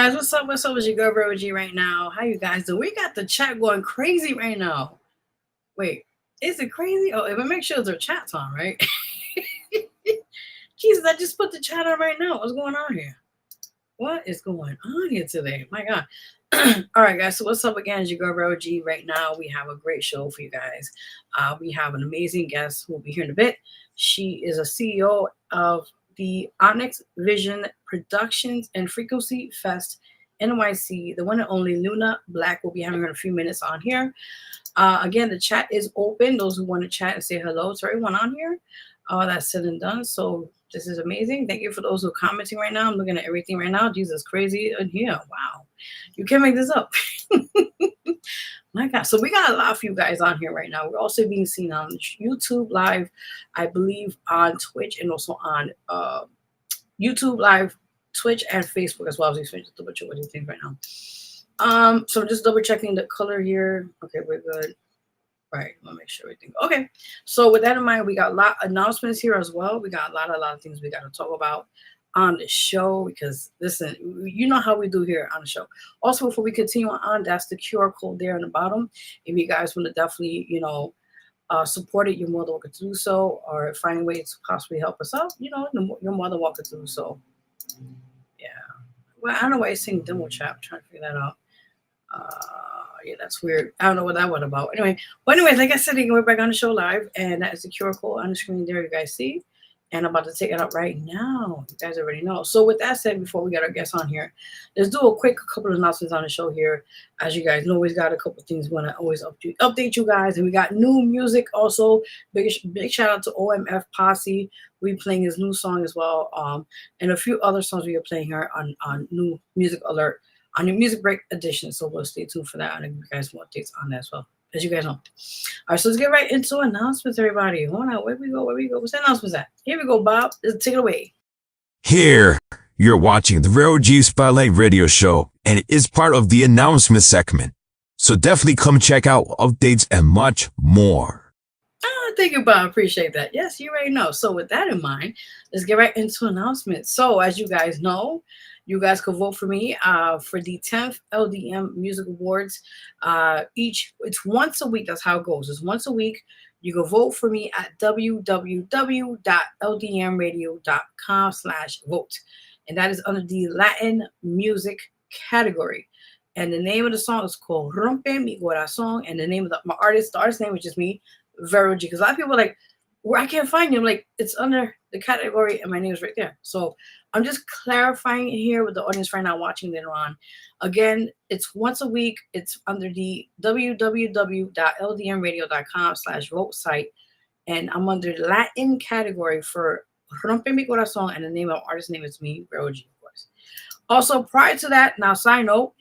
Guys, what's up? What's up with your girl Vero right now? How you guys doing? We got the chat going crazy right now. Wait, is it crazy? Oh, if I make sure their chat's on, right? Jesus, I just put the chat on right now. What's going on here? What is going on here today? My God. All right, guys. So what's up again? It's your girl Vero right now. We have a great show for you guys. We have an amazing guest who will be here in a bit. She is a CEO of the Onyx Vision Productions and Frequency Fest NYC. The one and only Luna Blaq will be having her in a few minutes on here. Again, the chat is open. Those who want to chat and say hello to everyone on here. That's said and done. So this is amazing. Thank you for those who are commenting right now. I'm looking at everything right now. Jesus, crazy in here. Wow. You can't make this up. My God. So we got a lot of you guys on here right now. We're also being seen on YouTube Live, I believe on Twitch and also on YouTube Live, Twitch, and Facebook as well. I was just double check what you think right now. So I'm just double checking the color here. Okay, we're good. Right, let me make sure everything. Okay, so with that in mind, we got a lot of announcements here as well. We got a lot of things we got to talk about on the show because listen, you know how we do here on the show. Also, before we continue on, that's the QR code there on the bottom. If you guys want to definitely, support it, you're more than welcome to do so, or find ways to possibly help us out. You're more than welcome to do so. Yeah. Well, I don't know why it's saying demo chat. I'm trying to figure that out. Yeah, that's weird. I don't know what that was about. Anyways, like I said, you can go back on the show live, and that is the QR code on the screen there. You guys see, and I'm about to take it out right now. You guys already know. So with that said, before we get our guests on here, let's do a quick couple of announcements on the show here. As you guys know, we've got a couple of things we want to always update you guys, and we got new music also. Big shout out to OMF Posse. We playing his new song as well, and a few other songs we are playing here on New Music Alert. On your music break edition, so we'll stay tuned for that. And you guys want updates on that as well, as you guys know. All right, so let's get right into announcements, everybody. Hold on, where we go? What's the announcements at? Here we go, Bob. Let's take it away. Here, you're watching the Vero Spotlight Radio Show, and it is part of the announcement segment. So definitely come check out updates and much more. Thank you, Bob. Appreciate that. Yes, you already know. So with that in mind, let's get right into announcements. So as you guys know, you guys can vote for me for the 10th LDM Music Awards. It's once a week. That's how it goes. It's once a week. You can vote for me at www.ldmradio.com/vote. And that is under the Latin music category. And the name of the song is called Rompe Mi Corazón. And the name of the artist name, which is me, Vero G. Because a lot of people are like, where I can't find you. I'm like, it's under the category and my name is right there. So I'm just clarifying it here with the audience right now watching later on. Again, it's once a week. It's under the www.ldmradio.com/vote site. And I'm under the Latin category for Rompe Mi Corazón. And the name of the artist name is me, Vero G, of course. Also, prior to that, now side note,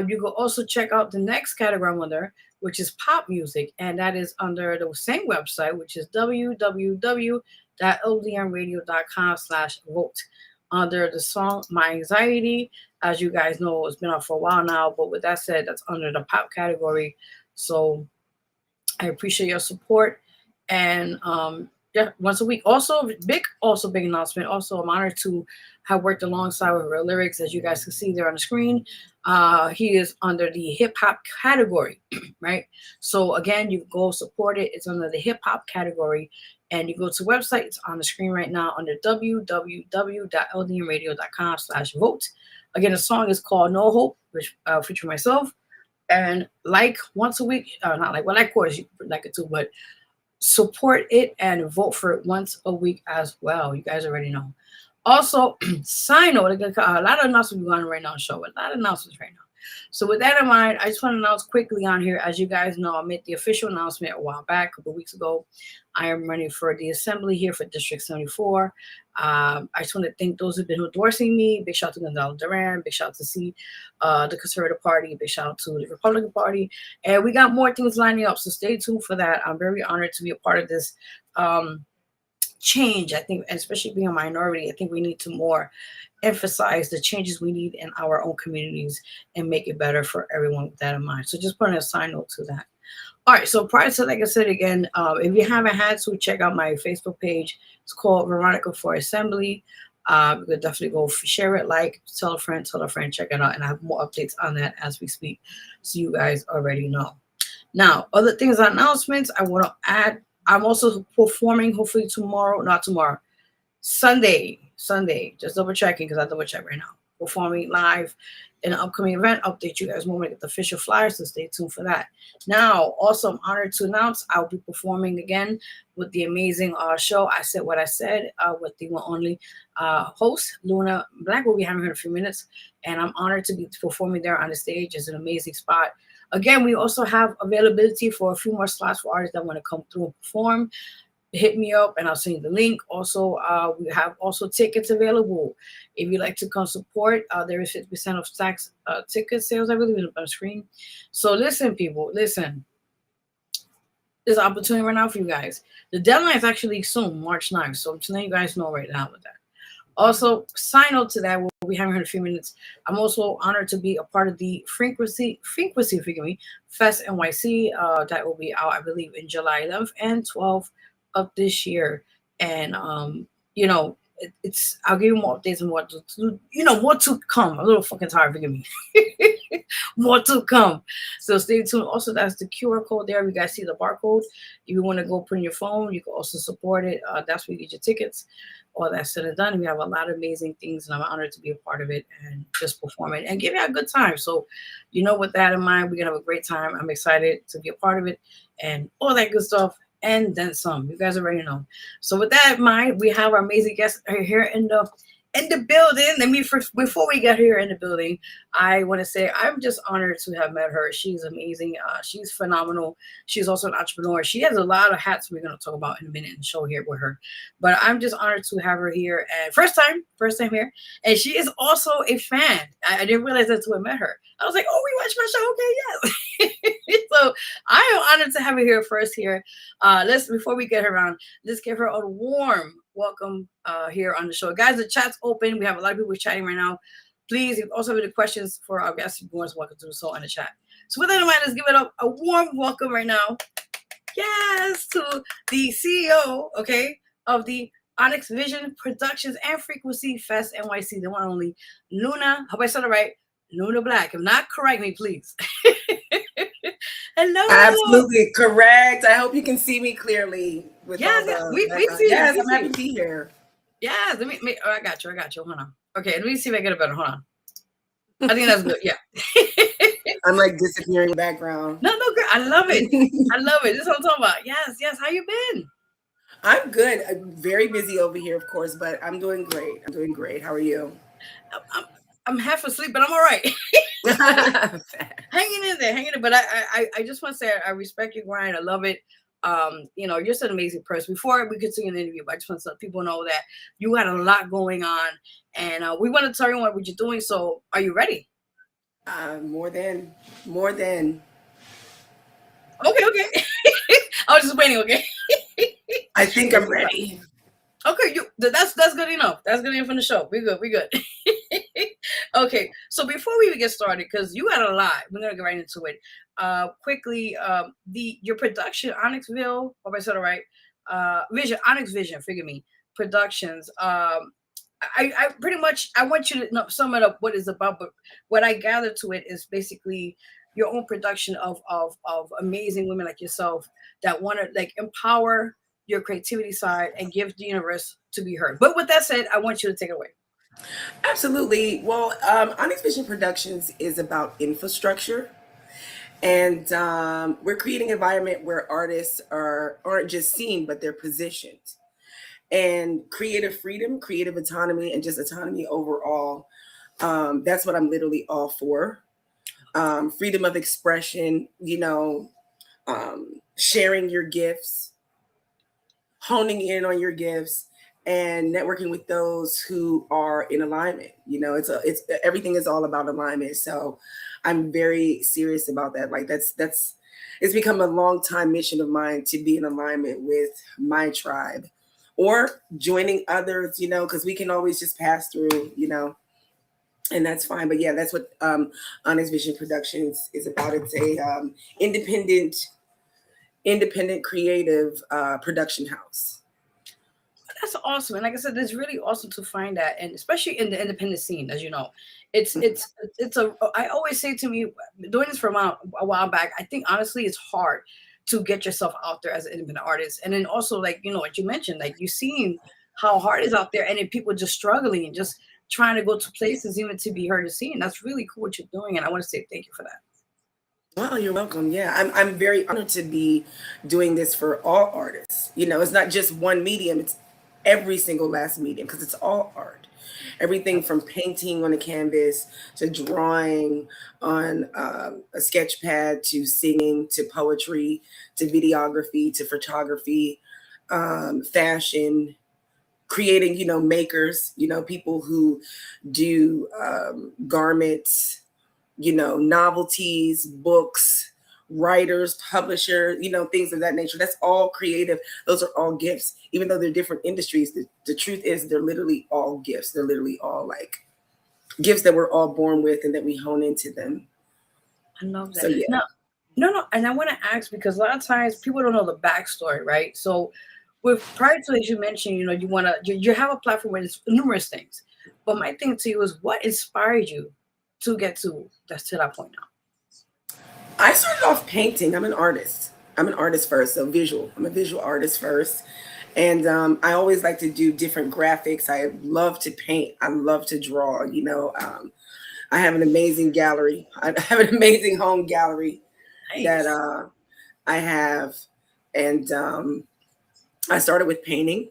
you can also check out the next category I'm under, which is pop music, and that is under the same website, which is www.ldmradio.com/vote. Under the song My Anxiety, as you guys know, it's been out for a while now, but with that said, that's under the pop category. So I appreciate your support. And yeah, once a week. Also, big announcement. Also, I'm honored to have worked alongside with Real Lyrics, as you guys can see there on the screen. He is under the hip hop category, right? So again, you go support it. It's under the hip hop category, and you go to the website. It's on the screen right now under www.ldmradio.com/vote. Again, the song is called No Hope, which feature myself. And like once a week, not like, well, of course you like it too, but support it and vote for it once a week as well. You guys already know. Also, sign note, a lot of announcements going on right now on the show. A lot of announcements right now. So with that in mind, I just want to announce quickly on here, as you guys know, I made the official announcement a while back, a couple of weeks ago. I am running for the assembly here for District 74. I just want to thank those who've been endorsing me. Big shout out to Gonzalo Duran. Big shout out to the Conservative Party. Big shout out to the Republican Party. And we got more things lining up, so stay tuned for that. I'm very honored to be a part of this change. I think, especially being a minority, I think we need to more emphasize the changes we need in our own communities and make it better for everyone with that in mind. So just putting a side note to that. All right, so prior to, like I said again, if you haven't had to, check out my Facebook page. It's called Veronica for Assembly. You could definitely go share it, like, tell a friend, check it out. And I have more updates on that as we speak. So you guys already know. Now, other things, announcements I want to add. I'm also performing hopefully tomorrow, not tomorrow, Sunday. Just double checking because I double check right now. Performing live in an upcoming event. Update you guys more when I get the official flyer, so stay tuned for that. Now, also, I'm honored to announce I'll be performing again with the amazing show. I Said What I Said with the one only host, Luna Blaq. Will be having her in a few minutes, and I'm honored to be performing there on the stage. It's an amazing spot. Again, we also have availability for a few more slots for artists that want to come through and perform. Hit me up and I'll send you the link. Also, we have also tickets available. If you'd like to come support, there is 50% of tax ticket sales, I believe, on the screen. So listen, people, listen. There's an opportunity right now for you guys. The deadline is actually soon, March 9th. So I'm just letting you guys know right now with that. Also, sign up to that. We'll be having her in a few minutes. I'm also honored to be a part of the Frequency, forgive me, Fest NYC. That will be out, I believe, in July 11th and 12th of this year. And it's I'll give you more updates on what to what to come. I'm a little fucking tired, forgive me. More to come. So stay tuned. Also, that's the QR code there. You guys see the barcode. If you want to go put in your phone, you can also support it. That's where you get your tickets. All that said and done. We have a lot of amazing things, and I'm honored to be a part of it and just perform it and give you a good time. So, with that in mind, we're gonna have a great time. I'm excited to be a part of it and all that good stuff. And then some. You guys already know. So with that in mind, we have our amazing guest here in the building. Before we get here in the building, I want to say I'm just honored to have met her. She's amazing. She's phenomenal. She's also an entrepreneur. She has a lot of hats we're going to talk about in a minute and show here with her. But I'm just honored to have her here. And first time here. And she is also a fan. I didn't realize that until I met her. I was like, oh, we watch my show. Okay, yes. So I am honored to have her here first here. Before we get her on, let's give her a warm welcome here on the show. Guys, the chat's open. We have a lot of people chatting right now. Please, if you also have any questions for our guests, you're more than welcome to do so in the chat. So with that in mind, let's give it a warm welcome right now. Yes, to the CEO, of the Onyx Vision Productions and Frequency Fest NYC, the one and only Luna. Hope I said it right. Luna Blaq. If not, correct me, please. Hello. Absolutely correct. I hope you can see me clearly. We see. Yes, I'm happy to be here. Yes, I got you. Hold on. Okay, let me see if I get it better. Hold on. I think that's good. Yeah. I'm like disappearing in the background. No, girl. I love it. This is what I'm talking about. Yes. How you been? I'm good. I'm very busy over here, of course, but I'm doing great. How are you? I'm half asleep, but I'm all right. Hanging in there. But I just want to say I respect your grind. I love it. You're just an amazing person. Before we continue the interview, I just want to let people know that you got a lot going on, and we want to tell you what you're doing. So, are you ready? More than. Okay. I was just waiting. Okay. I think I'm ready. Okay, that's good enough. That's good enough for the show. We good. Okay, so before we even get started, because you got a lot, we're gonna get right into it. Quickly, your production, Onyxville, hope I said it right. Onyx Vision, forgive me, Productions. I pretty much I want you to sum it up what it's about, but what I gather to it is basically your own production of amazing women like yourself that want to empower your creativity side and give the universe to be heard. But with that said, I want you to take it away. Absolutely. Well, Onyx Vision Productions is about infrastructure. And we're creating an environment where artists aren't just seen, but they're positioned. And creative freedom, creative autonomy, and just autonomy overall. That's what I'm literally all for. Freedom of expression, sharing your gifts, honing in on your gifts, and networking with those who are in alignment. It's everything is all about alignment. So I'm very serious about that. It's become a long time mission of mine to be in alignment with my tribe or joining others, because we can always just pass through, and that's fine. But yeah, that's what Onyx Vision Productions is about. It's a independent creative production house. That's awesome. And like I said, it's really awesome to find that, and especially in the independent scene, as you know, it's a. I always say to me, doing this for a while back, I think honestly, it's hard to get yourself out there as an independent artist, and then also like what you mentioned, like you seen how hard it is out there, and then people just struggling and just trying to go to places even to be heard and seen. That's really cool what you're doing, and I want to say thank you for that. Well, you're welcome. Yeah, I'm very honored to be doing this for all artists. It's not just one medium, it's every single last medium because it's all art. Everything from painting on a canvas to drawing on a sketch pad to singing to poetry to videography to photography, fashion, creating, makers, people who do garments, novelties, books, writers, publishers, things of that nature. That's all creative. Those are all gifts. Even though they're different industries, the truth is they're literally all gifts. They're literally all like gifts that we're all born with and that we hone into them. I love that. So, yeah. No. And I want to ask, because a lot of times people don't know the backstory, right? So with prior to, as you mentioned, you have a platform where there's numerous things. But my thing to you is, what inspired you to get to that point now? I started off painting. I'm an artist. I'm an artist first, so visual. I'm a visual artist first. And I always like to do different graphics. I love to paint. I love to draw. I have an amazing gallery. I have an amazing home gallery that I have. And I started with painting.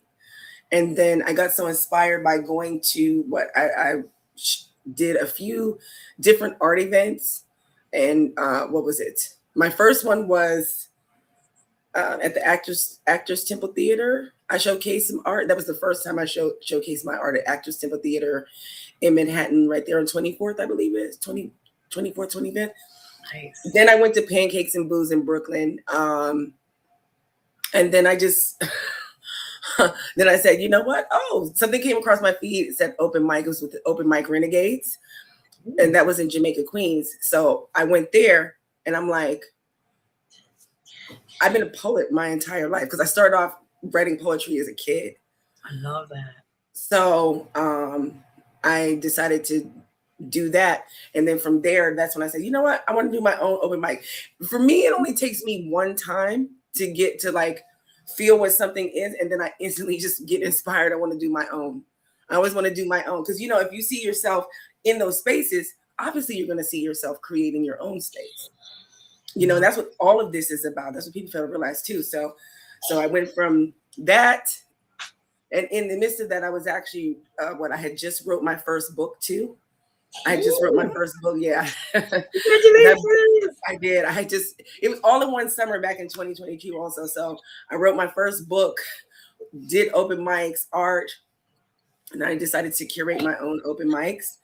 And then I got so inspired by going to I did a few different art events. And what was it? My first one was at the Actors Temple Theater. I showcased some art. That was the first time I showcased my art at Actors Temple Theater in Manhattan, right there on 24th, I believe it is, 24th, 25th. Nice. Then I went to Pancakes and Booze in Brooklyn. And then I just, then I said, you know what? Oh, something came across my feed. It said open mic. It was with the Open Mic Renegades. And that was in Jamaica, Queens. So I went there and I'm like, I've been a poet my entire life because I started off writing poetry as a kid. I love that. So I decided to do that. And then from there, that's when I said, you know what? I want to do my own open mic. For me, it only takes me one time to get to like feel what something is. And then I instantly just get inspired. I want to do my own. I always want to do my own. Because, if you see yourself in those spaces, obviously you're going to see yourself creating your own space. That's what all of this is about. That's what people fail to realize too. So I went from that, and in the midst of that, I was actually I had just wrote my first book too. I just wrote my first book. Yeah, Congratulations! I did. It was all in one summer back in 2022 also. So I wrote my first book, did open mics, art, and I decided to curate my own open mics.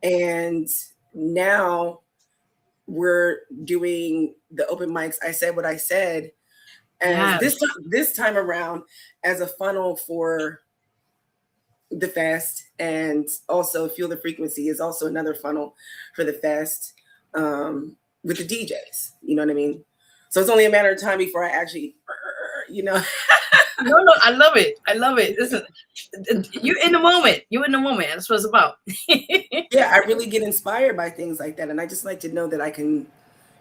And now we're doing the open mics. I Said What I Said. And this time around as a funnel for the fest, and also Feel the Frequency is also another funnel for the fest with the DJs. You know what I mean? So it's only a matter of time before I actually, No, I love it. Listen, you're in the moment. That's what it's about. Yeah, I really get inspired by things like that. And I just like to know that I can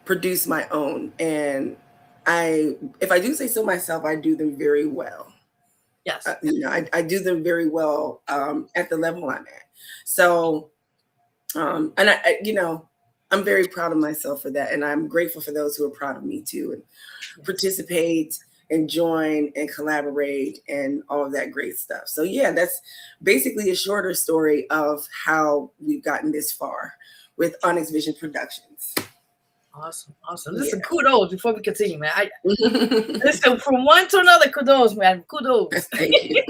produce my own. And if I do say so myself, I do them very well. Yes. I do them very well at the level I'm at. So, and I'm very proud of myself for that. And I'm grateful for those who are proud of me too, and participate and join and collaborate and all of that great stuff. So yeah, that's basically a shorter story of how we've gotten this far with Onyx Vision Productions. Awesome. Listen, kudos before we continue, man. Listen, from one to another, kudos, man. Kudos. Thank you.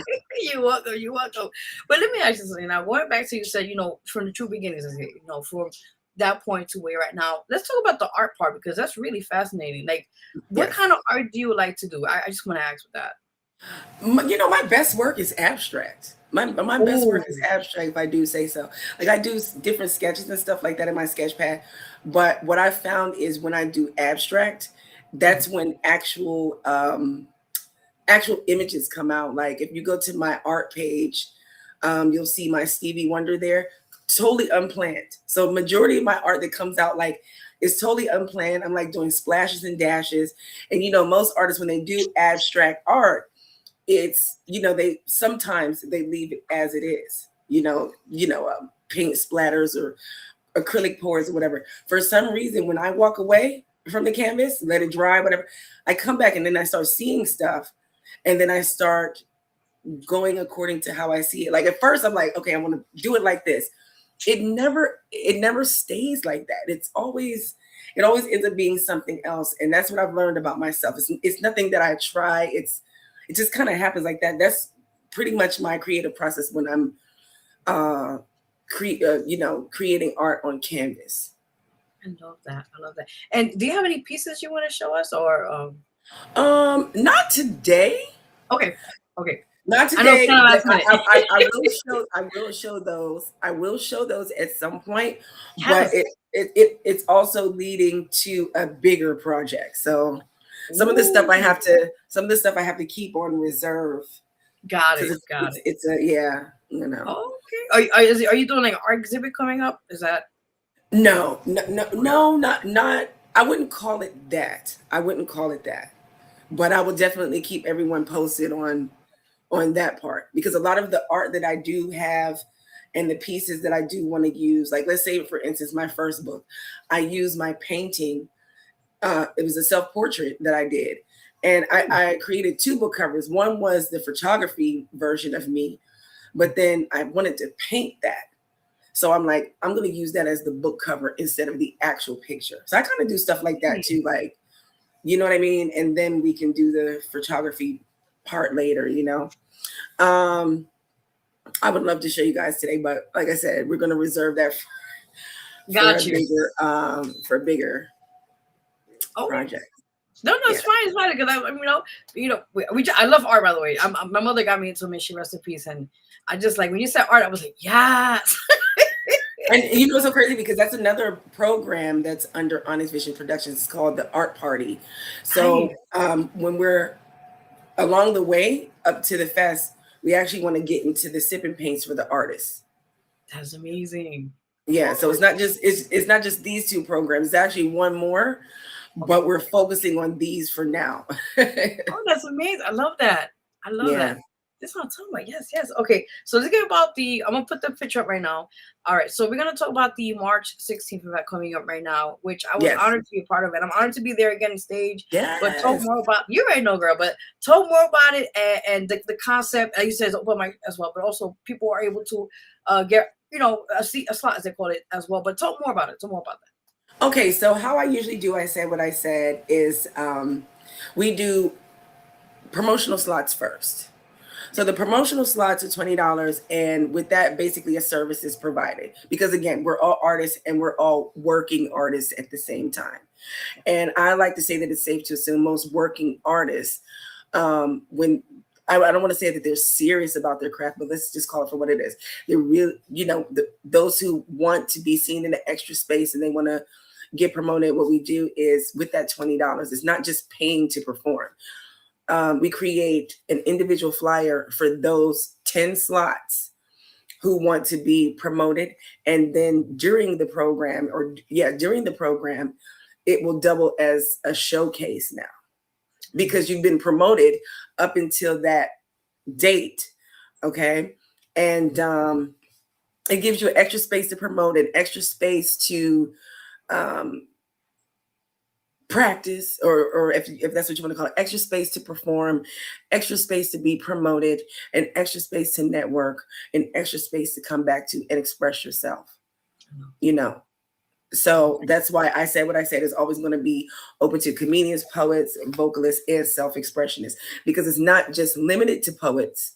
You're welcome. But let me ask you something. Now, going back to you said, from the true beginnings, from that point to where right now, let's talk about the art part, because that's really fascinating. Like, what kind of art do you like to do? I just want to ask with that. My best work is abstract. My best work is abstract, if I do say so. Like, I do different sketches and stuff like that in my sketch pad. But what I found is when I do abstract, that's when actual actual images come out. Like if you go to my art page, you'll see my Stevie Wonder there. Totally unplanned. So majority of my art that comes out like is totally unplanned. I'm like doing splashes and dashes. And most artists, when they do abstract art, it's they sometimes they leave it as it is. Paint splatters or acrylic pours or whatever. For some reason, when I walk away from the canvas, let it dry, whatever, I come back and then I start seeing stuff, and then I start going according to how I see it. Like at first, I'm like, okay, I want to do it like this. It never stays like that. It always ends up being something else, and that's what I've learned about myself. It's nothing that I try. It just kind of happens like that. That's pretty much my creative process when I'm creating art on canvas. I love that. I love that. And do you have any pieces you want to show us, or not today. Okay. Not today. I will show those. I will show those at some point. Yes. But it's also leading to a bigger project. So some of the stuff I have to keep on reserve. Got it. It's a Okay. Are you doing like an art exhibit coming up? Is that? No, not. I wouldn't call it that. But I will definitely keep everyone posted on that part, because a lot of the art that I do have and the pieces that I do want to use, like let's say for instance, my first book, I used my painting. It was a self-portrait that I did. And I created 2 book covers. One was the photography version of me, but then I wanted to paint that. So I'm like, I'm going to use that as the book cover instead of the actual picture. So I kind of do stuff like that too. Like, you know what I mean? And then we can do the photography part later, I would love to show you guys today, but like I said, we're going to reserve that for a bigger project. No, it's fine. It's fine because I love art, by the way. My mother got me into it. She rest in peace. And I just like when you said art, I was like, yes. And it's so crazy because that's another program that's under Honest Vision Productions. It's called the Art Party. So when we're along the way up to the fest, we actually want to get into the sip and paints for the artists. That's amazing. Yeah, so it's not just these 2 programs. It's actually one more, but we're focusing on these for now. Oh, that's amazing. I love that. That. That's what I'm talking about. Yes. Okay, so let's get about I'm going to put the picture up right now. All right, so we're going to talk about the March 16th event coming up right now, which I was honored to be a part of it. I'm honored to be there again on stage. Yes. But talk more about, you already know, girl, but talk more about it and the concept. Like you said, it's open mic as well, but also people are able to get, a slot, as they call it, as well. But talk more about it. That. Okay, so how I usually do, I said what I said, is we do promotional slots first. So the promotional slots are $20, and with that, basically a service is provided. Because again, we're all artists and we're all working artists at the same time. And I like to say that it's safe to assume most working artists, when I don't want to say that they're serious about their craft, but let's just call it for what it is. They're really, those who want to be seen in the extra space and they want to get promoted. What we do is with that $20, it's not just paying to perform. We create an individual flyer for those 10 slots who want to be promoted. And then during the program, it will double as a showcase now, because you've been promoted up until that date. Okay. And it gives you an extra space to promote, an extra space to practice, or if that's what you want to call it, extra space to perform, extra space to be promoted, an extra space to network, an extra space to come back to and express yourself. So that's why I said what I said is always going to be open to comedians, poets, vocalists, and self-expressionists, because it's not just limited to poets,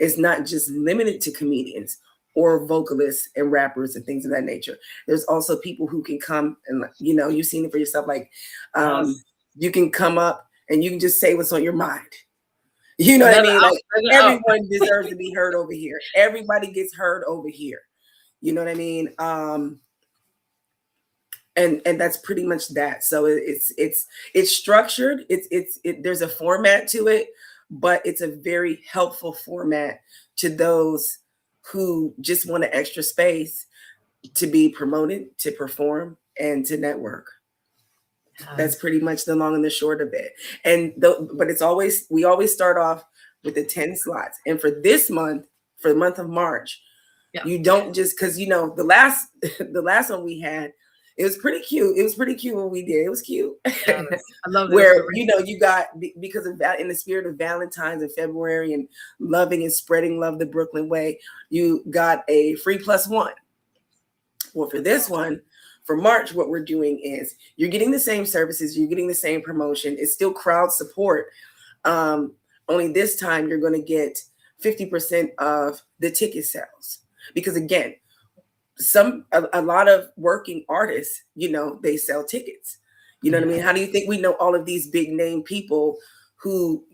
it's not just limited to comedians or vocalists and rappers and things of that nature. There's also people who can come and, you've seen it for yourself. Like, you can come up and you can just say what's on your mind. You know what I mean? Like, everyone deserves to be heard over here. Everybody gets heard over here. You know what I mean? And that's pretty much that. So it's structured. There's a format to it, but it's a very helpful format to those who just want an extra space to be promoted, to perform, and to network. That's pretty much the long and the short of it. And but we always start off with the 10 slots. And for this month, for the month of March, you don't just, because the last one we had, it was pretty cute. It was pretty cute when we did. It was cute. I love it. Where you got, because of that, in the spirit of Valentine's in February and loving and spreading love the Brooklyn way, you got a free +1. Well, for this one, for March, what we're doing is you're getting the same services, you're getting the same promotion. It's still crowd support. Only this time you're going to get 50% of the ticket sales. Because again, a lot of working artists, they sell tickets. You know what I mean? How do you think we know all of these big name people who,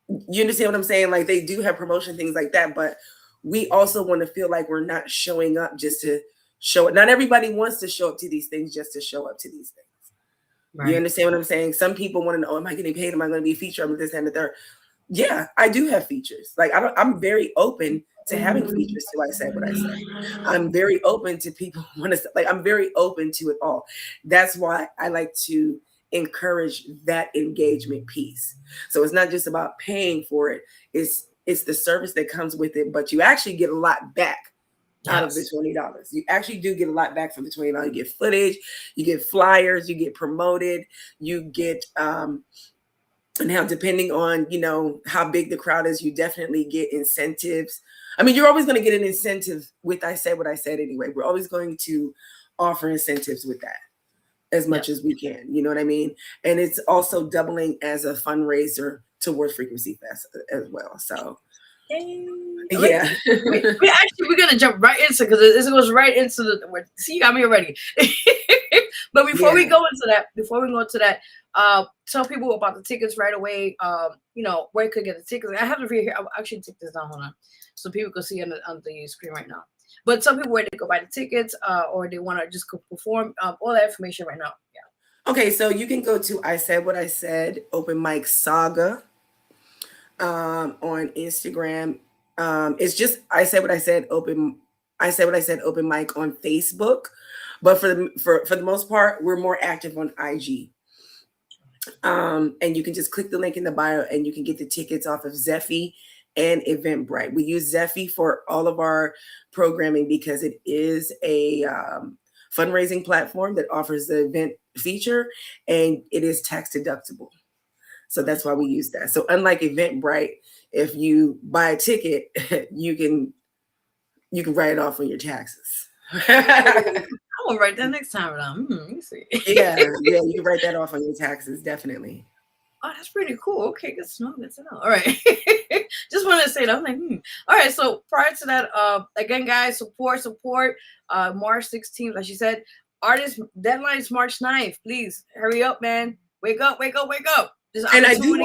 you understand what I'm saying? Like, they do have promotion, things like that, but we also want to feel like we're not showing up just to show it. Not everybody wants to show up to these things just to show up to these things. Right. You understand what I'm saying? Some people want to know, am I getting paid? Am I going to be featured? I'm this and the third. Yeah, I do have features. Like, I'm very open to having features too. I said what I said. I'm very open to people want to, like, I'm very open to it all. That's why I like to encourage that engagement piece. So it's not just about paying for it. It's the service that comes with it, but you actually get a lot back out of the $20. You actually do get a lot back from the $20. You get footage, you get flyers, you get promoted, you get and now, depending on, how big the crowd is, you definitely get incentives. I mean, you're always going to get an incentive with I Said What I Said anyway. We're always going to offer incentives with that as much as we can. You know what I mean? And it's also doubling as a fundraiser towards Frequency Fest as well. So, yeah. We're going to jump right into, because this goes right into the, see, you got me already. But before we go into that, tell people about the tickets right away. Where you could get the tickets. I have to read here. I'll actually take this down, hold on, so people can see on the screen right now. But tell people where they go buy the tickets, or they want to just go perform. All that information right now. Yeah. Okay, so you can go to I Said What I Said Open Mic Saga on Instagram. It's just I Said What I Said Open Mic on Facebook. But for the most part, we're more active on IG. And you can just click the link in the bio and you can get the tickets off of Zeffy and Eventbrite. We use Zeffy for all of our programming because it is a fundraising platform that offers the event feature, and it is tax deductible. So that's why we use that. So unlike Eventbrite, if you buy a ticket, you can write it off on your taxes. I'm gonna write that next time around. Let me see. yeah, you can write that off on your taxes, definitely. Oh, that's pretty cool. Okay, good to know. All right. Just wanted to say that. I'm like, All right. So prior to that, again, guys, support. March 16th, like she said, artist deadline is March 9th. Please hurry up, man. Wake up. And I do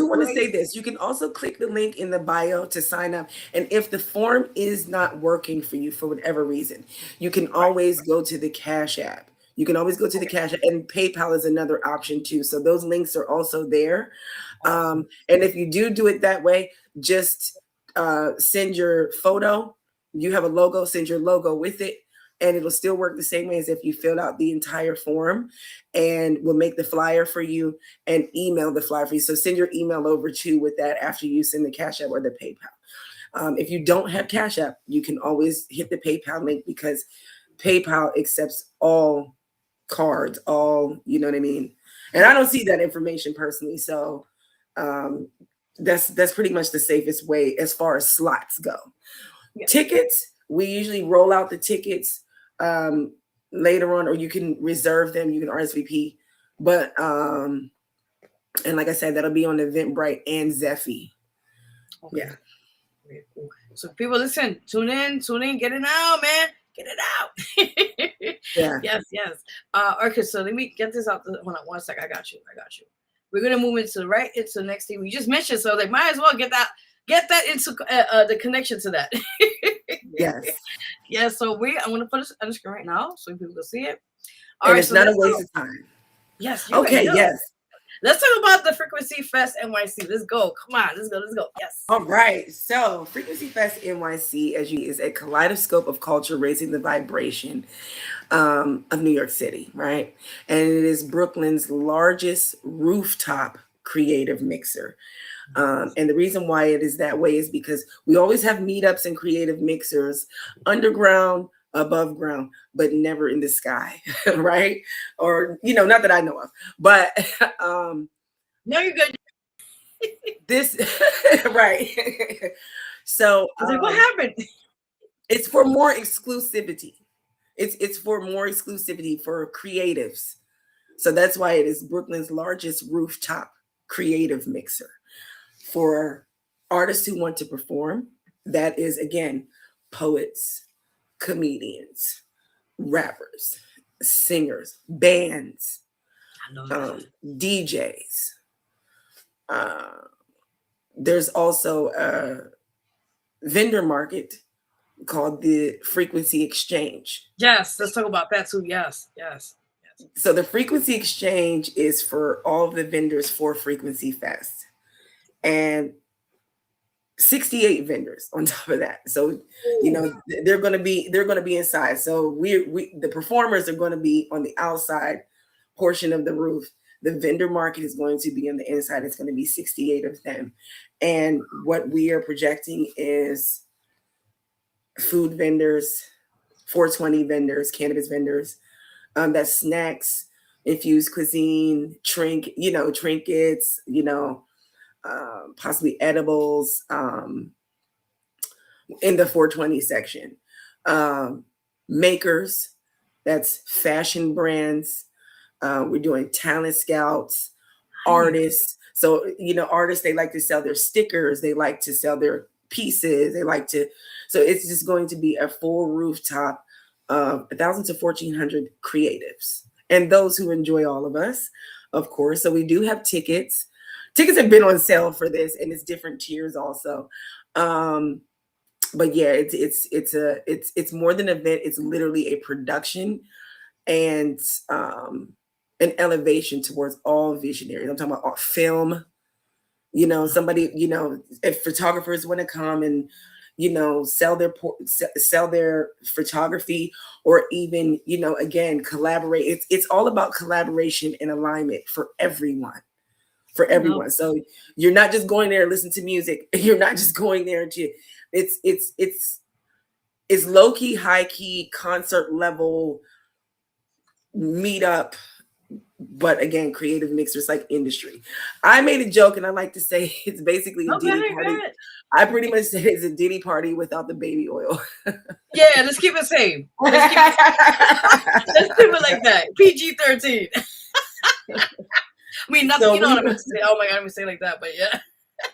want to say this. You can also click the link in the bio to sign up. And if the form is not working for you for whatever reason, you can always go to the Cash App. You can always go to the Cash App, and PayPal is another option too. So those links are also there. And if you do it that way, just send your photo. You have a logo, send your logo with it. And it'll still work the same way as if you filled out the entire form, and we'll make the flyer for you and email the flyer for you. So send your email over too with that after you send the Cash App or the PayPal. If you don't have Cash App, you can always hit the PayPal link because PayPal accepts all cards, you know what I mean? And I don't see that information personally. So that's pretty much the safest way as far as slots go. Yeah. Tickets, we usually roll out the tickets later on, or you can reserve them. You can RSVP, but and like I said, that'll be on Eventbrite and Zeffy. Okay. Yeah. Very cool. So people, listen, tune in, get it out, man. Get it out. Yeah. Yes. Okay, so let me get this out. Hold on one sec. I got you. We're gonna move into the next thing we just mentioned. So they might as well get that into the connection to that. Yes. Yeah. So I'm gonna put it on the screen right now so people can see it. All right, it's not a waste of time. Yes. Okay. Yes. Let's talk about the Frequency Fest NYC. Let's go. Come on, let's go. Yes. All right. So Frequency Fest NYC, as you is a kaleidoscope of culture, raising the vibration of New York City, right? And it is Brooklyn's largest rooftop creative mixer. And the reason why it is that way is because we always have meetups and creative mixers underground, above ground, but never in the sky, right? Or, not that I know of, but no, you're good. This, right. So I was like, what happened? It's for more exclusivity. It's for more exclusivity for creatives. So that's why it is Brooklyn's largest rooftop creative mixer for artists who want to perform. That is, again, poets, comedians, rappers, singers, bands, DJs. There's also a vendor market called the Frequency Exchange. Yes, let's talk about that too. Yes. So the Frequency Exchange is for all of the vendors for Frequency Fest, and 68 vendors on top of that. So they're going to be inside. So we the performers are going to be on the outside portion of the roof. The vendor market is going to be on the inside. It's going to be 68 of them. And what we are projecting is food vendors, 420 vendors, cannabis vendors, that's snacks, infused cuisine, trinkets, possibly edibles, in the 420 section. Makers, that's fashion brands. We're doing talent scouts, artists. So, artists, they like to sell their stickers. They like to sell their pieces. So it's just going to be a full rooftop of 1,000 to 1,400 creatives and those who enjoy all of us, of course. So we do have tickets. Tickets have been on sale for this, and it's different tiers also. But yeah, it's more than an event. It's literally a production and an elevation towards all visionaries. I'm talking about all film. Somebody, if photographers want to come and sell their photography, or even again collaborate. It's all about collaboration and alignment for everyone. So you're not just going there to listen to music. You're not just going there to. It's low key, high key, concert level meetup. But again, creative mixers like industry. I made a joke, and I like to say it's basically a Diddy party. I pretty much said it's a Diddy party without the baby oil. Yeah, let's keep it safe. Let's keep it like that. PG-13. I mean, nothing. So what I'm going to say. Oh my God, I'm going to say like that, but yeah.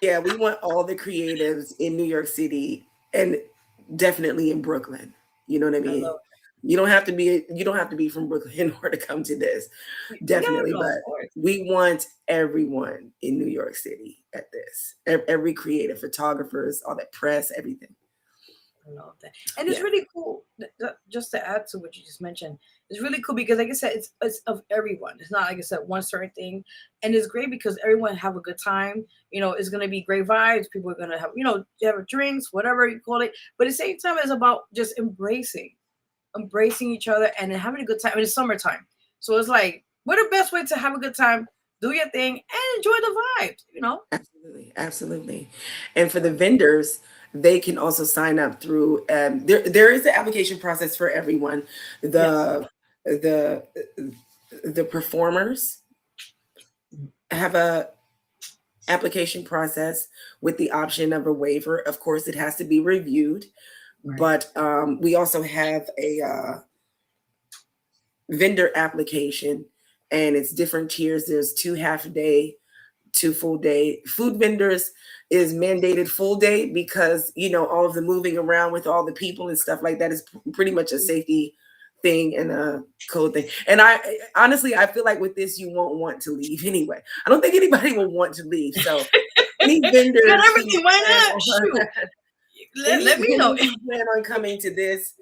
Yeah, we want all the creatives in New York City, and definitely in Brooklyn. You know what I mean? You don't have to be from Brooklyn in order to come to this. Definitely, but we want everyone in New York City at this. Every creative, photographers, all that press, everything. I love that. And it's really cool, just to add to what you just mentioned, it's really cool because, like I said, it's of everyone. It's not, like I said, one certain thing. And it's great because everyone have a good time. It's going to be great vibes. People are going to have, have drinks, whatever you call it. But at the same time, it's about just embracing each other and having a good time. It's summertime. So it's like, what a best way to have a good time, do your thing, and enjoy the vibes, Absolutely. And for the vendors, they can also sign up through, there is an application process for everyone. The performers have a application process with the option of a waiver. Of course, it has to be reviewed. Right. But we also have a vendor application, and it's different tiers. There's 2 half-day, 2 full-day. Food vendors is mandated full day because, all of the moving around with all the people and stuff like that is pretty much a safety thing and a code thing. And I honestly feel like with this, you won't want to leave anyway. I don't think anybody will want to leave. So any vendors, everything, why not? Shoot. Let me know. If you plan on coming to this,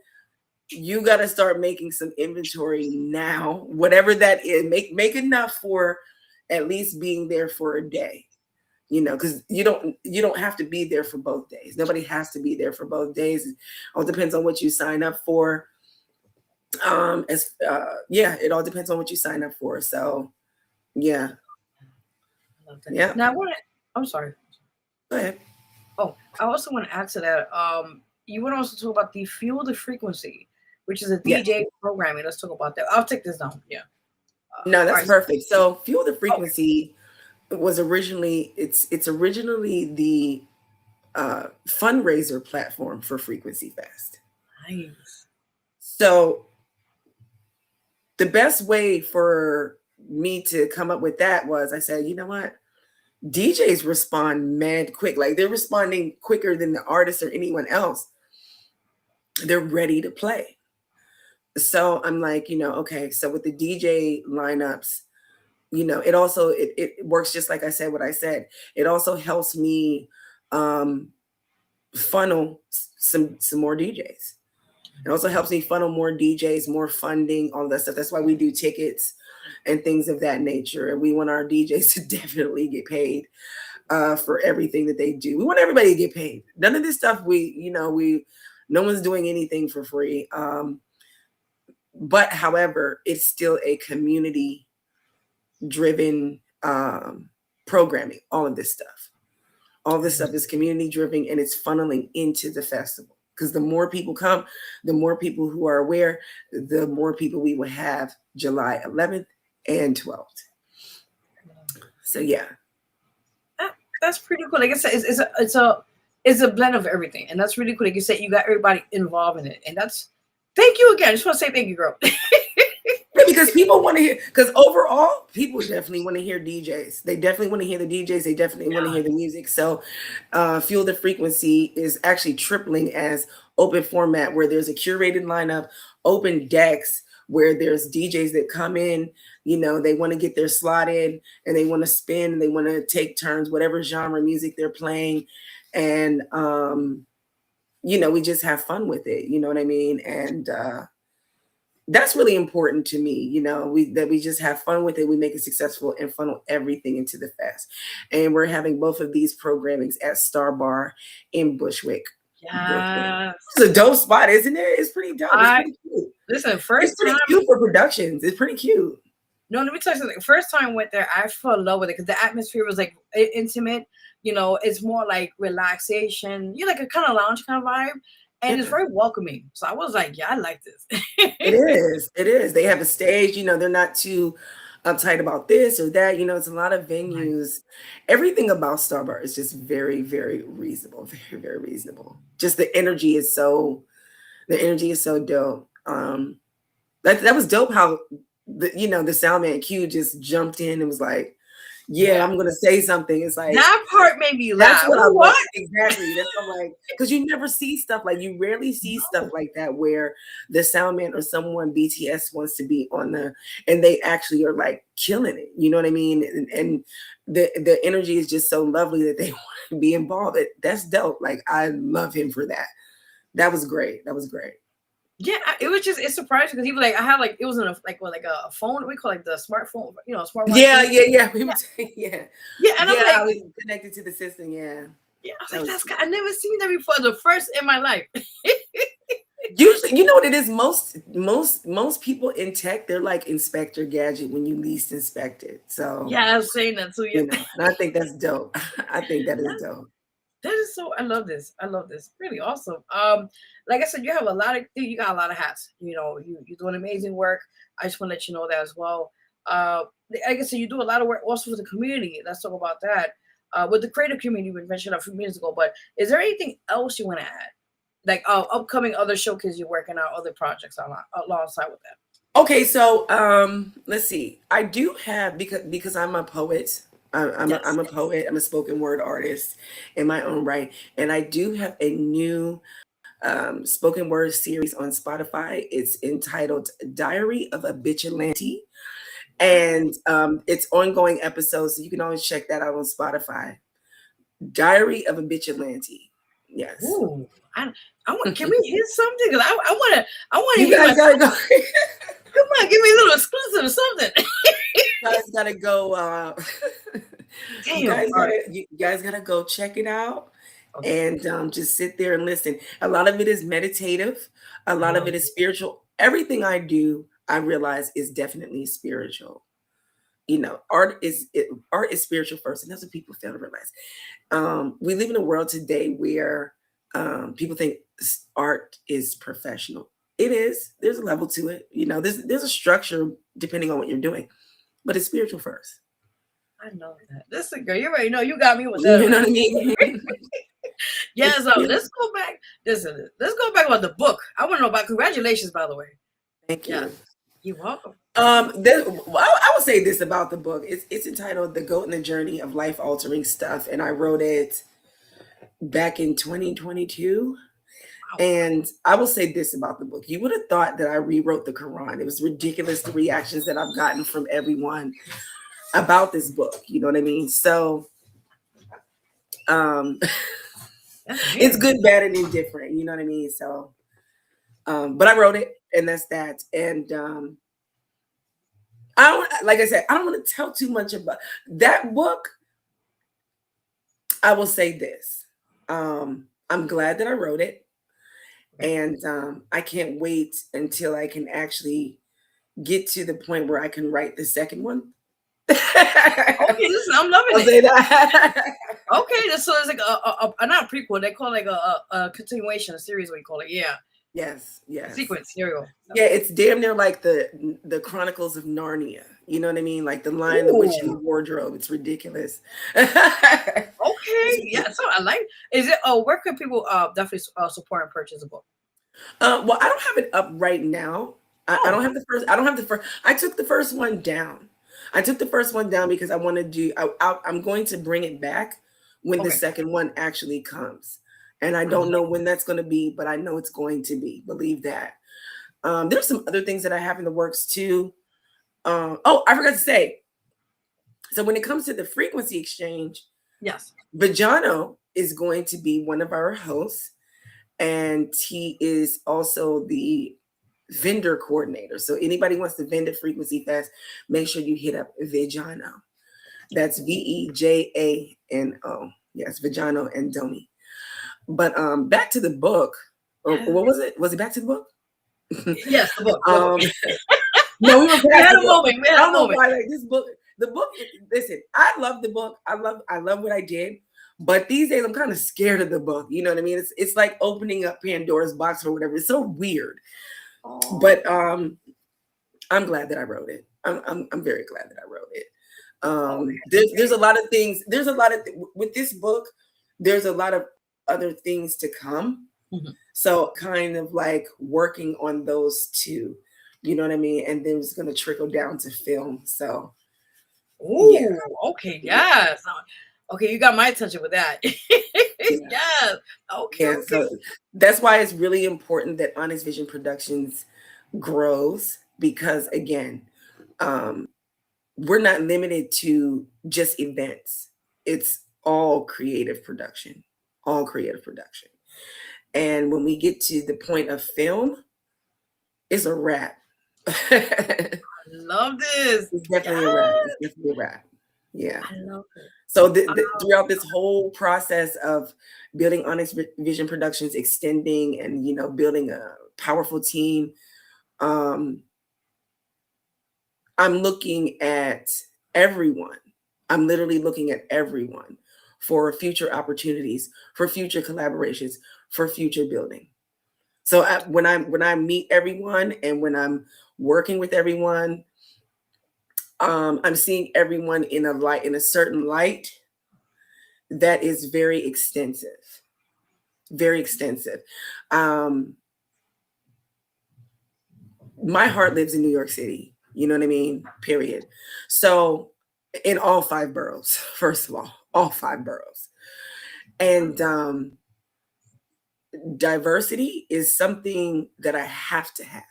you got to start making some inventory now. Whatever that is, make enough for at least being there for a day, you know, because you don't have to be there for both days. Nobody has to be there for both days. It all depends on what you sign up for. It all depends on what you sign up for. So yeah. I love that. Yeah. Now, I'm sorry. Go ahead. Oh, I also want to add to that. You want to also talk about the Fuel the Frequency, which is a DJ programming. Let's talk about that. I'll take this down. Yeah. No, that's right. perfect. So Fuel the Frequency was originally it's originally the fundraiser platform for Frequency Fest. Nice. So the best way for me to come up with that was I said, you know what? DJs respond mad quick. Like they're responding quicker than the artist or anyone else. They're ready to play. So I'm like, you know, okay, so with the DJ lineups, you know, it also it works just like I said what I said. It also helps me funnel some more DJs. It also helps me funnel more DJs, more funding, all that stuff. That's why we do tickets and things of that nature. And we want our DJs to definitely get paid for everything that they do. We want everybody to get paid. None of this stuff no one's doing anything for free. But however, it's still a community driven programming. All of this stuff is community driven, and it's funneling into the festival. Because the more people come, the more people who are aware, the more people we will have July 11th and 12th. So yeah, that's pretty cool. Like I said, it's a blend of everything, and that's really cool. Like you said, you got everybody involved in it, and that's thank you again. I just want to say thank you, girl. Because people want to hear. Because overall, people definitely want to hear DJs. They definitely want to hear the DJs. They definitely want to hear the music. So, Fuel the Frequency is actually tripling as open format, where there's a curated lineup, open decks, where there's DJs that come in. You know, they want to get their slot in, and they want to spin, and they want to take turns, whatever genre music they're playing, and you know, we just have fun with it. You know what I mean? And that's really important to me, you know, we just have fun with it. We make it successful and funnel everything into the fest. And we're having both of these programmings at Star Bar in Bushwick. Yeah, it's a dope spot, isn't it? It's pretty dope. It's pretty cute. Listen, it's pretty cute for productions. It's pretty cute. No, let me tell you something. First time I went there, I fell in love with it because the atmosphere was like intimate. You know, it's more like relaxation. You like a kind of lounge kind of vibe. And it's very welcoming. So I was like, yeah, I like this. It is. They have a stage, you know, they're not too uptight about this or that. You know, it's a lot of venues. Everything about Star Bar is just very, very reasonable. Very, very reasonable. Just the energy is so dope. That was dope how the sound man Q just jumped in and was like, yeah, I'm gonna say something. It's like that part made me laugh. That's what I want. Exactly. That's what I'm like, because you never see stuff like you rarely see stuff like that where the sound man or someone BTS wants to be on and they actually are like killing it. You know what I mean? And the energy is just so lovely that they want to be involved. That's dope. Like I love him for that. That was great. Yeah, it's surprising because he was like, I had like it was in a phone. We call it the smartphone, smartphone. Yeah. And I was connected to the system. Yeah, I was like, I never seen that before. The first in my life. Usually, you know what it is. Most people in tech, they're like Inspector Gadget when you least inspect it. So yeah, I was saying that too. Yeah, and I think that's dope. I think that is dope. That is so. I love this. Really awesome. Like I said, you got a lot of hats. You know, you're doing amazing work. I just want to let you know that as well. Like I said, you do a lot of work also with the community. Let's talk about that. With the creative community we mentioned a few minutes ago. But is there anything else you want to add? Like upcoming other showcases you're working on, other projects alongside with that. Okay, so let's see. I do have because I'm a poet. I'm a poet. I'm a spoken word artist in my own right, and I do have a new spoken word series on Spotify. It's entitled Diary of a Bitchalante, and it's ongoing episodes, so you can always check that out on Spotify. Diary of a Bitchalante. Yes. Ooh, I want. Can we hear something? Cause I want to. You guys gotta go. Come on, give me a little exclusive or something. guys gotta go. Damn. You guys gotta go check it out. Okay. And just sit there and listen. A lot of it is meditative. A I lot of love it is spiritual. Everything I do, I realize is definitely spiritual. Art is spiritual first, and that's what people fail to realize. We live in a world today where people think art is professional. It is. There's a level to it. There's a structure depending on what you're doing, but it's spiritual first. I know that. This is girl. You already know. You got me with You that. know what I mean? Yeah. So let's go back. Listen. Let's go back about the book. I want to know about. Congratulations, by the way. Thank you. Yeah. You're welcome. I would say this about the book. It's entitled "The Goat and the Journey of Life Altering Stuff," and I wrote it back in 2022. Wow. And I will say this about the book. You would have thought that I rewrote the Quran. It was ridiculous, the reactions that I've gotten from everyone about this book. You know what I mean? So it's good, bad, and indifferent. You know what I mean? So, but I wrote it, and that's that. And like I said, I don't want to tell too much about that book. I will say this. I'm glad that I wrote it. And I can't wait until I can actually get to the point where I can write the second one. Okay, listen, I'm loving I'll it. say that. Okay, so it's like a not a prequel. They call it like a continuation, a series. What you call it? Yeah. Yes. Sequence. Here we go. Yeah, it's damn near like the Chronicles of Narnia. You know what I mean? Like the Lion, the Witch, and the Wardrobe. It's ridiculous. Okay, yeah. So I like. Is it? Oh, where could people definitely support and purchase a book? Well, I don't have it up right now. I don't have the first. I don't have the first. I took the first one down. Because I want to do. I'm going to bring it back when the second one actually comes, and I don't know when that's going to be, but I know it's going to be. Believe that. There's some other things that I have in the works too. I forgot to say. So when it comes to the frequency exchange, yes, Vajano is going to be one of our hosts, and he is also the vendor coordinator. So anybody wants to vend at Frequency Fest, make sure you hit up Vajano. That's Vejano. Yes, Vajano and Domi. But back to the book. Or what was it? Was it back to the book? Yes, the book. No, we were past we had the a book. moment. I don't know why, like this book. The book. Listen, I love the book. I love what I did. But these days, I'm kind of scared of the book. You know what I mean? It's like opening up Pandora's box or whatever. It's so weird. Oh. But I'm glad that I wrote it. I'm very glad that I wrote it. There's a lot of things. With this book. There's a lot of other things to come. Mm-hmm. So kind of like working on those two. You know what I mean? And then it's going to trickle down to film. So, okay, yes. Okay, you got my attention with that. Yes. Okay. So that's why it's really important that Honest Vision Productions grows, because again, we're not limited to just events. It's all creative production. And when we get to the point of film, it's a wrap. I love this. It's definitely a wrap. It's definitely a wrap. Yeah. I love it. So throughout this whole process of building Honest Vision Productions, extending and building a powerful team, I'm looking at everyone. I'm literally looking at everyone for future opportunities, for future collaborations, for future building. So when I meet everyone and when I'm working with everyone, I'm seeing everyone in a certain light that is very extensive, very extensive. My heart lives in New York City. You know what I mean? Period. So in all 5 boroughs, first of all 5 boroughs. And diversity is something that I have to have.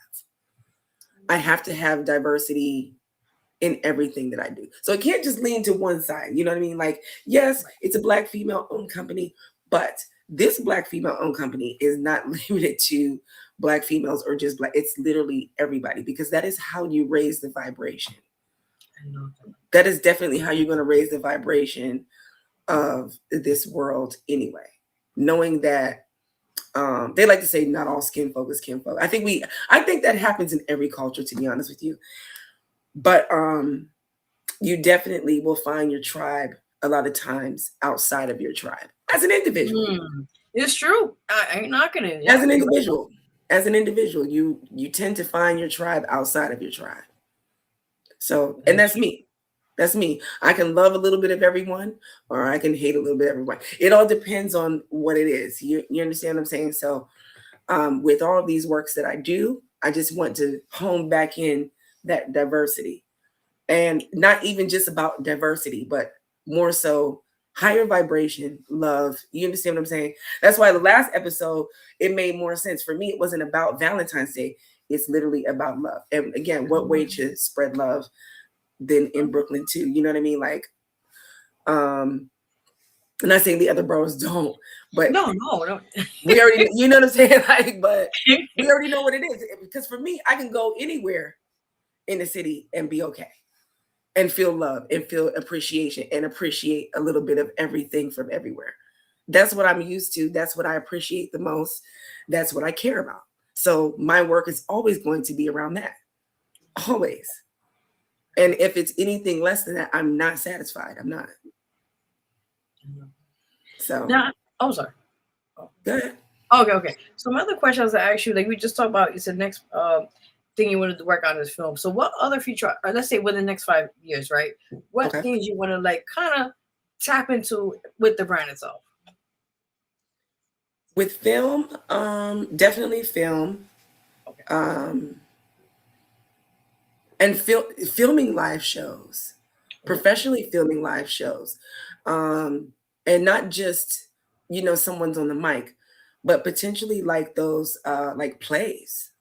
I have to have diversity in everything that I do. So it can't just lean to one side. You know what I mean? Like, yes, it's a Black female-owned company, but this Black female-owned company is not limited to Black females or just Black. It's literally everybody, because that is how you raise the vibration. I know that. That is definitely how you're going to raise the vibration of this world anyway. Knowing that they like to say not all skin folk is kin folk. I think that happens in every culture, to be honest with you. But you definitely will find your tribe a lot of times outside of your tribe as an individual. It's true. I ain't knocking it. As an individual, you tend to find your tribe outside of your tribe. So, and that's me. That's me. I can love a little bit of everyone, or I can hate a little bit of everyone. It all depends on what it is. You understand what I'm saying? So, with all of these works that I do, I just want to hone back in that diversity, and not even just about diversity, but more so higher vibration, love. You understand what I'm saying? That's why the last episode, it made more sense for me. It wasn't about Valentine's Day. It's literally about love. And again, what way to spread love than in Brooklyn too? You know what I mean? Like, I'm not saying the other bros don't, but no. we already, you know what I'm saying? Like, but we already know what it is. Because for me, I can go anywhere in the city and be okay, and feel love and feel appreciation and appreciate a little bit of everything from everywhere. That's what I'm used to. That's what I appreciate the most. That's what I care about. So my work is always going to be around that. Always. And if it's anything less than that, I'm not satisfied. I'm not. So. Now, oh, sorry. Go ahead. Okay. So my other question was to ask you, like we just talked about, you said next thing you wanted to work on is film. So what other future, or let's say within the next 5 years, right? What things you want to like kind of tap into with the brand itself? With film, definitely film. And filming live shows, professionally filming live shows. And not just, someone's on the mic, but potentially like those like plays.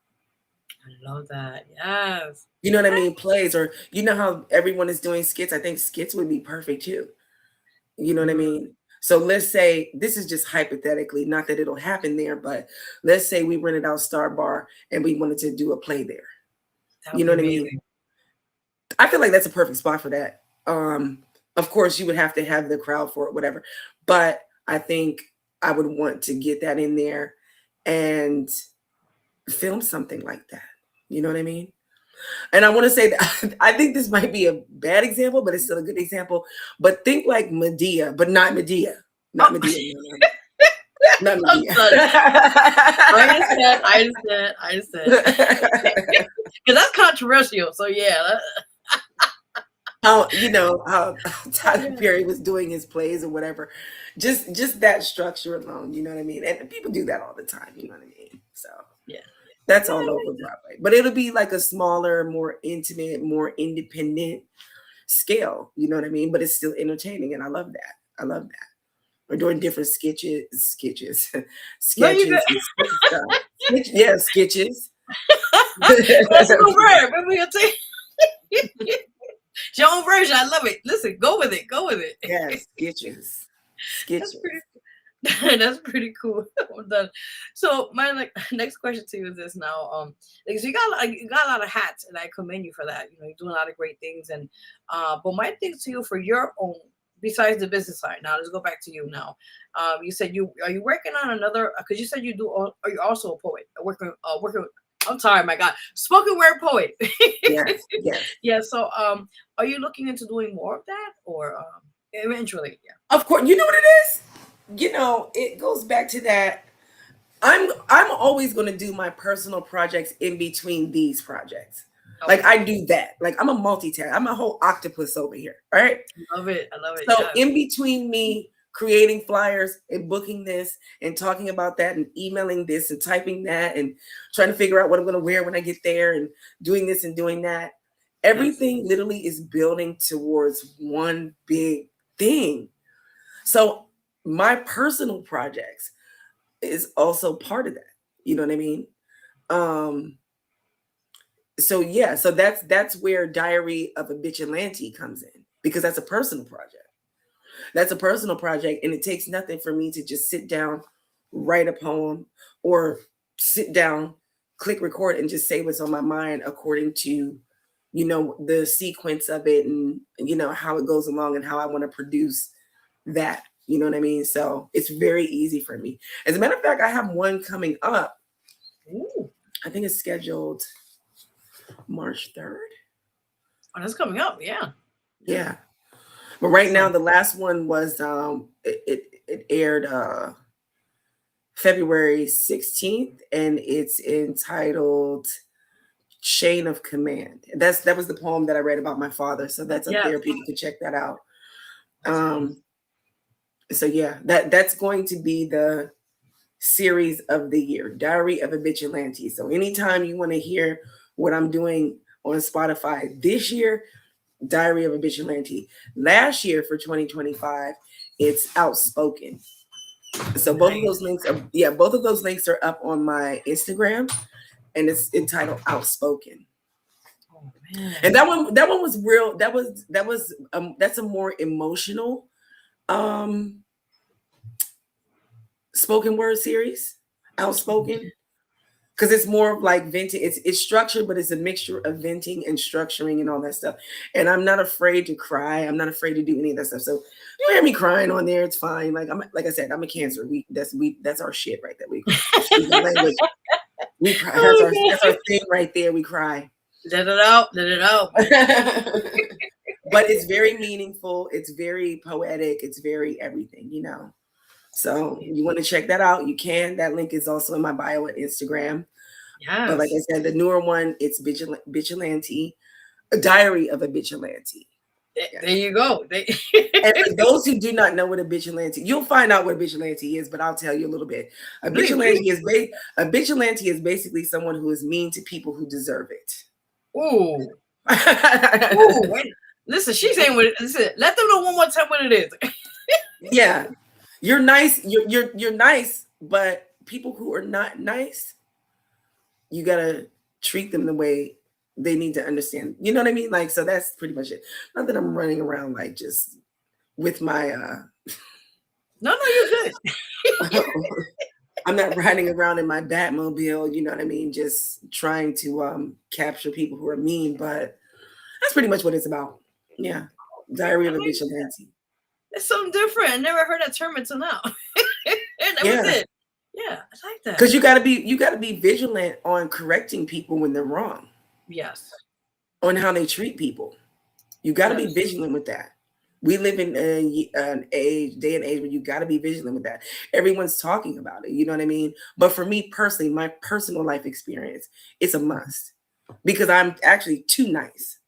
I love that. Yes. You know what I mean? Plays, or you know how everyone is doing skits. I think skits would be perfect too. You know what I mean? So let's say, this is just hypothetically, not that it'll happen there, but let's say we rented out Star Bar and we wanted to do a play there. You know what I mean? I feel like that's a perfect spot for that. Of course, you would have to have the crowd for it, whatever. But I think I would want to get that in there and film something like that. You know what I mean? And I want to say that I think this might be a bad example, but it's still a good example. But think like Medea, but not Medea. Not Medea. Not Medea. I understand. Because that's controversial. So yeah. How Tyler Perry was doing his plays or whatever. Just that structure alone, you know what I mean? And people do that all the time, you know what I mean? So yeah. That's all over Broadway. But it'll be like a smaller, more intimate, more independent scale. You know what I mean? But it's still entertaining. And I love that. We're doing different sketches. Sketches. Yeah, sketches. That's a word. Maybe we'll take your own version. I love it. Listen, go with it. Yeah, sketches. That's pretty cool. I'm done. So my next question to you is this now. Because you got a lot of hats, and I commend you for that. You're doing a lot of great things, and but my thing to you for your own, besides the business side. Now let's go back to you now. You said are you working on another? Because you said are you also a poet? Working. I'm sorry, my God, spoken word poet. Yes. Yeah. So are you looking into doing more of that, or eventually? Yeah. Of course. You know what it is? It goes back to that. I'm always going to do my personal projects in between these projects. Okay. Like I do that. Like I'm a multitask. I'm a whole octopus over here. All right. I love it. So in between me creating flyers and booking this and talking about that and emailing this and typing that and trying to figure out what I'm going to wear when I get there and doing this and doing that, everything literally is building towards one big thing. So my personal projects is also part of that. You know what I mean? So yeah, so that's where Diary of a Bitchalante comes in, because that's a personal project. That's a personal project, and it takes nothing for me to just sit down, write a poem, or sit down, click record, and just say what's on my mind according to the sequence of it and, how it goes along and how I want to produce that. You know what I mean? So it's very easy for me. As a matter of fact, I have one coming up. Ooh. I think it's scheduled March 3rd. Oh, that's coming up. Yeah. Yeah. But right now, the last one was, it aired February 16th, and it's entitled Chain of Command. That was the poem that I read about my father. So that's up there. People can check that out. So yeah, that's going to be the series of the year, Diary of a Vigilante. So anytime you want to hear what I'm doing on Spotify this year, Diary of a Vigilante. Last year for 2025, it's Outspoken. So both of those links are up on my Instagram, and it's entitled Outspoken. Oh, man. And that one was real. That's a more emotional spoken word series, Outspoken, because it's more of like venting. It's structured, but it's a mixture of venting and structuring and all that stuff. And I'm not afraid to cry. I'm not afraid to do any of that stuff. So you hear me crying on there, it's fine. Like I said, I'm a Cancer. That's our shit right there. We cry. That's our thing right there. We cry. Let it out. Let it out. But it's very meaningful. It's very poetic. It's very everything, So you want to check that out, you can. That link is also in my bio at Instagram. Yeah. But like I said, the newer one, it's Vigilante, a Diary of a Vigilante. There you go. And for those who do not know what a vigilante, you'll find out what a vigilante is, but I'll tell you a little bit. A vigilante is basically someone who is mean to people who deserve it. Ooh. Ooh, wait. Listen, she's saying what. Listen, let them know one more time what it is. Yeah. You're nice. You're nice, but people who are not nice, you gotta treat them the way they need to understand. You know what I mean? Like, so that's pretty much it. Not that I'm running around like just with my No, you're good. I'm not riding around in my Batmobile, you know what I mean? Just trying to capture people who are mean, but that's pretty much what it's about. Yeah. Diary of a Vigilante. It's something different. I never heard that term until now. That was it. Yeah, I like that. Because you gotta be vigilant on correcting people when they're wrong. Yes. On how they treat people. You gotta be vigilant with that. We live in an day and age where you gotta be vigilant with that. Everyone's talking about it, you know what I mean? But for me personally, my personal life experience, it's a must. Because I'm actually too nice.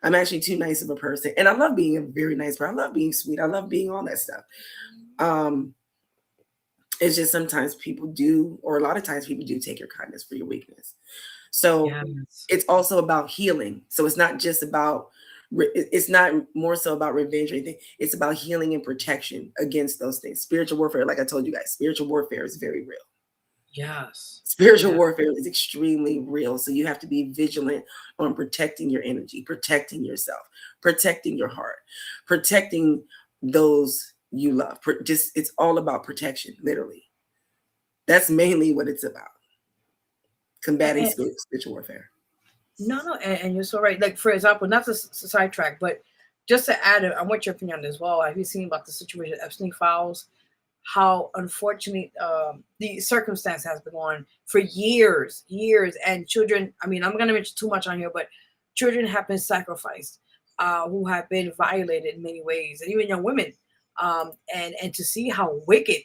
I'm actually too nice of a person. And I love being a very nice person. I love being sweet. I love being all that stuff. It's just sometimes people do, or a lot of times people do take your kindness for your weakness. So it's also about healing. So it's not just about, it's not more so about revenge or anything. It's about healing and protection against those things. Spiritual warfare, like I told you guys, spiritual warfare is very real. Yes. Spiritual warfare is extremely real. So you have to be vigilant on protecting your energy, protecting yourself, protecting your heart, protecting those you love. It's all about protection, literally. That's mainly what it's about. Combating spiritual warfare. No, and you're so right. Like, for example, not to sidetrack, but just to add, I want your opinion on this as well. Have you seen about the situation of Epstein files? How unfortunate the circumstance has been on for years, and children. I mean, I'm going to mention too much on here, but children have been sacrificed, who have been violated in many ways, and even young women. And to see how wicked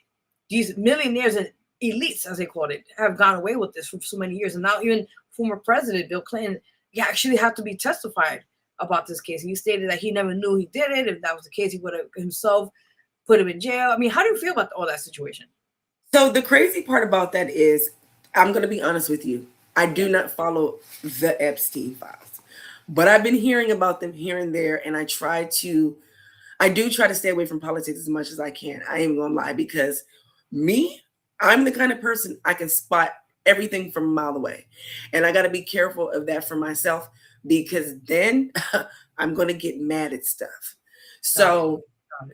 these millionaires and elites, as they call it, have gone away with this for so many years, and now even former President Bill Clinton, he actually had to be testified about this case. He stated that he never knew he did it. If that was the case, he would have himself put him in jail. I mean, how do you feel about all that situation? So the crazy part about that is, I'm going to be honest with you. I do not follow the Epstein files, but I've been hearing about them here and there. And I do try to stay away from politics as much as I can. I ain't going to lie, because I'm the kind of person I can spot everything from a mile away. And I got to be careful of that for myself, because then I'm going to get mad at stuff. So,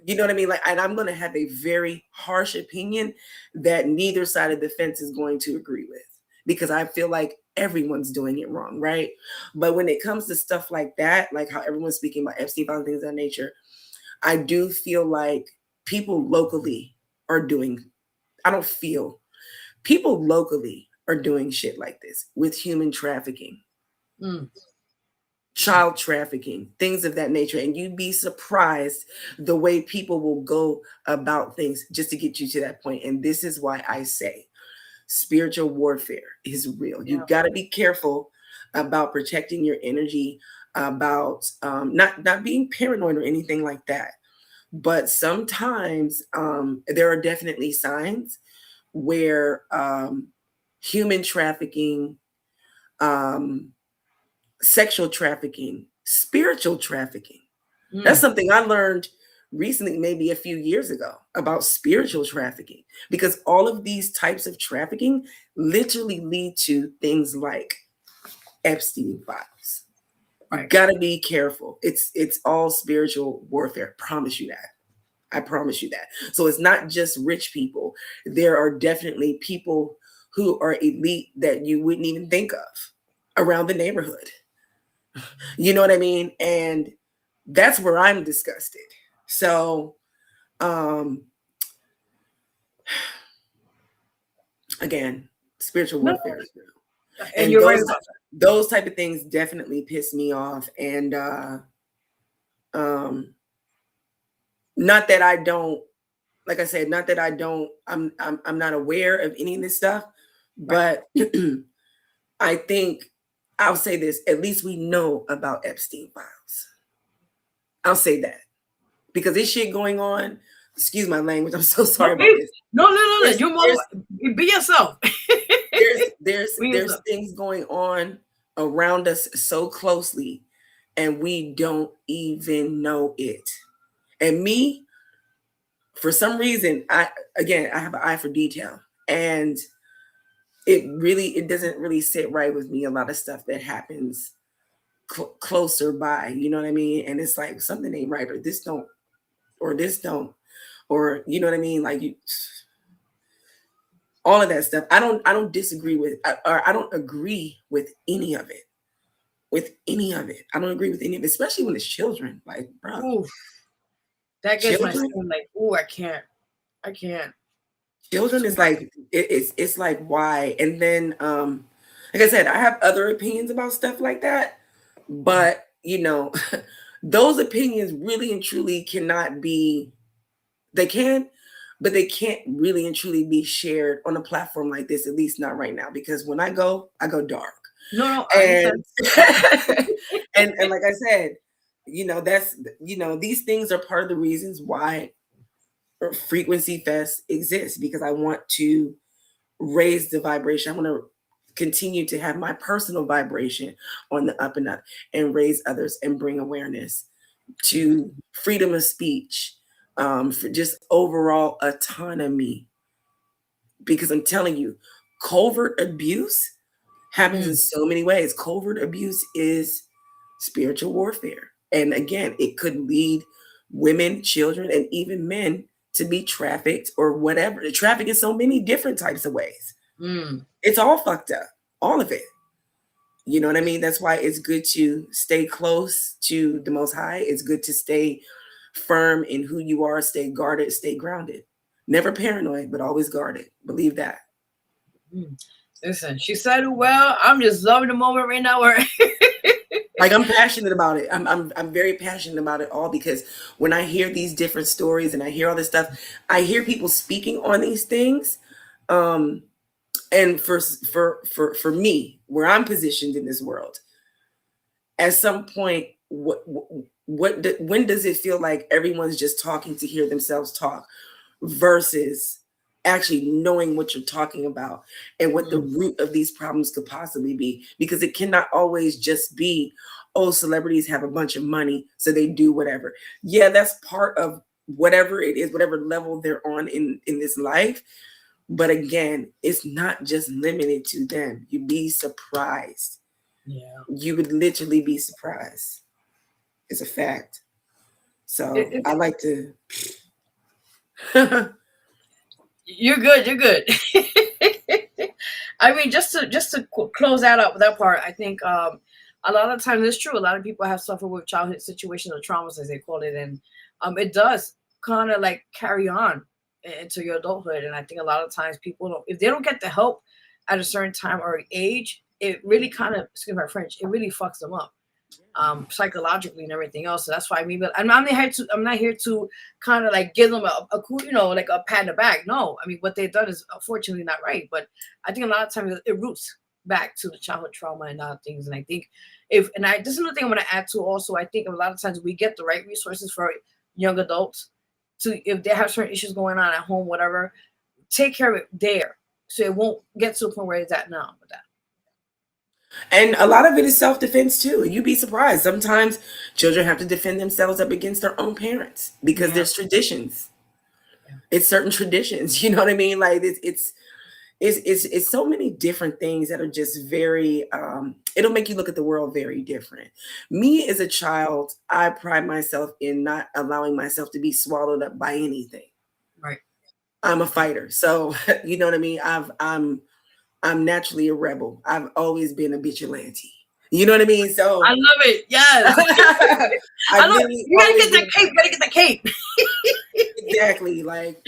you know what I mean? Like, and I'm going to have a very harsh opinion that neither side of the fence is going to agree with. because I feel like everyone's doing it wrong, right? But when it comes to stuff like that, like how everyone's speaking about Epstein and things of that nature, I do feel like people locally are doing, I don't feel, people locally are doing shit like this with human trafficking, child trafficking, things of that nature. And you'd be surprised the way people will go about things just to get you to that point. And this is why I say spiritual warfare is real. You got to be careful about protecting your energy, about not being paranoid or anything like that. But sometimes there are definitely signs where human trafficking, sexual trafficking, spiritual trafficking. That's something I learned recently, maybe a few years ago, about spiritual trafficking, because all of these types of trafficking literally lead to things like Epstein files. You gotta be careful. It's all spiritual warfare. Promise you that. I promise you that. So it's not just rich people. There are definitely people who are elite that you wouldn't even think of around the neighborhood. You know what I mean? And that's where I'm disgusted. So again, spiritual warfare is real. And you're right about that. Those type of things definitely piss me off. And not that I don't, like I said, not that I don't, I'm not aware of any of this stuff, but I think I'll say this, at least we know about Epstein files. I'll say that. Because this shit going on, excuse my language, I'm so sorry about this. No. You're be yourself. There's things going on around us so closely, and we don't even know it. And me, for some reason, I have an eye for detail, and it doesn't really sit right with me, a lot of stuff that happens closer by, you know what I mean? And it's like something ain't right, or this don't, or you know what I mean? Like all of that stuff. I don't disagree with, or I don't agree with any of it. I don't agree with any of it, especially when it's children. Like, bro. Oof. That gets my skin like, oh, I can't. Children is like, it's like, why? And then, like I said, I have other opinions about stuff like that, but you know, those opinions really and truly cannot be, they can, but they can't really and truly be shared on a platform like this, at least not right now, because when I go dark. No, and and like I said, you know, that's, you know, these things are part of the reasons why Frequency Fest exists, because I want to raise the vibration. I want to continue to have my personal vibration on the up and up, and raise others and bring awareness to freedom of speech, for just overall autonomy. Because I'm telling you, covert abuse happens in so many ways. Covert abuse is spiritual warfare. And again, it could lead women, children, and even men to be trafficked or whatever. Traffic in so many different types of ways. It's all fucked up. All of it. You know what I mean? That's why it's good to stay close to the Most High. It's good to stay firm in who you are, stay guarded, stay grounded. Never paranoid, but always guarded. Believe that. Listen, she said it well. I'm just loving the moment right now. Like, I'm passionate about it. I'm very passionate about it all, because when I hear these different stories and I hear all this stuff, I hear people speaking on these things. And for me, where I'm positioned in this world, at some point, when does it feel like everyone's just talking to hear themselves talk versus actually knowing what you're talking about and what the root of these problems could possibly be? Because it cannot always just be, oh, celebrities have a bunch of money, so they do whatever. Yeah, that's part of whatever it is, whatever level they're on in this life. But again, it's not just limited to them. You'd be surprised. Yeah. You would literally be surprised. It's a fact. So I like to. You're good. I mean, just to close that up, that part, I think a lot of times it's true. A lot of people have suffered with childhood situations or traumas, as they call it, and it does kind of like carry on into your adulthood. And I think a lot of times people don't, if they don't get the help at a certain time or age, it really kind of, excuse my French, it really fucks them up psychologically and everything else. So that's why I mean, but I'm not here to kind of like give them a cool, like a pat in the back. No, I mean, what they've done is unfortunately not right. But I think a lot of times it roots back to the childhood trauma and other things. And I think this is another thing I'm going to add to also. I think a lot of times we get the right resources for young adults to, if they have certain issues going on at home, whatever, take care of it there. So it won't get to a point where it's at now with that. And a lot of it is self-defense too. You'd be surprised. Sometimes children have to defend themselves up against their own parents because there's traditions. Yeah. It's certain traditions. You know what I mean? Like it's so many different things that are just very, it'll make you look at the world very different. Me as a child, I pride myself in not allowing myself to be swallowed up by anything. Right. I'm a fighter. So, you know what I mean? I'm naturally a rebel. I've always been a vigilante. You know what I mean? So I love it. Yes. I love it. You gotta get that cape. You gotta get the cape. Exactly. Like,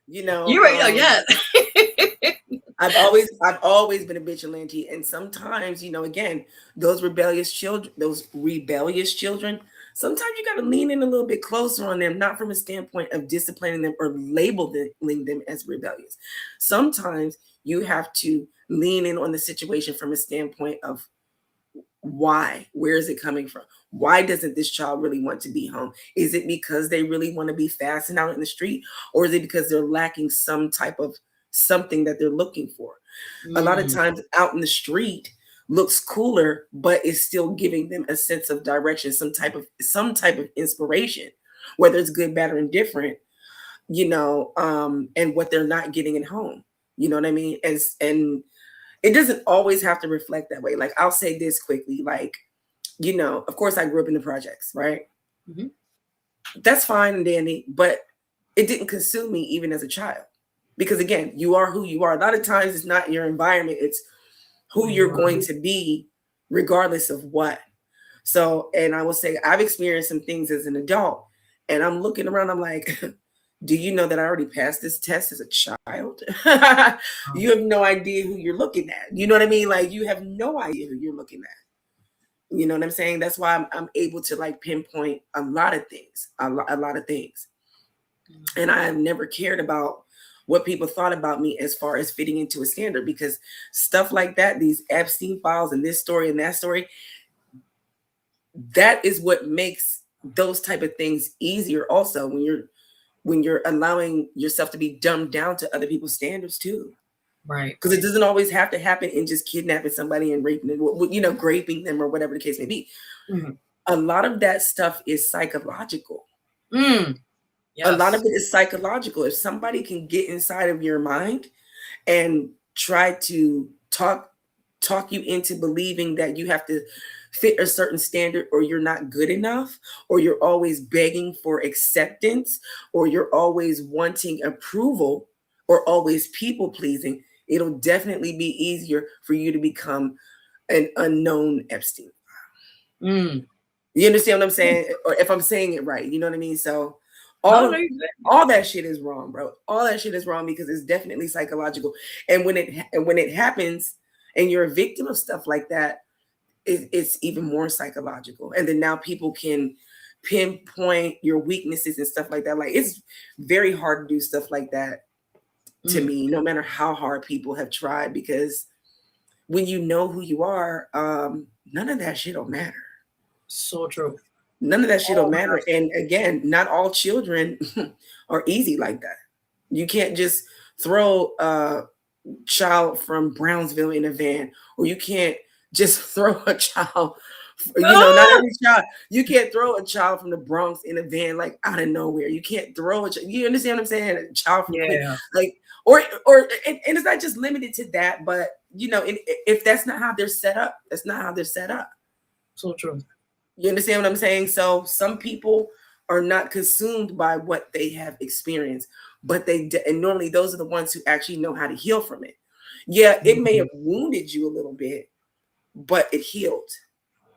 You're right. Yeah. I've always been a vigilante. And sometimes, again, those rebellious children, sometimes you got to lean in a little bit closer on them, not from a standpoint of disciplining them or labeling them as rebellious. Sometimes you have to lean in on the situation from a standpoint of why, where is it coming from? Why doesn't this child really want to be home? Is it because they really want to be fast and out in the street? Or is it because they're lacking some type of something that they're looking for? A lot of times out in the street looks cooler, but it's still giving them a sense of direction, some type of inspiration, whether it's good, bad, or indifferent, and what they're not getting at home. You know what I mean? And it doesn't always have to reflect that way. Like, I'll say this quickly, like, of course I grew up in the projects, right? Mm-hmm. That's fine and dandy, but it didn't consume me even as a child. Because again, you are who you are. A lot of times it's not your environment, it's who you're going to be regardless of what. So, and I will say I've experienced some things as an adult, and I'm looking around, I'm like, do you know that I already passed this test as a child? You have no idea who you're looking at. You know what I mean? Like, you have no idea who you're looking at. You know what I'm saying? That's why I'm able to like pinpoint a lot of things, a lot of things. And I have never cared about what people thought about me as far as fitting into a standard, because stuff like that, these Epstein files and this story and that story, that is what makes those type of things easier also, when you're allowing yourself to be dumbed down to other people's standards too. Right. Because it doesn't always have to happen in just kidnapping somebody and raping them, graping them or whatever the case may be. Mm-hmm. A lot of that stuff is psychological. Yes. A lot of it is psychological. If somebody can get inside of your mind and try to talk you into believing that you have to fit a certain standard, or you're not good enough, or you're always begging for acceptance, or you're always wanting approval, or always people pleasing, it'll definitely be easier for you to become an unknown Epstein. You understand what I'm saying? Or if I'm saying it right, you know what I mean? So all that shit is wrong, bro. All that shit is wrong because it's definitely psychological. And when it happens and you're a victim of stuff like that, it's even more psychological. And then now people can pinpoint your weaknesses and stuff like that. Like, it's very hard to do stuff like that to me, no matter how hard people have tried, because when you know who you are, none of that shit will matter. So true. None of that shit will matter. And again, not all children are easy like that. You can't just throw a child from Brownsville in a van, or you can't just throw a child, not every child. You can't throw a child from the Bronx in a van, like, out of nowhere. You can't throw you understand what I'm saying? A child from like, or and it's not just limited to that, but if that's not how they're set up, that's not how they're set up. So true. You understand what I'm saying? So some people are not consumed by what they have experienced, but and normally those are the ones who actually know how to heal from it. Yeah, it may have wounded you a little bit, but it healed.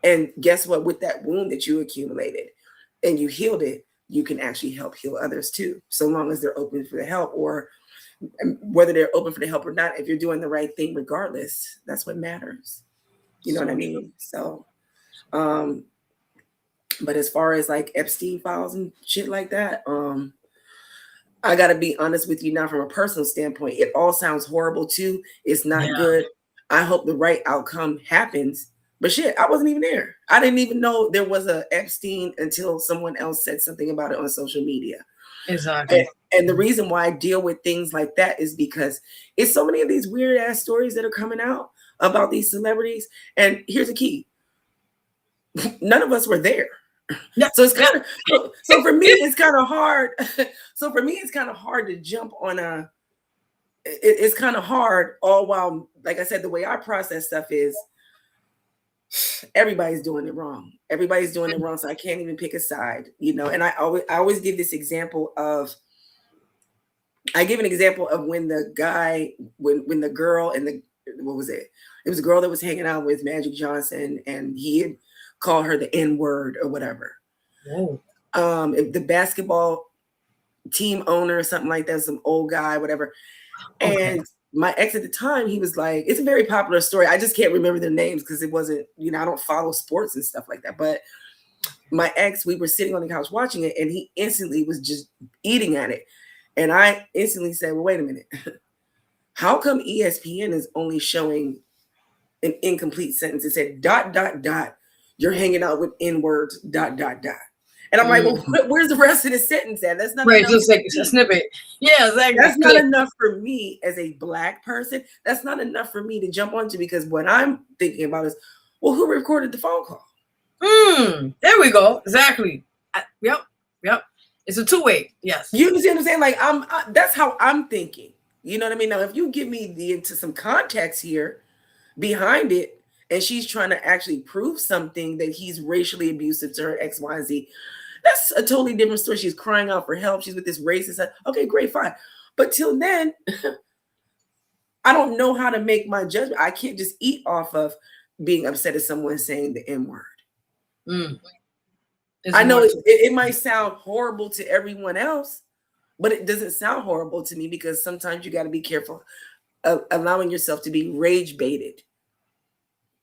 And guess what? With that wound that you accumulated and you healed it, you can actually help heal others too, so long as they're open for the help, or whether they're open for the help or not. If you're doing the right thing, regardless, that's what matters. You know what I mean? So, but as far as like Epstein files and shit like that, I got to be honest with you now, from a personal standpoint, it all sounds horrible too. It's not good. I hope the right outcome happens. But shit, I wasn't even there. I didn't even know there was a Epstein until someone else said something about it on social media. Exactly. And the reason why I deal with things like that is because it's so many of these weird ass stories that are coming out about these celebrities. And here's the key. None of us were there. So it's kind of, so for me, it's kind of hard. So for me, it's kind of hard to jump on it's kind of hard, all while, like I said, the way I process stuff is everybody's doing it wrong. Everybody's doing it wrong. So I can't even pick a side, you know. And I always give this example of, I give an example of when the guy, when the girl and the, what was it? It was a girl that was hanging out with Magic Johnson, and he had called her the N-word or whatever. Whoa. The basketball team owner or something like that, some old guy, whatever. Okay. And my ex at the time, he was like, it's a very popular story. I just can't remember their names because it wasn't, you know, I don't follow sports and stuff like that. But my ex, we were sitting on the couch watching it, and he instantly was just eating at it. And I instantly said, well, wait a minute. How come ESPN is only showing an incomplete sentence? It said ... You're hanging out with N-words ... And I'm like, well, where's the rest of the sentence at? That's not right. Just like a snippet. Yeah, exactly. That's not enough for me as a Black person. That's not enough for me to jump onto, because what I'm thinking about is, well, who recorded the phone call? There we go. Exactly. Yep. It's a two-way. Yes. You understand what I'm saying? Like that's how I'm thinking. You know what I mean? Now, if you give me into some context here behind it, and she's trying to actually prove something that he's racially abusive to her, X, Y, Z, that's a totally different story. She's crying out for help. She's with this racist. Okay, great, fine. But till then, I don't know how to make my judgment. I can't just eat off of being upset at someone saying the N-word. I know it might sound horrible to everyone else, but it doesn't sound horrible to me, because sometimes you got to be careful of allowing yourself to be rage baited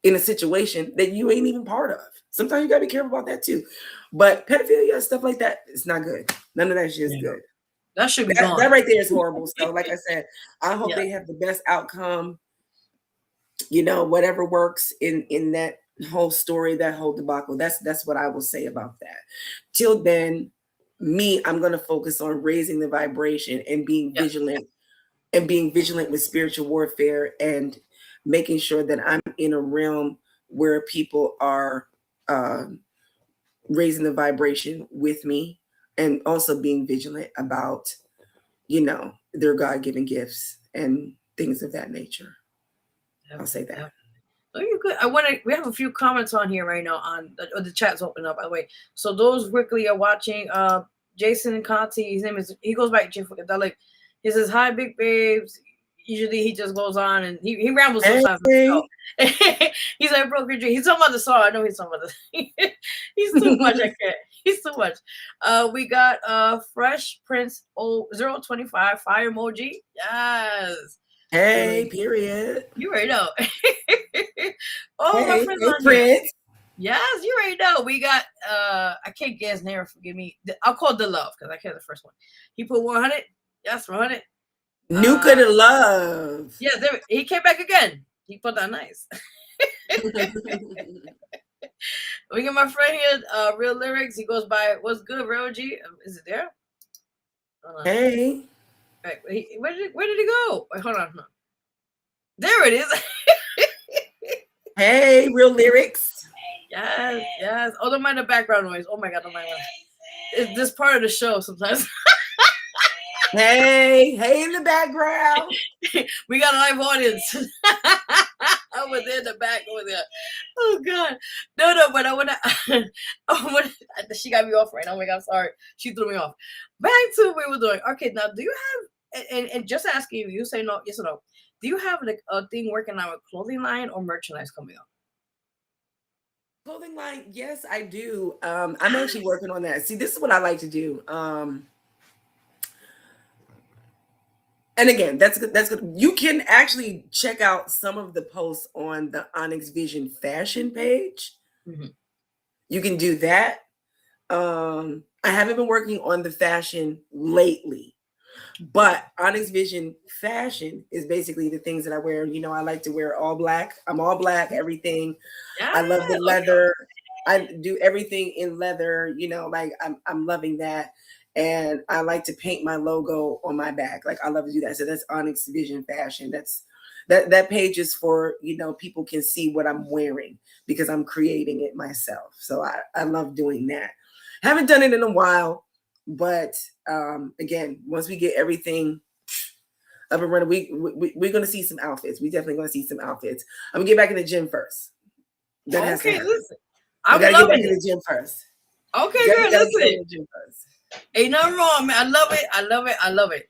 in a situation that you ain't even part of. Sometimes you got to be careful about that too. But pedophilia, stuff like that, it's not good. None of that shit is good. That should be gone. That right there is horrible. So like I said, I hope they have the best outcome, you know, whatever works in that whole story, that whole debacle. That's what I will say about that. Till then, I'm going to focus on raising the vibration and being vigilant, and being vigilant with spiritual warfare, and making sure that I'm in a realm where people are raising the vibration with me, and also being vigilant about, you know, their God-given gifts and things of that nature. I'll say that. Oh, you're good. We have a few comments on here right now on the chat's open up, by the way. So those quickly are watching. Jason and Conti, his name is, he goes by Jim Funkadelic. He says, hi, big babes. Usually he just goes on and he rambles sometimes. He's like, bro, he's talking about the song. I know he's talking about this. He's too much. I can't. He's too much. We got Fresh Prince 025 fire emoji. Yes. Hey, period. You already know. My friend's on Prince. Here. Yes, you already know. We got I can't get his name, forgive me. I'll call the love because I can't the first one. He put 100. Yes, 100. Nuka the love. Yeah, he came back again. He put that nice. We got my friend here, Real Lyrics. He goes by what's good, Real G. Is it there? Hey. Right, where did he go? Wait, hold on. There it is. Hey, Real Lyrics. Yes. Oh, don't mind the background noise. Oh my God, don't mind that. It's this part of the show sometimes. Hey in the background. We got a live audience. Over there in the back, over there. Oh God. No, but I wanna she got me off right now. Oh my God, sorry. She threw me off. Back to what we were doing. Okay, now do you have and just asking you say no, yes or no. Do you have like a thing working on a clothing line or merchandise coming up? Clothing line, yes, I do. I'm actually working on that. See, this is what I like to do. And again, that's good. That's good. You can actually check out some of the posts on the Onyx Vision fashion page. Mm-hmm. You can do that. I haven't been working on the fashion lately, but Onyx Vision fashion is basically the things that I wear. You know, I like to wear all black. I'm all black, everything. Yeah, I love the okay. leather. I do everything in leather, you know, like I'm loving that. And I like to paint my logo on my back. Like I love to do that. So that's Onyx Vision Fashion. That page is for, you know, people can see what I'm wearing because I'm creating it myself. So I love doing that. Haven't done it in a while, but again, once we get everything up and running, we're going to see some outfits. We definitely going to see some outfits. I'm going to get back in the gym first. That has to happen. Listen. I gotta get back in the gym first. Okay, girl, listen. Ain't nothing wrong, man. I love it. I love it. I love it.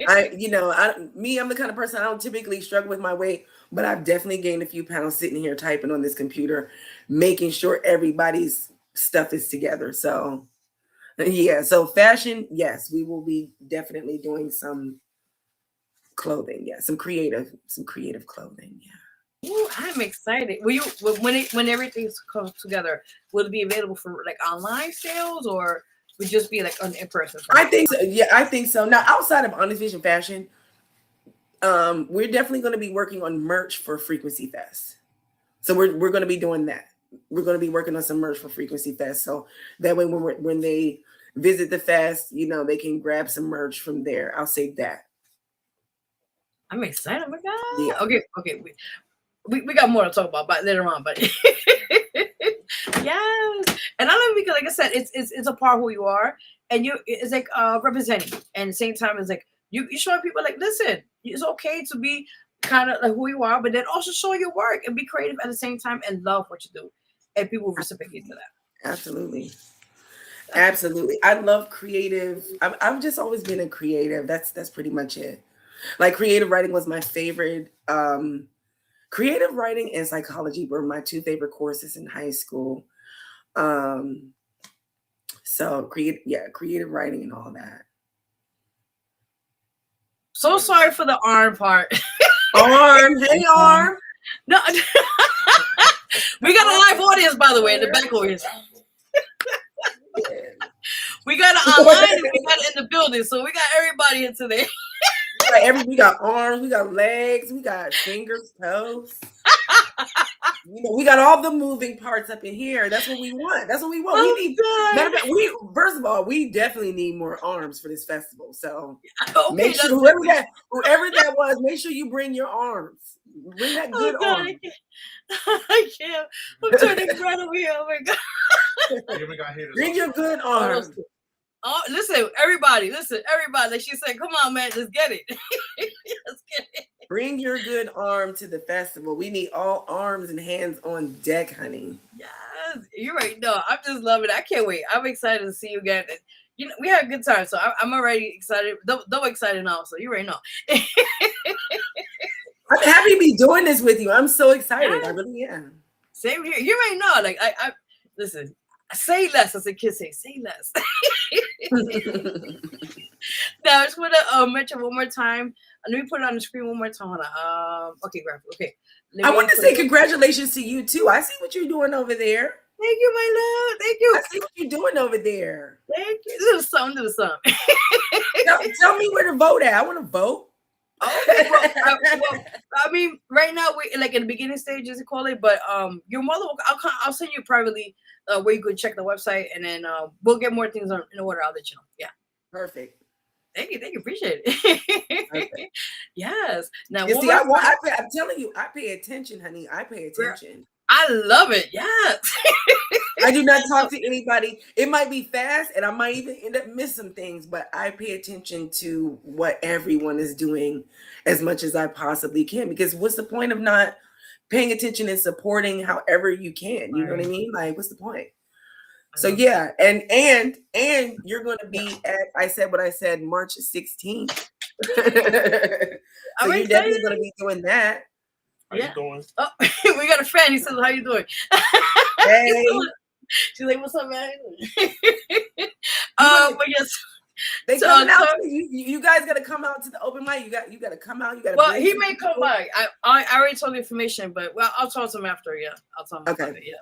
I'm the kind of person I don't typically struggle with my weight, but I've definitely gained a few pounds sitting here typing on this computer, making sure everybody's stuff is together. So yeah, so fashion, yes, we will be definitely doing some clothing. Yeah, some creative clothing. Yeah. Ooh, I'm excited. Will you when everything comes together, will it be available for like online sales or would just be like in person? I think so. Yeah, I think so. Now, outside of Honest Vision Fashion, we're definitely going to be working on merch for Frequency Fest. So we're going to be doing that. We're going to be working on some merch for Frequency Fest. So that way, when they visit the fest, you know, they can grab some merch from there. I'll say that. I'm excited. Oh my God. Yeah. Okay. We got more to talk about later on, but yes. And I love it because, like I said, it's a part of who you are, and it's like representing, and at the same time, it's like you showing people like, listen, it's okay to be kind of like who you are, but then also show your work and be creative at the same time and love what you do, and people reciprocate to that. Absolutely. I love creative. I've just always been a creative. That's pretty much it. Like creative writing was my favorite. Creative writing and psychology were my two favorite courses in high school. So creative writing and all that. So sorry for the arm part. Arm, hey arm. No, we got a live audience, by the way, in the back audience. We got it online and we got it in the building, so we got everybody in today. We got arms, we got legs, we got fingers, toes. You know, we got all the moving parts up in here. That's what we want. First of all, we definitely need more arms for this festival. So make sure whoever that was, make sure you bring your arms. Bring that good arm. I can't. I'm turning red over here. Oh my God. Bring your good arms. Oh, listen, everybody. Like she said, come on, man, let's get it. Let's get it. Bring your good arm to the festival. We need all arms and hands on deck, honey. Yes, you're right. No, I'm just loving it. I can't wait. I'm excited to see you again. You know, we had a good time, so I'm already excited. Double excited now. So you already know. I'm happy to be doing this with you. I'm so excited. Yes. I really am. Same here. You already know. Like I listen. Say less, as a kid say less. Now I just want to mention one more time. Let me put it on the screen one more time. Okay, graphic. Okay. I want to say congratulations to you too. I see what you're doing over there. Thank you, my love. Thank you. I see what you're doing over there. Thank you. Do something. Tell me where to vote at. I want to vote. Okay, well, I mean, right now we're like in the beginning stages, call it. But your mother, I'll send you privately where you could check the website, and then we'll get more things in order. I'll let you know. Yeah. Perfect. Thank you. Appreciate it. Okay. Yes. Now, you see, I'm telling you, I pay attention, honey. I pay attention. I love it. Yes. I do not talk to anybody. It might be fast, and I might even end up missing things, but I pay attention to what everyone is doing as much as I possibly can. Because what's the point of not paying attention and supporting however you can? You know what I mean? Like, what's the point? So yeah, and you're going to be at, I said what I said, March 16th. So you're definitely going to be doing that. How you doing? Oh, we got a friend. He says, "How you doing?" Hey. She's like, "What's up, man?" But yes. They coming out. You guys got to come out to the open mic. You got to come out. You got to. Well, he may come by. I already told the information, but I'll talk to him after. Yeah, I'll tell him. Okay. After, yeah.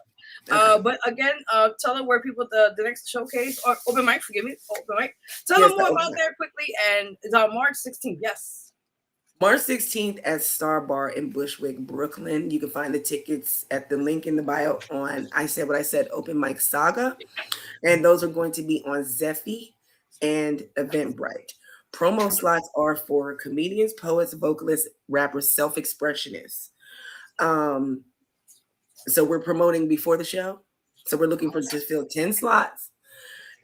Okay. But again, tell them where people the next showcase or open mic. Forgive me, open mic. Tell them more about that quickly. And it's on March 16th. Yes. March 16th at Star Bar in Bushwick, Brooklyn. You can find the tickets at the link in the bio on I Said What I Said Open Mic Saga. And those are going to be on Zeffy and Eventbrite. Promo slots are for comedians, poets, vocalists, rappers, self-expressionists. So we're promoting before the show. So we're looking to fill 10 slots.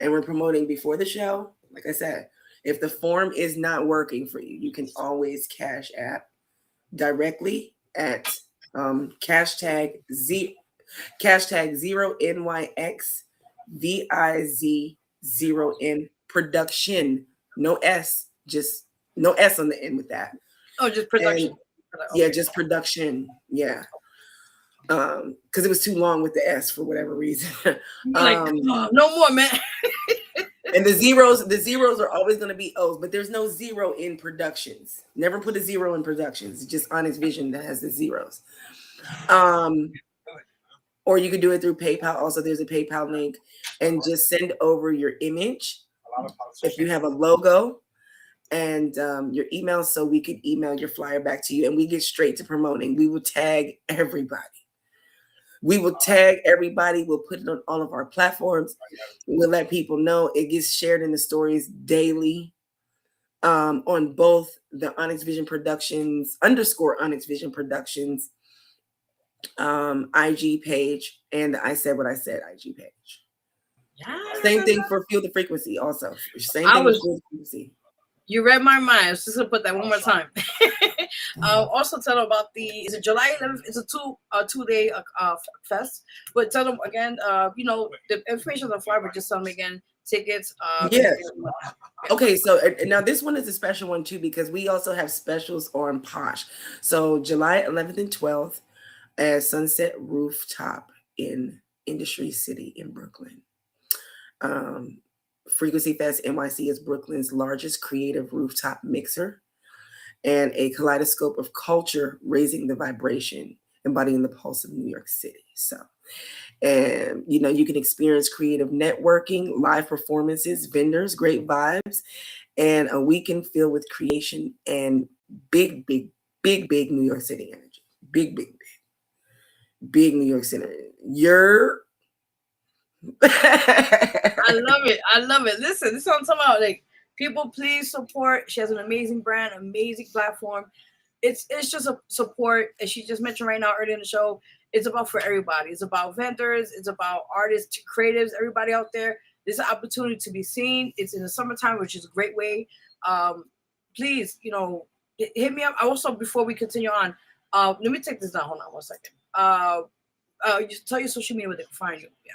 And we're promoting before the show. Like I said, if the form is not working for you, you can always Cash App directly at hashtag 0NYXVIZ0N production. No S, just no S on the end with that. Oh, just production. Yeah, just production. Yeah. Because it was too long with the S for whatever reason. No more, man. And the zeros are always going to be O's, but there's no zero in productions. Never put a zero in productions. It's just Onyx Vision that has the zeros. Or you can do it through PayPal. Also, there's a PayPal link, and just send over your image if you have a logo and your email, so we could email your flyer back to you, and we get straight to promoting. We will tag everybody. We'll put it on all of our platforms. We'll let people know. It gets shared in the stories daily on both the Onyx Vision Productions _Onyx Vision Productions IG page and the I Said What I Said IG page. Yeah. Same thing for Feel the Frequency also. Same thing with Feel the Frequency. You read my mind. I was just gonna put that one more time. Also tell them about is it July 11th? It's a two-day fest. But tell them again, the information on the flyer, but just tell them again, tickets. Yeah. Okay, so now this one is a special one too, because we also have specials on Posh. So July 11th and 12th at Sunset Rooftop in Industry City in Brooklyn. Frequency Fest NYC is Brooklyn's largest creative rooftop mixer and a kaleidoscope of culture, raising the vibration, embodying the pulse of New York City. So, and you can experience creative networking, live performances, vendors, great vibes, and a weekend filled with creation and big New York City energy. Big New York City. I love it. Listen, this is what I'm talking about. Like, people, please support. She has an amazing brand, amazing platform. It's just a support, as she just mentioned right now earlier in the show. It's about for everybody. It's about vendors. It's about artists, creatives, everybody out there. There's an opportunity to be seen. It's in the summertime, which is a great way. Please, hit me up. Also, before we continue on, let me take this down. Hold on 1 second. Just tell your social media where they can find you. Yeah.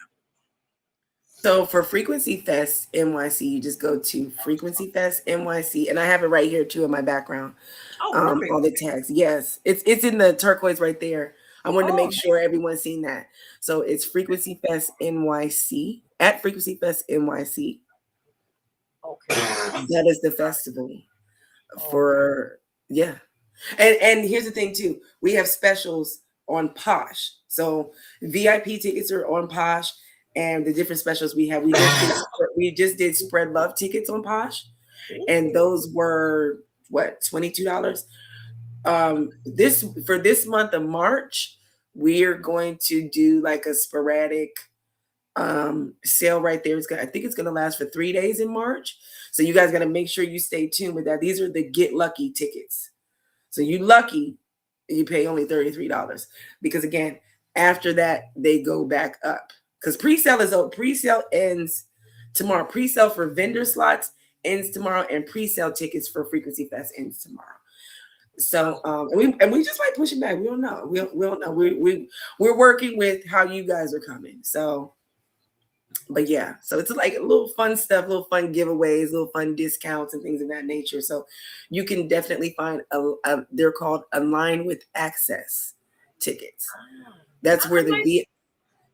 So for Frequency Fest NYC, you just go to Frequency Fest NYC, and I have it right here too in my background. All the tags. Yes, it's in the turquoise right there. I wanted to make sure everyone's seen that. So it's Frequency Fest NYC at Frequency Fest NYC. Okay. That is the festival for And here's the thing too. We have specials on Posh. So VIP tickets are on Posh. And the different specials we have, we just did Spread Love tickets on Posh, and those were $22. This month of March, we're going to do like a sporadic sale right there. I think it's gonna last for 3 days in March. So you guys gotta make sure you stay tuned with that. These are the Get Lucky tickets. So you lucky, you pay only $33 because again, after that they go back up. Because pre-sale ends tomorrow. Pre-sale for vendor slots ends tomorrow, and pre-sale tickets for Frequency Fest ends tomorrow. So and we just like pushing back. We don't know. We don't know. We're working with how you guys are coming. So But yeah, so it's like a little fun stuff, little fun giveaways, little fun discounts and things of that nature. So you can definitely find they're called Align with Access tickets. That's where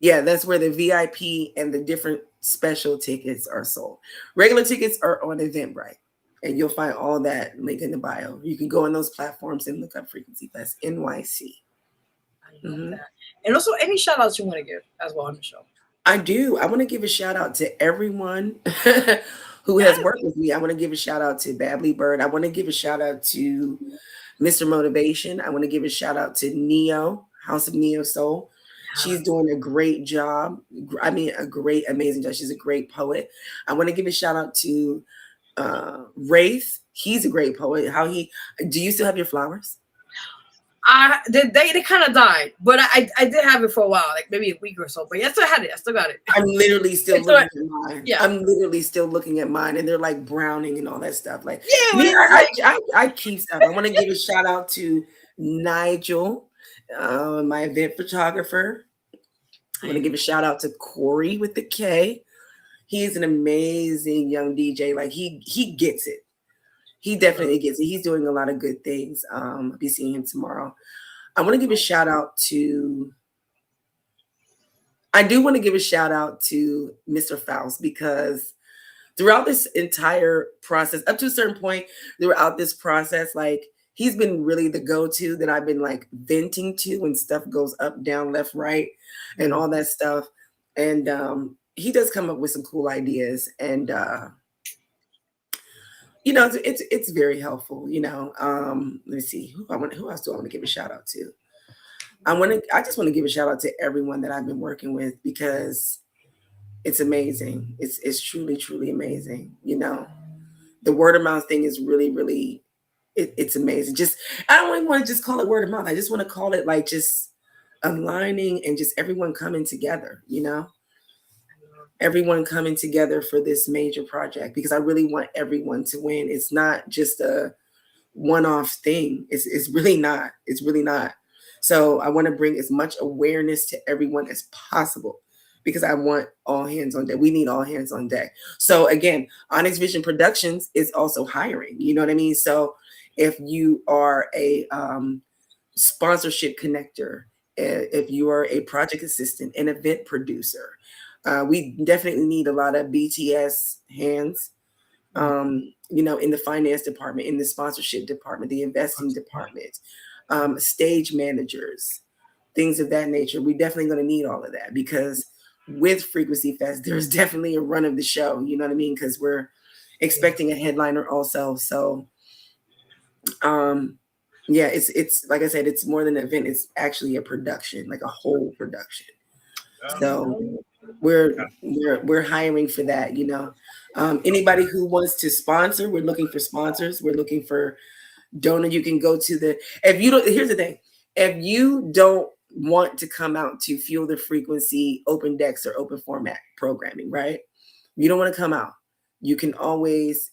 that's where the VIP and the different special tickets are sold. Regular tickets are on Eventbrite, and you'll find all that link in the bio. You can go on those platforms and look up Frequency Fest NYC. I love that. And also, any shout outs you want to give as well on the show? I do. I want to give a shout out to everyone who has worked with me. I want to give a shout out to Babbly Bird. I want to give a shout out to Mr. Motivation. I want to give a shout out to Neo, House of Neo Soul. She's doing a great job. I mean, a great, amazing job. She's a great poet. I want to give a shout out to Wraith. He's a great poet. Do you still have your flowers? They kind of died, but I did have it for a while, like maybe a week or so. But yeah, I still had it. I still got it. I'm literally still looking at mine. Yeah, I'm literally still looking at mine, and they're like browning and all that stuff. Like, I keep stuff. I want to give a shout out to Nigel, my event photographer. I want to give a shout out to Corey with the K. He's an amazing young DJ. Like he gets it. He definitely gets it. He's doing a lot of good things. I'll be seeing him tomorrow. I do want to give a shout out to Mr. Faust, because throughout this entire process, up to a certain point, throughout this process, like he's been really the go-to that I've been like venting to when stuff goes up, down, left, right, and all that stuff. And he does come up with some cool ideas, and it's very helpful. Let me see who else do I want to give a shout out to? I just want to give a shout out to everyone that I've been working with, because it's amazing. It's truly, truly amazing. The word of mouth thing is really, really, it's amazing. I don't even want to just call it word of mouth. I just want to call it like just aligning and just everyone coming together, everyone coming together for this major project, because I really want everyone to win. It's not just a one-off thing. It's really not. It's really not. So I want to bring as much awareness to everyone as possible, because I want all hands on deck. We need all hands on deck. So again, Onyx Vision Productions is also hiring. You know what I mean? So if you are a sponsorship connector, if you are a project assistant, an event producer, we definitely need a lot of BTS hands, in the finance department, in the sponsorship department, the investing department, stage managers, things of that nature. We're definitely going to need all of that, because with Frequency Fest, there's definitely a run of the show. You know what I mean? Because we're expecting a headliner also. So, it's like I said, it's more than an event. It's actually a production, like a whole production. So we're hiring for that. Anybody who wants to sponsor, we're looking for sponsors. We're looking for donor. You can go to here's the thing. If you don't want to come out to Fuel the Frequency open decks or open format programming, right? You don't want to come out. You can always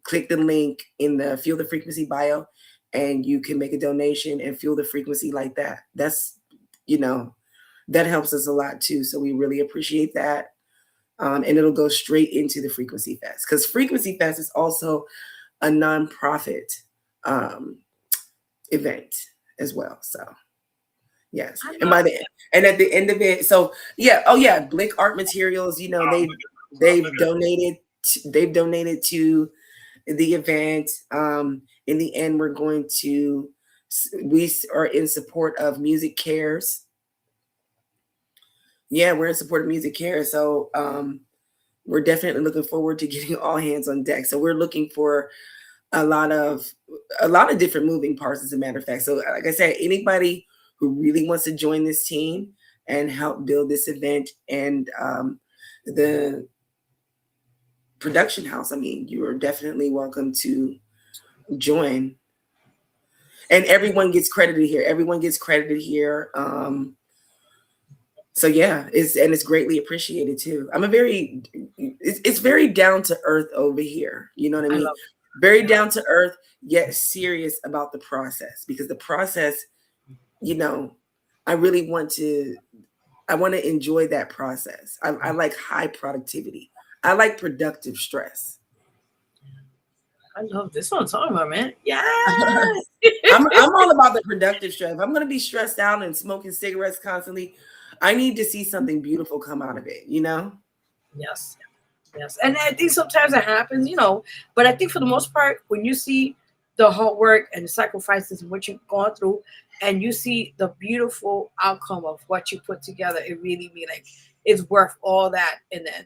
click the link in the Fuel the Frequency bio, and you can make a donation and fuel the frequency like that. That's, that helps us a lot too. So we really appreciate that. And it'll go straight into the Frequency Fest, because Frequency Fest is also a nonprofit event as well. So yes. And at the end of it, so yeah, Blaq Art Materials, they've donated to the event. In the end, we are in support of Music Cares. Yeah, we're in support of Music Cares. So we're definitely looking forward to getting all hands on deck. So we're looking for a lot of different moving parts, as a matter of fact. So like I said, anybody who really wants to join this team and help build this event, and the production house, you are definitely welcome to join. And everyone gets credited here. So yeah, it's greatly appreciated too. It's very down to earth over here. You know what I mean? Very down to earth, yet serious about the process, because the process, I really want to I want to enjoy that process. I like high productivity. I like productive stress. I love this. What I'm talking about, man. Yeah. I'm all about the productive stress. If I'm going to be stressed out and smoking cigarettes constantly, I need to see something beautiful come out of it, you know? Yes. Yes. And I think sometimes it happens, but I think for the most part, when you see the hard work and the sacrifices and what you've gone through, and you see the beautiful outcome of what you put together, it really be like it's worth all that. And then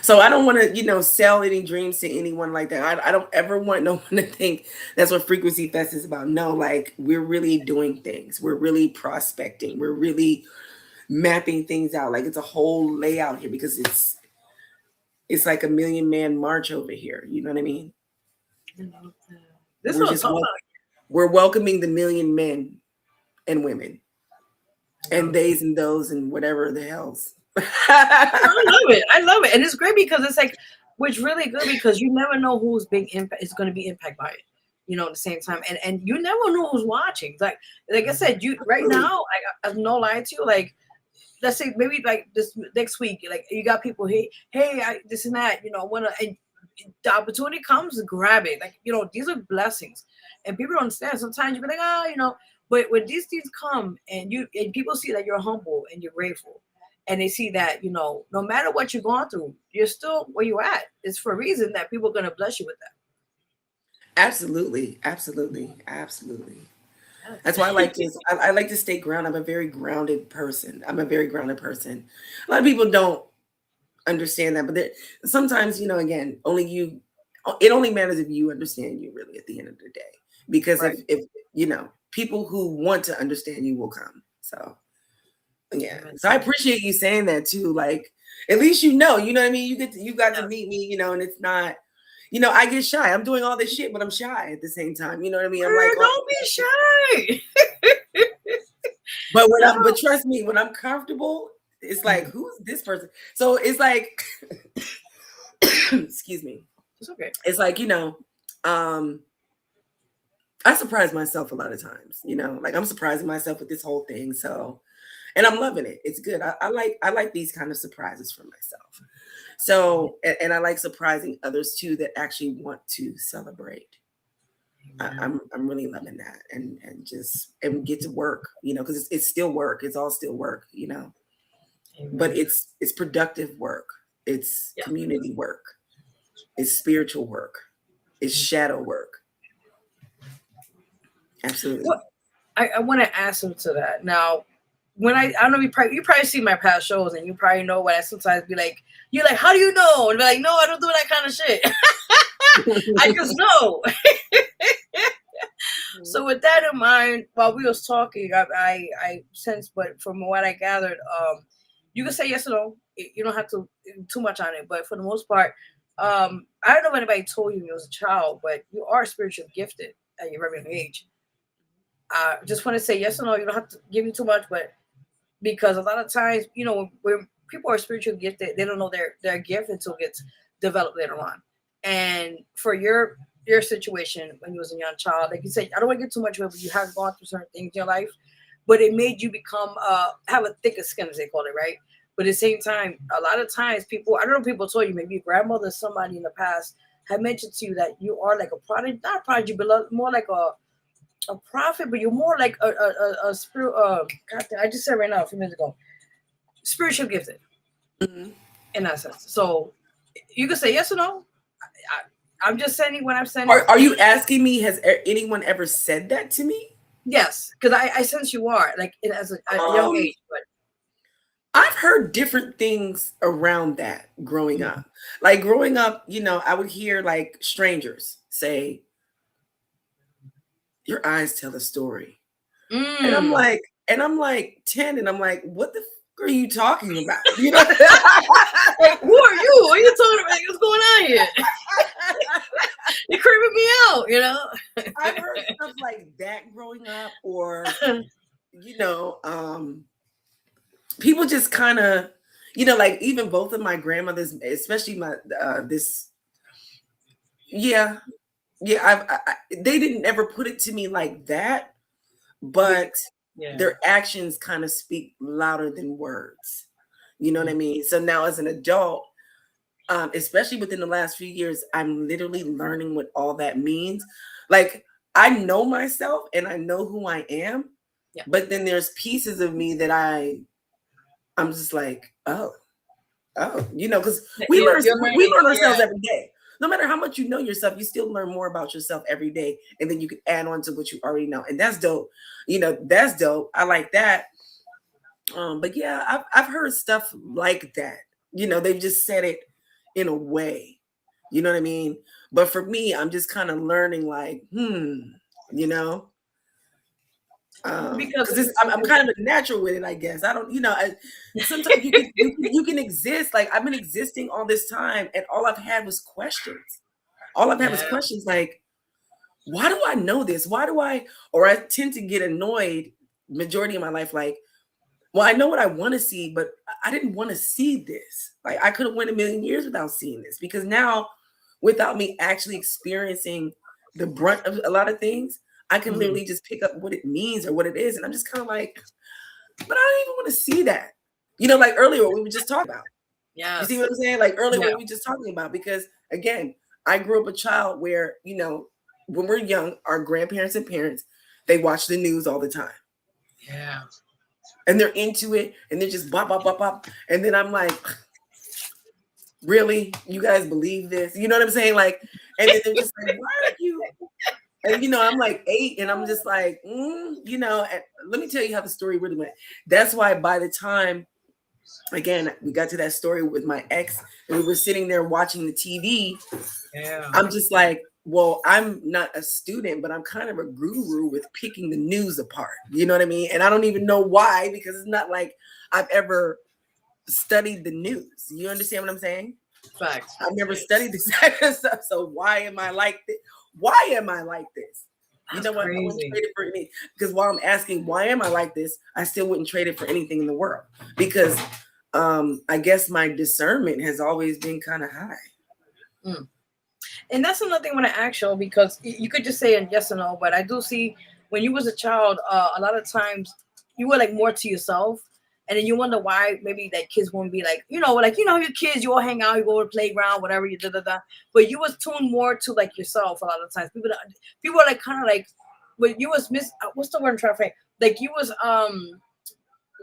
So I don't want to, sell any dreams to anyone like that. I don't ever want no one to think that's what Frequency Fest is about. No, like we're really doing things. We're really prospecting. We're really mapping things out. Like it's a whole layout here because it's like a million man march over here. You know what I mean? This is what I'm talking about. We're welcoming the million men and women and theys and those and whatever the hells. I love it. And it's great because it's like, which really good because you never know who's big impact is going to be impacted by it, at the same time. And you never know who's watching. Like I said, you right now, I'm no lie to you, like, let's say maybe like this next week, like you got people, hey, this and that, and the opportunity comes to grab it. Like, these are blessings. And people don't understand. Sometimes you be like, but when these things come and people see that you're humble and you're grateful. And they see that, no matter what you're going through, you're still where you're at. It's for a reason that people are going to bless you with that. Absolutely. Absolutely. Absolutely. That's why I like to, I like to stay grounded. I'm a very grounded person. A lot of people don't understand that, but sometimes, again, it only matters if you understand you really at the end of the day. Because right. if people who want to understand you will come. So. Yeah. So I appreciate you saying that too. Like, at least you know what I mean? You got to meet me, and it's not, I get shy. I'm doing all this shit, but I'm shy at the same time. You know what I mean? I'm like, don't be shy. but trust me, when I'm comfortable, it's like, who's this person? So it's like, excuse me. It's okay. It's like, I surprise myself a lot of times, like I'm surprising myself with this whole thing. So, and I'm loving it. It's good. I like these kind of surprises for myself. So, and I like surprising others too that actually want to celebrate. I'm really loving that and get to work, because it's still work. It's all still work, Amen. But it's productive work. It's community work. It's spiritual work. It's shadow work. Absolutely. Well, I want to ask him to that now. When I don't know, you probably see my past shows and you probably know what I sometimes be like, you're like, how do you know? And be like, no, I don't do that kind of shit. I just know. So with that in mind, while we was talking, I sensed, but from what I gathered, you can say yes or no. You don't have to too much on it, but for the most part, I don't know if anybody told you when you was a child, but you are spiritually gifted at your very young age. Just want to say yes or no. You don't have to give me too much, but because a lot of times, when people are spiritually gifted, they don't know their gift until it gets developed later on. And for your situation when you was a young child, like you said, I don't want to get too much of it, but you have gone through certain things in your life, but it made you become have a thicker skin, as they call it, right? But at the same time, a lot of times people, I don't know if people told you, maybe your grandmother, somebody in the past had mentioned to you that you are like a prodigy, not prodigy, but more like a prophet, but you're more like a spirit. I just said right now a few minutes ago, spiritual gifted, in that sense. So you can say yes or no. I'm just saying what I'm saying. Are you asking me? Has anyone ever said that to me? Yes, because I sense you are like as a young age. But I've heard different things around that growing up. Like growing up, I would hear like strangers say, your eyes tell a story. And I'm like 10 and I'm like, what the fuck are you talking about? Like, who are you? What are you talking about? What's going on here? You're creeping me out, I've heard stuff like that growing up, or people just kind of, like even both of my grandmothers, especially my they didn't ever put it to me like that, but Yeah. their actions kind of speak louder than words. You know what I mean? So now as an adult, especially within the last few years, I'm literally learning what all that means. Like, I know myself and I know who I am, Yeah. but then there's pieces of me that I'm just like, oh, because we learn ourselves every day. No matter how much you know yourself, you still learn more about yourself every day, and then you can add on to what you already know, and that's dope. That's dope. I like that. But yeah, I've heard stuff like that. They've just said it in a way. You know what I mean? But for me, I'm just kind of learning, like, because I'm kind of a natural with it, I guess. I don't, sometimes you can exist. Like, I've been existing all this time, and all I've had was questions. All I've had was questions like, why do I know this? Or I tend to get annoyed majority of my life, like, well, I know what I want to see, but I didn't want to see this. Like, I could have went a million years without seeing this, because now, without me actually experiencing the brunt of a lot of things, I can literally just pick up what it means or what it is. And I'm just kind of like, but I don't even want to see that. Like earlier, what we were just talking about. Yeah. You see what I'm saying? Like earlier, what we were just talking about, because again, I grew up a child where, when we're young, our grandparents and parents, they watch the news all the time. Yeah. And they're into it, and they're just bop, bop, bop, bop. And then I'm like, really? You guys believe this? You know what I'm saying? Like, and then they're just like, why are you? And, I'm like 8, and I'm just like, and let me tell you how the story really went. That's why by the time, again, we got to that story with my ex, and we were sitting there watching the TV, I'm just like, well, I'm not a student, but I'm kind of a guru with picking the news apart. You know what I mean? And I don't even know why, because it's not like I've ever studied the news. You understand what I'm saying? Facts. I've never studied this kind of stuff. So why am I like this? Why am I like this? That's what? Crazy. I wouldn't trade it for anything. Because while I'm asking, why am I like this? I still wouldn't trade it for anything in the world. Because I guess my discernment has always been kind of high. Mm. And that's another thing I want to ask you, because you could just say a yes or no, but I do see when you was a child, a lot of times you were like more to yourself, and then you wonder why maybe that kids won't be like, your kids, you all hang out, you go to the playground, whatever, you da. But you was tuned more to like yourself a lot of times. People are like kind of like, but you was what's the word I'm trying to say? Like you was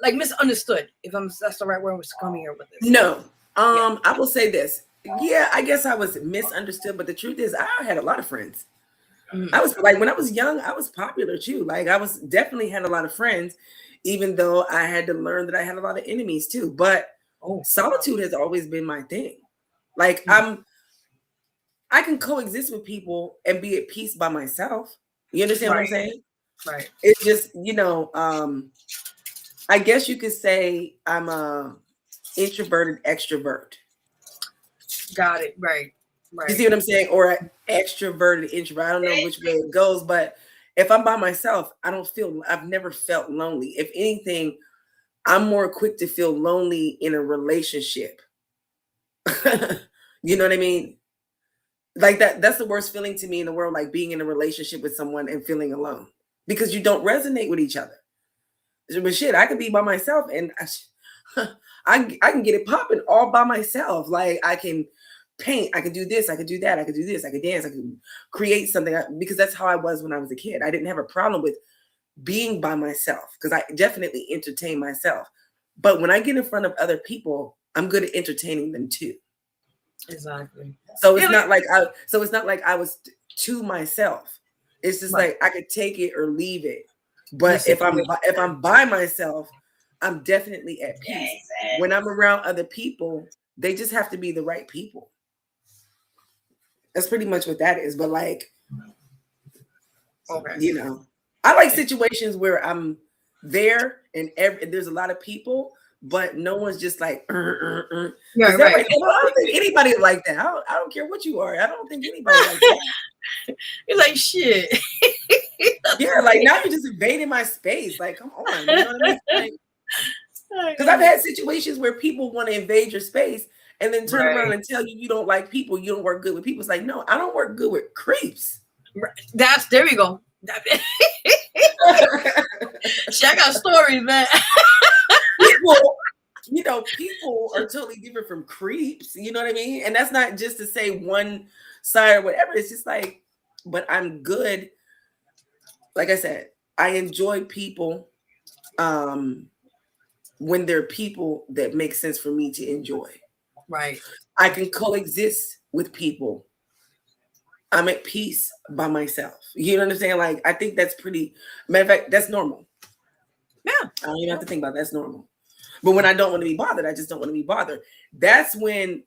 like misunderstood, that's the right word was coming here with this. No. I will say this. Yeah, I guess I was misunderstood, but the truth is I had a lot of friends. I was like, when I was young, I was popular too. Like I was definitely had a lot of friends, even though I had to learn that I had a lot of enemies too. But solitude has always been my thing. Like I can coexist with people and be at peace by myself. You understand what I'm saying? Right. It's just, I guess you could say I'm a introverted extrovert. Got it. Right. You see what I'm saying? Or an extroverted introvert. I don't know which way it goes, but if I'm by myself, I've never felt lonely. If anything, I'm more quick to feel lonely in a relationship. You know what I mean? Like that's the worst feeling to me in the world, like being in a relationship with someone and feeling alone, because you don't resonate with each other. But shit, I could be by myself and I can get it popping all by myself. Like I can paint, I can do this, I can do that, I can do this, I can dance, I can create something, because that's how I was when I was a kid. I didn't have a problem with being by myself, because I definitely entertain myself. But when I get in front of other people, I'm good at entertaining them too. Exactly. So it's not like I was to myself. It's just like I could take it or leave it. But if I'm by myself, I'm definitely at peace. When I'm around other people, they just have to be the right people. That's pretty much what that is. But like, I like situations where I'm there and there's a lot of people, but no one's just like, Right. Right? I don't think anybody like that. I don't care what you are. I don't think anybody like that. You're like, shit. Yeah, like now you're just invading my space. Like, come on. You know what I mean? Because I've had situations where people want to invade your space and then turn around and tell you don't like people, you don't work good with people. It's like, no, I don't work good with creeps. There we go. Shit, I got stories, man. People are totally different from creeps. You know what I mean? And that's not just to say one side or whatever. It's just like, but I'm good. Like I said, I enjoy people when they're people that make sense for me to enjoy. Right. I can coexist with people. I'm at peace by myself. You know what I'm saying? Like, I think that's pretty, matter of fact, that's normal. Yeah. I don't even have to think about it. That's normal. But when I don't want to be bothered, I just don't want to be bothered. That's when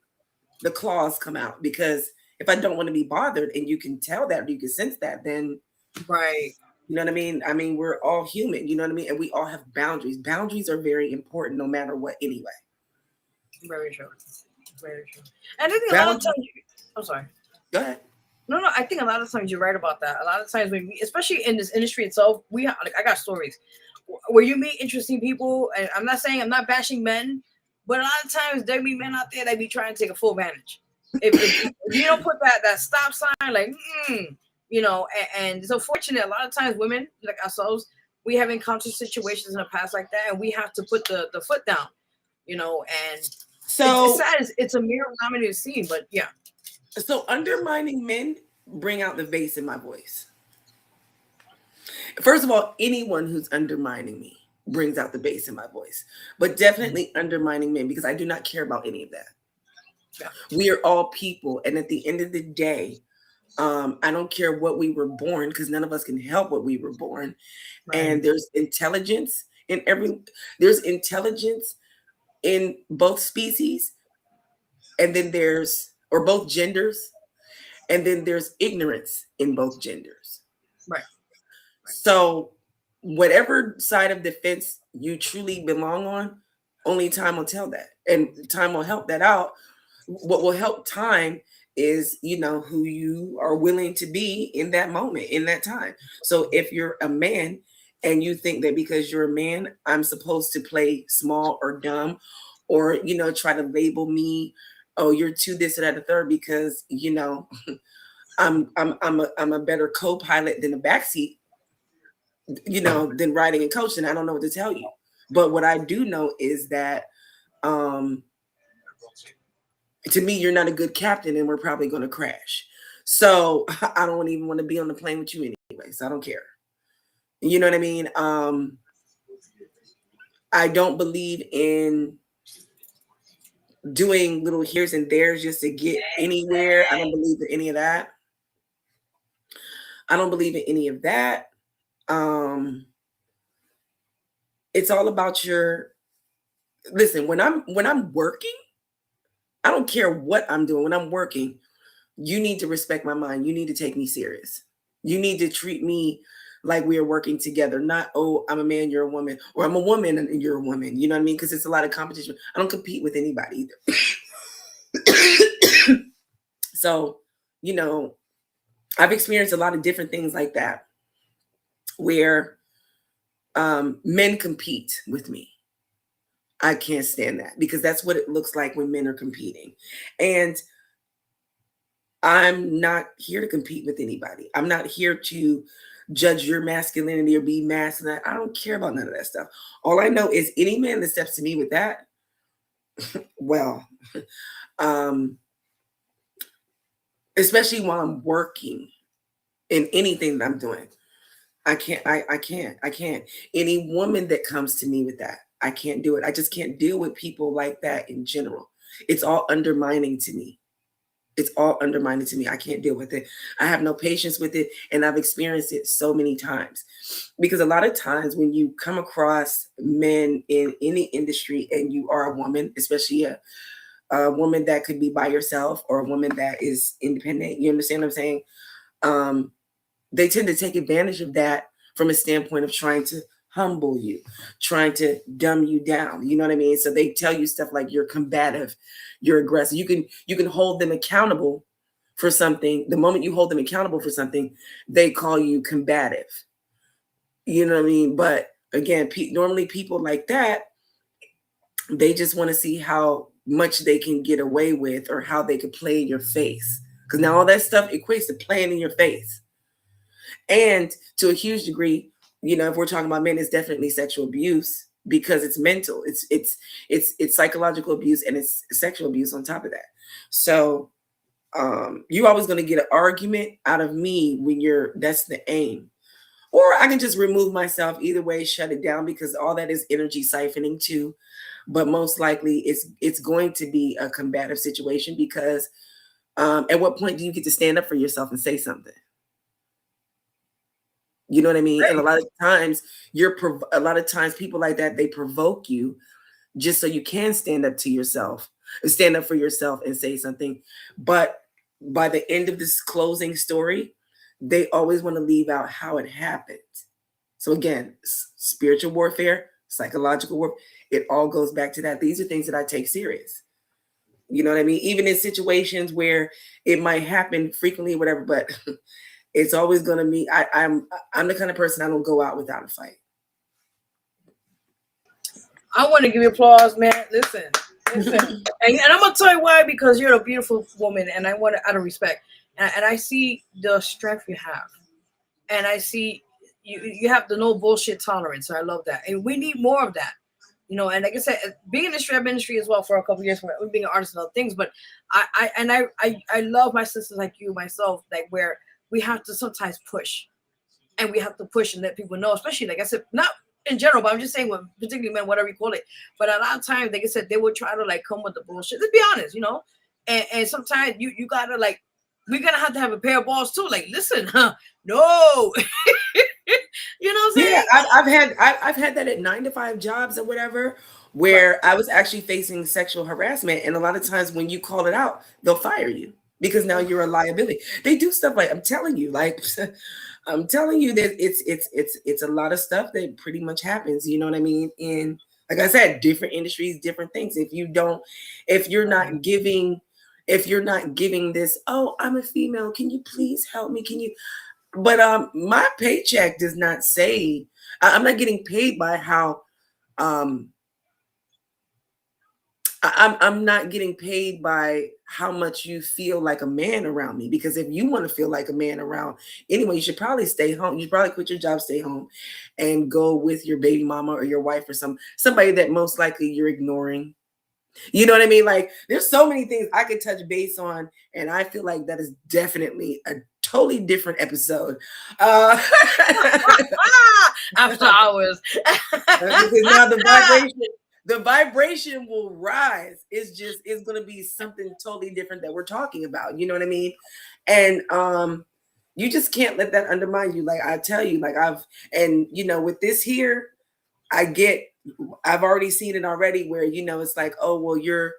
the claws come out. Because if I don't want to be bothered and you can tell that, or you can sense that, then Right. you know what I mean? I mean, we're all human, you know what I mean? And we all have boundaries. Boundaries are very important no matter what anyway. Very true. Very true. And I think a lot of times, I'm sorry. Go ahead. No, I think a lot of times you're right about that. A lot of times when we, especially in this industry itself, I got stories where you meet interesting people, and I'm not saying I'm not bashing men, but a lot of times there be men out there that be trying to take a full advantage. If you don't put that stop sign, like, and it's unfortunate. A lot of times women like ourselves, we have encountered situations in the past like that, and we have to put the foot down, and so it's sad. It's a mirror dominated scene, but yeah. So undermining men bring out the bass in my voice. First of all, anyone who's undermining me brings out the bass in my voice, but definitely undermining men, because I do not care about any of that. Yeah. We are all people. And at the end of the day, I don't care what we were born, because none of us can help what we were born. Right. And there's intelligence there's intelligence in both species. And then or both genders. And then there's ignorance in both genders. Right. So whatever side of the fence you truly belong on, only time will tell that. And time will help that out. What will help time is, who you are willing to be in that moment, in that time. So if you're a man and you think that because you're a man, I'm supposed to play small or dumb, or, try to label me, oh, you're too this or that, the third, because, I'm a better co-pilot than a backseat, than riding and coaching. I don't know what to tell you. But what I do know is that, to me, you're not a good captain, and we're probably going to crash. So I don't even want to be on the plane with you anyway. So I don't care. You know what I mean? I don't believe in doing little here's and there's just to get anywhere. I don't believe in any of that. It's all about listen, when I'm working, I don't care what I'm doing. When I'm working, you need to respect my mind. You need to take me serious. You need to treat me like we are working together, not, oh, I'm a man, you're a woman, or I'm a woman and you're a woman. You know what I mean? Because it's a lot of competition. I don't compete with anybody either. So, I've experienced a lot of different things like that where men compete with me. I can't stand that, because that's what it looks like when men are competing. And I'm not here to compete with anybody. I'm not here to judge your masculinity or be masculine. I don't care about none of that stuff. All I know is any man that steps to me with that, well, especially while I'm working in anything that I'm doing, I can't. Any woman that comes to me with that, I can't do it. I just can't deal with people like that in general. It's all undermining to me. I can't deal with it. I have no patience with it. And I've experienced it so many times, because a lot of times when you come across men in any industry and you are a woman, especially a woman that could be by yourself or a woman that is independent, you understand what I'm saying? They tend to take advantage of that from a standpoint of trying to humble you, trying to dumb you down. You know what I mean? So they tell you stuff like you're combative, you're aggressive. You can hold them accountable for something. The moment you hold them accountable for something, they call you combative. You know what I mean? But again, normally people like that, they just want to see how much they can get away with or how they can play in your face. Because now all that stuff equates to playing in your face. And to a huge degree, if we're talking about men, it's definitely sexual abuse because it's mental. It's psychological abuse and it's sexual abuse on top of that. So you're always going to get an argument out of me when that's the aim. Or I can just remove myself. Either way, shut it down, because all that is energy siphoning too. But most likely it's going to be a combative situation, because at what point do you get to stand up for yourself and say something? You know what I mean? Right. And a lot of times people like that, they provoke you just so you can stand up for yourself and say something. But by the end of this closing story, they always want to leave out how it happened. So again, spiritual warfare, psychological warfare, it all goes back to that. These are things that I take serious. You know what I mean? Even in situations where it might happen frequently, whatever, but it's always going to be, I'm the kind of person, I don't go out without a fight. I want to give you applause, man. Listen. and I'm going to tell you why, because you're a beautiful woman, and I want it out of respect. And I see the strength you have. And I see you have the no bullshit tolerance. So I love that. And we need more of that. And like I said, being in industry, I've been in industry as well for a couple of years, being an artist and other things. But I love my sisters like you, myself, like where we have to sometimes push. And we have to push and let people know, especially, like I said, not in general, but I'm just saying, when particularly men, whatever you call it. But a lot of times, like I said, they would try to like come with the bullshit. Let's be honest, And sometimes you gotta like, we're gonna have to have a pair of balls too. Like, listen, no. You know what I'm saying? Yeah, I've had that at 9-to-5 jobs or whatever, where I was actually facing sexual harassment, and a lot of times when you call it out, they'll fire you because now you're a liability. They do stuff like, I'm telling you that it's a lot of stuff that pretty much happens. You know what I mean? In, like I said, different industries, different things. If you're not giving this, oh, I'm a female, can you please help me? But my paycheck does not say, I'm not getting paid by how I'm not getting paid by how much you feel like a man around me. Because if you want to feel like a man around anyway, you should probably stay home. You should probably quit your job, stay home, and go with your baby mama or your wife or somebody that most likely you're ignoring. You know what I mean? Like, there's so many things I could touch base on, and I feel like that is definitely a totally different episode. After hours. Because now the vibration will rise. It's going to be something totally different that we're talking about. You know what I mean? And you just can't let that undermine you. Like I tell you, like with this here, I've already seen it already where, it's like, oh, well, you're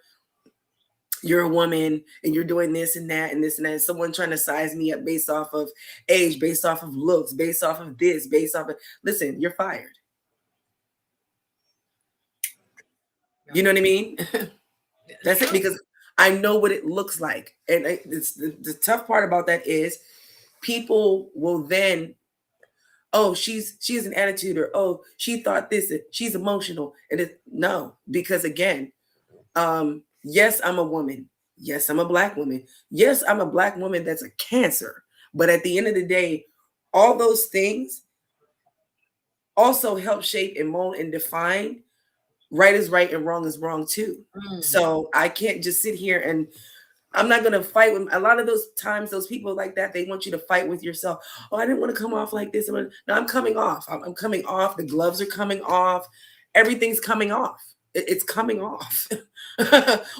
a woman and you're doing this and that and this and that. And someone trying to size me up based off of age, based off of looks, based off of this, listen, you're fired. You know what I mean? That's it, because I know what it looks like. And it's the tough part about that is people will then, oh, she has an attitude, or oh, she thought this, she's emotional. And no, because again, yes, I'm a woman. Yes, I'm a Black woman. Yes, I'm a Black woman that's a Cancer. But at the end of the day, all those things also help shape and mold and define right is right and wrong is wrong too. So I can't just sit here and I'm not going to fight with a lot of those times. Those people like that, they want you to fight with yourself. Oh, I didn't want to come off like this. No, I'm coming off. I'm coming off. The gloves are coming off. Everything's coming off. It's coming off.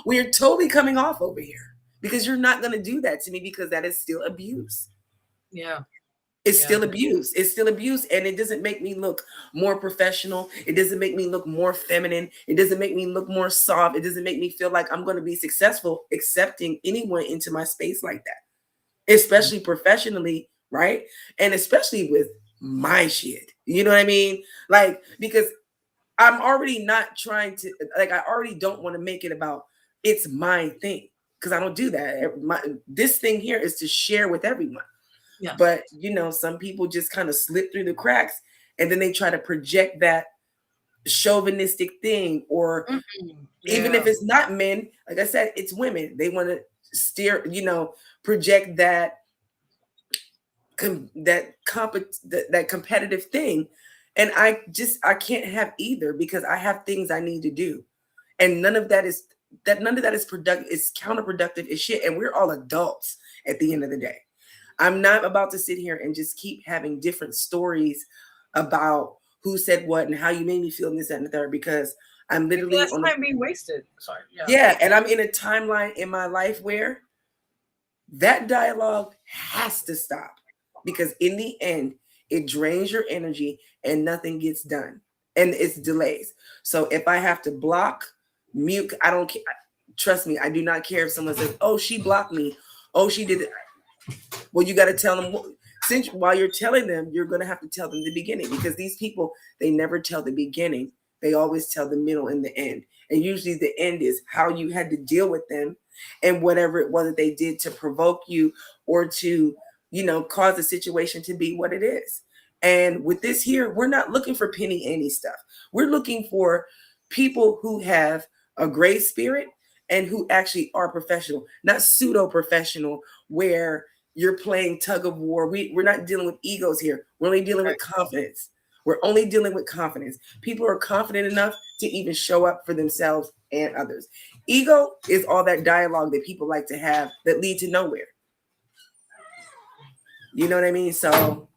We are totally coming off over here, because you're not going to do that to me, because that is still abuse. Yeah. It's still abuse. It's still abuse. And it doesn't make me look more professional. It doesn't make me look more feminine. It doesn't make me look more soft. It doesn't make me feel like I'm going to be successful accepting anyone into my space like that, especially professionally, right? And especially with my shit. You know what I mean? Like, because I'm already not trying to, like, I already don't want to make it about it's my thing, because I don't do that. This thing here is to share with everyone. Yeah. But, some people just kind of slip through the cracks, and then they try to project that chauvinistic thing, or even if it's not men, like I said, it's women. They want to project that that competitive thing. And I can't have either, because I have things I need to do. And none of that is productive. It's counterproductive as shit. And we're all adults at the end of the day. I'm not about to sit here and just keep having different stories about who said what and how you made me feel, and this, that, and the third, because I'm literally on time being wasted. Sorry. Yeah, and I'm in a timeline in my life where that dialogue has to stop, because in the end, it drains your energy and nothing gets done, and it's delays. So if I have to block, mute, I don't care. Trust me, I do not care if someone says, "Oh, she blocked me. Oh, she did it." Well, you got to tell them. Since while you're telling them, you're going to have to tell them the beginning, because these people, they never tell the beginning. They always tell the middle and the end. And usually the end is how you had to deal with them and whatever it was that they did to provoke you or to, cause the situation to be what it is. And with this here, we're not looking for penny ante stuff. We're looking for people who have a great spirit and who actually are professional, not pseudo professional, where you're playing tug of war. We're not dealing with egos here. We're only dealing with confidence. We're only dealing with confidence. People are confident enough to even show up for themselves and others. Ego is all that dialogue that people like to have that lead to nowhere. You know what I mean? So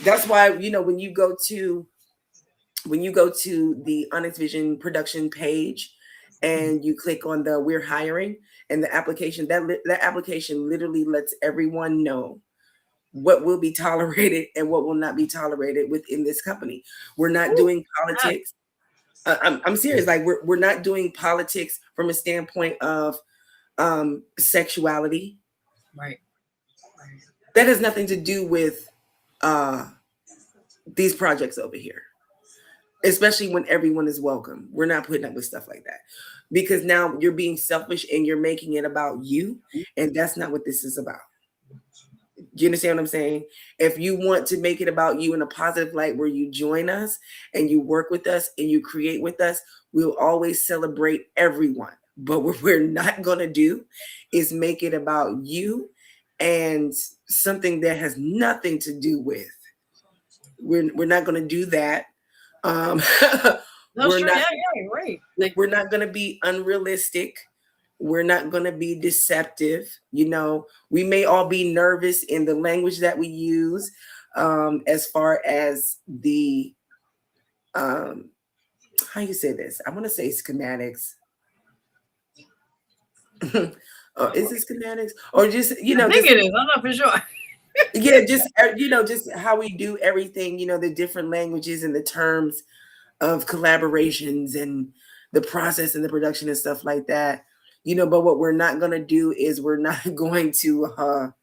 that's why, when you go to the Onyx Vision production page and you click on the "We're hiring" and the application, that application literally lets everyone know what will be tolerated and what will not be tolerated within this company. We're not doing politics. I'm serious. Like we're not doing politics from a standpoint of sexuality. Right. That has nothing to do with these projects over here. Especially when everyone is welcome. We're not putting up with stuff like that, because now you're being selfish and you're making it about you, and that's not what this is about. Do you understand what I'm saying? If you want to make it about you in a positive light, where you join us and you work with us and you create with us, we'll always celebrate everyone. But what we're not going to do is make it about you and something that has nothing to do with. We're not going to do that. We're not going to be unrealistic. We're not going to be deceptive. We may all be nervous in the language that we use, as far as the how you say this. I want to say schematics. Is it schematics or just I think it is. I'm not for sure. Yeah, just just how we do everything. The different languages and the terms of collaborations and the process and the production and stuff like that. But what we're not going to do is we're not going to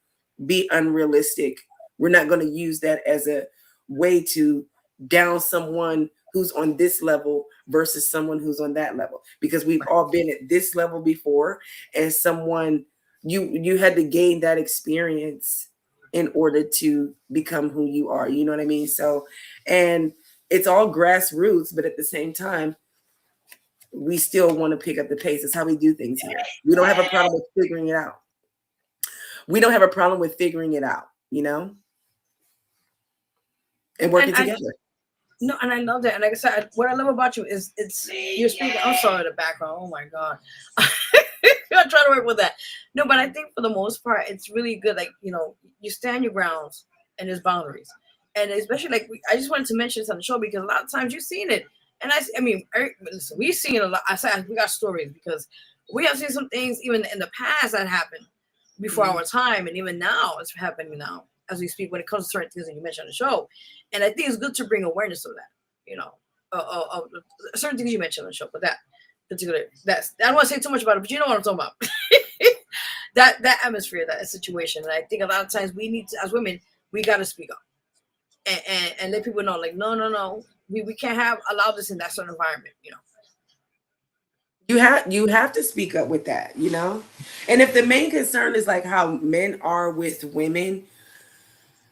be unrealistic. We're not going to use that as a way to down someone who's on this level versus someone who's on that level, because we've all been at this level before, and someone you had to gain that experience in order to become who you are. You know what I mean? So, and it's all grassroots, but at the same time, we still want to pick up the pace. It's how we do things here. We don't have a problem with figuring it out. And working together. No, and I love that. And like I said, what I love about you is you're speaking. I'm sorry, the background. Oh my God. I'm trying to work with that. No, but I think for the most part, it's really good. Like, you stand your grounds and there's boundaries. And especially I just wanted to mention this on the show, because a lot of times you've seen it. And I mean, listen, we've seen a lot. I said we got stories, because we have seen some things even in the past that happened before our time, and even now it's happening now as we speak when it comes to certain things that you mentioned on the show. And I think it's good to bring awareness of that, of certain things you mentioned on the show. But that particular, I don't want to say too much about it, but you know what I'm talking about. that atmosphere, that situation. And I think a lot of times we need to, as women, we got to speak up and let people know, like, no. We can't allow this in that certain environment, You have to speak up with that, And if the main concern is like how men are with women,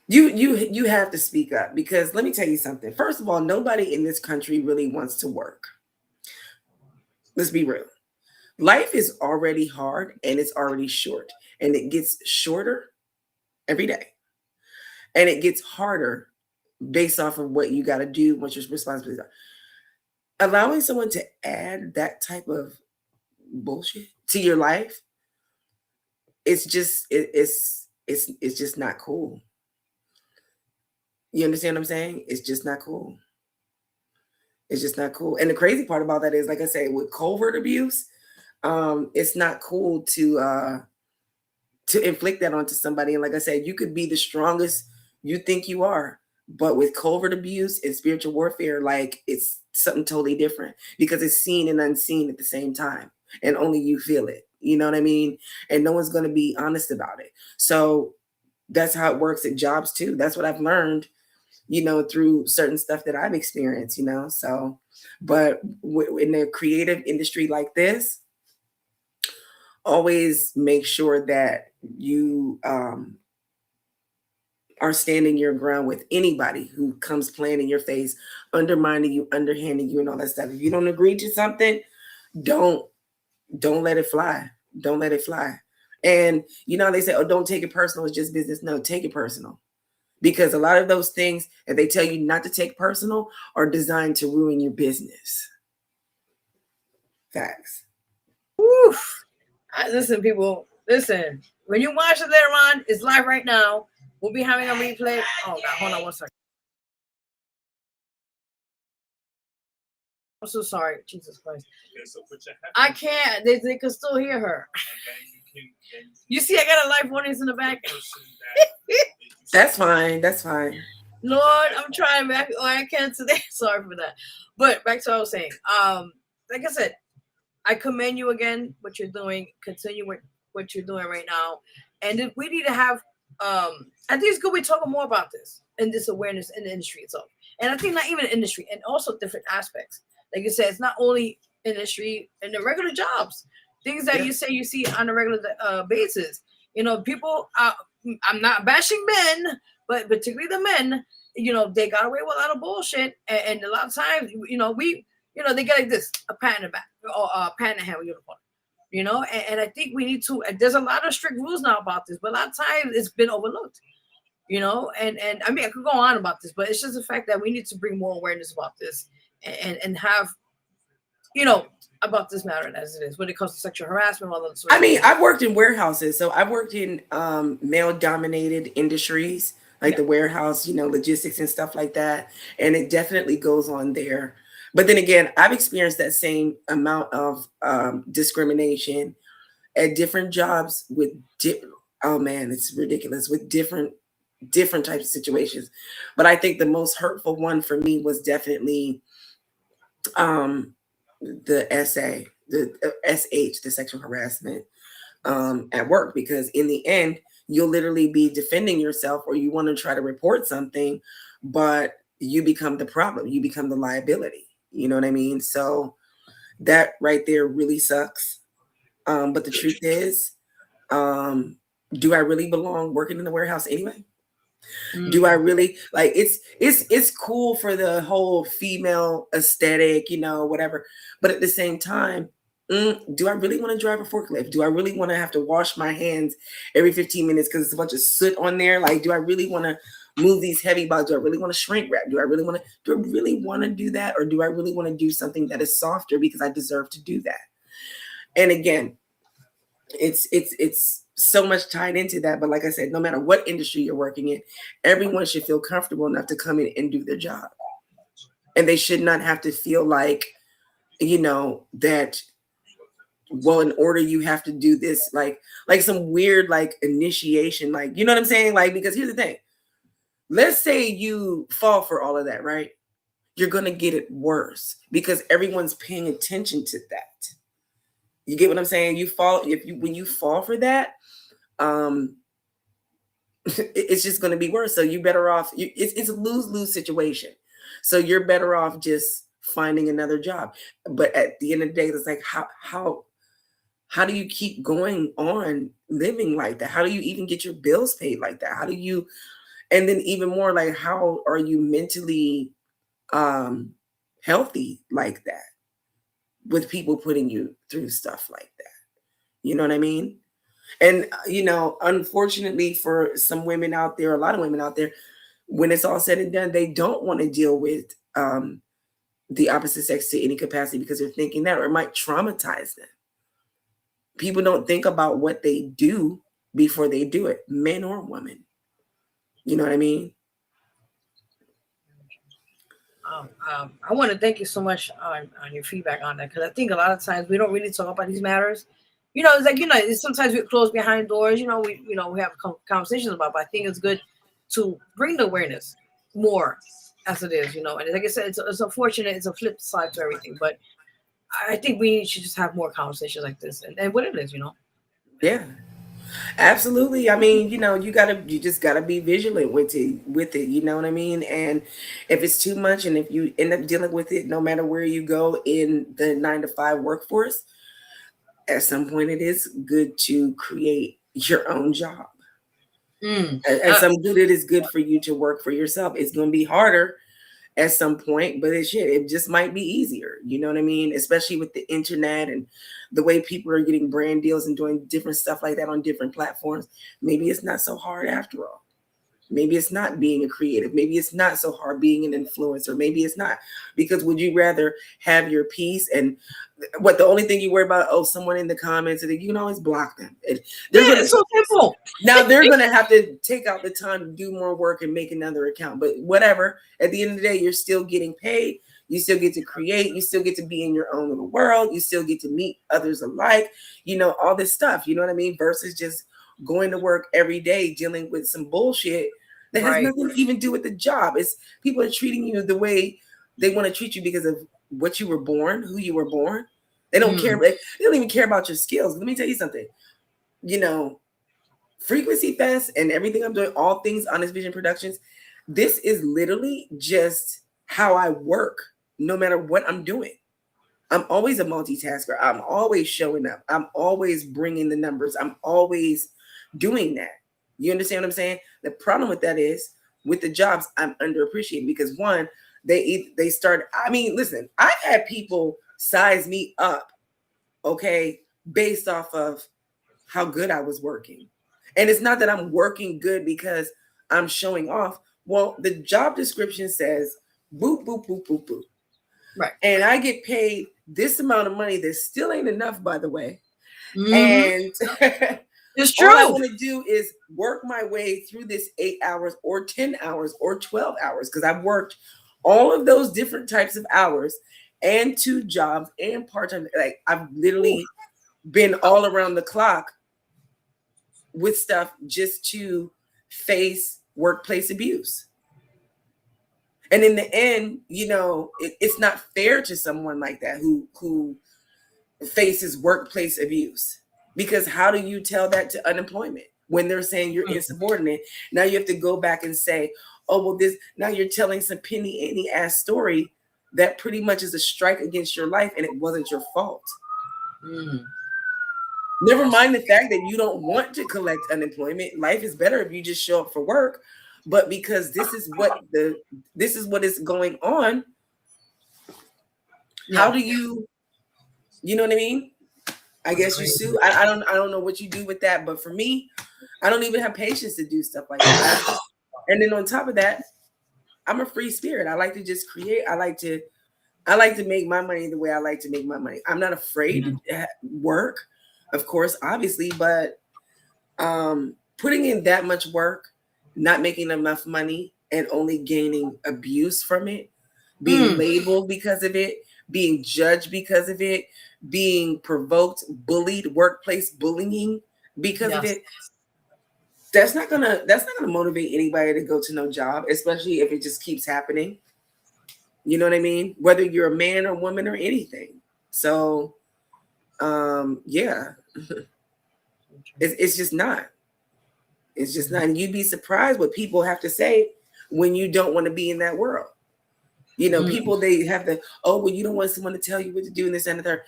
you have to speak up, because let me tell you something. First of all, nobody in this country really wants to work. Let's be real. Life is already hard and it's already short, and it gets shorter every day. And it gets harder based off of what you got to do, what your responsibilities are. Allowing someone to add that type of bullshit to your life, it's just it's just not cool. You understand what I'm saying? It's just not cool. It's just not cool. And the crazy part about that is, like I say, with covert abuse, it's not cool to inflict that onto somebody. And like I said, you could be the strongest you think you are, but with covert abuse and spiritual warfare, like, it's something totally different because it's seen and unseen at the same time, and only you feel it. You know what I mean? And no one's going to be honest about it. So that's how it works at jobs too. That's what I've learned, through certain stuff that I've experienced, so, but in a creative industry like this, always make sure that you are standing your ground with anybody who comes playing in your face, undermining you, underhanding you, and all that stuff. If you don't agree to something, don't let it fly. Don't let it fly. And they say, oh, don't take it personal, it's just business. No, take it personal. Because a lot of those things that they tell you not to take personal are designed to ruin your business. Facts. Woof. Listen, people, listen. When you watch it later on, it's live right now. We'll be having a replay. Oh, God, hold on one second. I'm so sorry. Jesus Christ. Okay, so put your I can't. They can still hear her. You see, I got a live audience in the back. That's fine. That's fine. Lord, I'm trying back. Oh, I can't today. Sorry for that. But back to what I was saying. Like I said, I commend you again, what you're doing. Continue with what you're doing right now. And we need to have, I think it's good we talk more about this and this awareness in the industry itself. And I think not even industry, and also different aspects. Like you said, it's not only industry and the regular jobs, things that you see on a regular basis. People, I'm not bashing men, but particularly the men, they got away with a lot of bullshit. And a lot of times, they get like this, a pat in the back or a pat in the hand with uniform, and I think we need to, there's a lot of strict rules now about this, but a lot of times it's been overlooked, and I mean, I could go on about this, but it's just the fact that we need to bring more awareness about this and have, about this matter as it is when it comes to sexual harassment. All that I mean, I've worked in warehouses, so I've worked in male-dominated industries, like the warehouse, logistics and stuff like that, and it definitely goes on there. But then again, I've experienced that same amount of discrimination at different jobs with, oh man, it's ridiculous, with different types of situations. But I think the most hurtful one for me was definitely the SH, the sexual harassment at work, because in the end, you'll literally be defending yourself, or you want to try to report something, but you become the problem, you become the liability. You know what I mean? So that right there really sucks. But the truth is, do I really belong working in the warehouse anyway? Do I really, like, it's cool for the whole female aesthetic, whatever. But at the same time, do I really want to drive a forklift? Do I really want to have to wash my hands every 15 minutes because it's a bunch of soot on there? Like, do I really want to move these heavy bottles? Do I really want to shrink wrap? Do I really want to do that? Or do I really want to do something that is softer because I deserve to do that? And again, it's so much tied into that. But like I said, no matter what industry you're working in, everyone should feel comfortable enough to come in and do their job. And they should not have to feel like, that, well, in order you have to do this, like some weird, like, initiation, like, you know what I'm saying? Like, because here's the thing. Let's say you fall for all of that, right? You're going to get it worse because everyone's paying attention to that. You get what I'm saying? When you fall for that, it's just going to be worse. So you're better off. It's a lose-lose situation. So you're better off just finding another job. But at the end of the day, it's like, how do you keep going on living like that? How do you even get your bills paid like that? How do you, and then even more, like, how are you mentally healthy like that with people putting you through stuff like that? You know what I mean? And, unfortunately for some women out there, a lot of women out there, when it's all said and done, they don't want to deal with the opposite sex to any capacity because they're thinking that, or it might traumatize them. People don't think about what they do before they do it, men or women. You know what I mean? I want to thank you so much on your feedback on that, because I think a lot of times we don't really talk about these matters. It's like, sometimes we close behind doors. We have conversations about, but I think it's good to bring the awareness more as it is. And like I said, it's unfortunate. It's a flip side to everything, but I think we should just have more conversations like this, and what it is. Yeah. Absolutely. I mean, you just gotta be vigilant with it, you know what I mean? And if it's too much and if you end up dealing with it, no matter where you go in the 9 to 5 workforce, at some point it is good to create your own job. At some good, it is good for you to work for yourself. It's gonna be harder at some point, but it just might be easier. You know what I mean? Especially with the internet and the way people are getting brand deals and doing different stuff like that on different platforms. Maybe it's not so hard after all. Maybe it's not being a creative. Maybe it's not so hard being an influencer. Maybe it's not, because would you rather have your peace and the only thing you worry about, someone in the comments, and you can always block them. It's so simple. Now they're going to have to take out the time to do more work and make another account, but whatever. At the end of the day, you're still getting paid. You still get to create. You still get to be in your own little world. You still get to meet others alike, all this stuff, you know what I mean? Versus just going to work every day, dealing with some bullshit that has nothing to even do with the job. It's people are treating you the way they want to treat you because of what you were born, who you were born. They don't care. They don't even care about your skills. Let me tell you something. Frequency Fest and everything I'm doing, all things Honest Vision Productions, this is literally just how I work, no matter what I'm doing. I'm always a multitasker. I'm always showing up. I'm always bringing the numbers. I'm always doing that. You understand what I'm saying? The problem with that is, with the jobs, I'm underappreciated because one, they start. I mean, listen, I've had people size me up, okay, based off of how good I was working. And it's not that I'm working good because I'm showing off. Well, the job description says boop, boop, boop, boop, boop. Right. And I get paid this amount of money that still ain't enough, by the way. And it's true. All I want to do is work my way through this 8 hours or 10 hours or 12 hours, because I've worked all of those different types of hours and 2 jobs and part-time. Like, I've literally been all around the clock with stuff just to face workplace abuse. And in the end, it's not fair to someone like that who faces workplace abuse, because how do you tell that to unemployment when they're saying you're insubordinate? Now you have to go back and say, now you're telling some penny ass story that pretty much is a strike against your life and it wasn't your fault. Never mind the fact that you don't want to collect unemployment. Life is better if you just show up for work. But because this is what is going on, how do you know what I mean? I guess you sue. I don't know what you do with that, but for me, I don't even have patience to do stuff like that. And then on top of that, I'm a free spirit. I like to just create. I like to make my money the way I like to make my money. I'm not afraid to work, of course, obviously, but putting in that much work, not making enough money, and only gaining abuse from it, being labeled because of it, being judged because of it, being provoked, bullied, workplace bullying because of it. That's not gonna motivate anybody to go to no job, especially if it just keeps happening. You know what I mean? Whether you're a man or woman or anything. So, yeah, it's just not. It's just not. And you'd be surprised what people have to say when you don't want to be in that world. People, they have you don't want someone to tell you what to do and this and the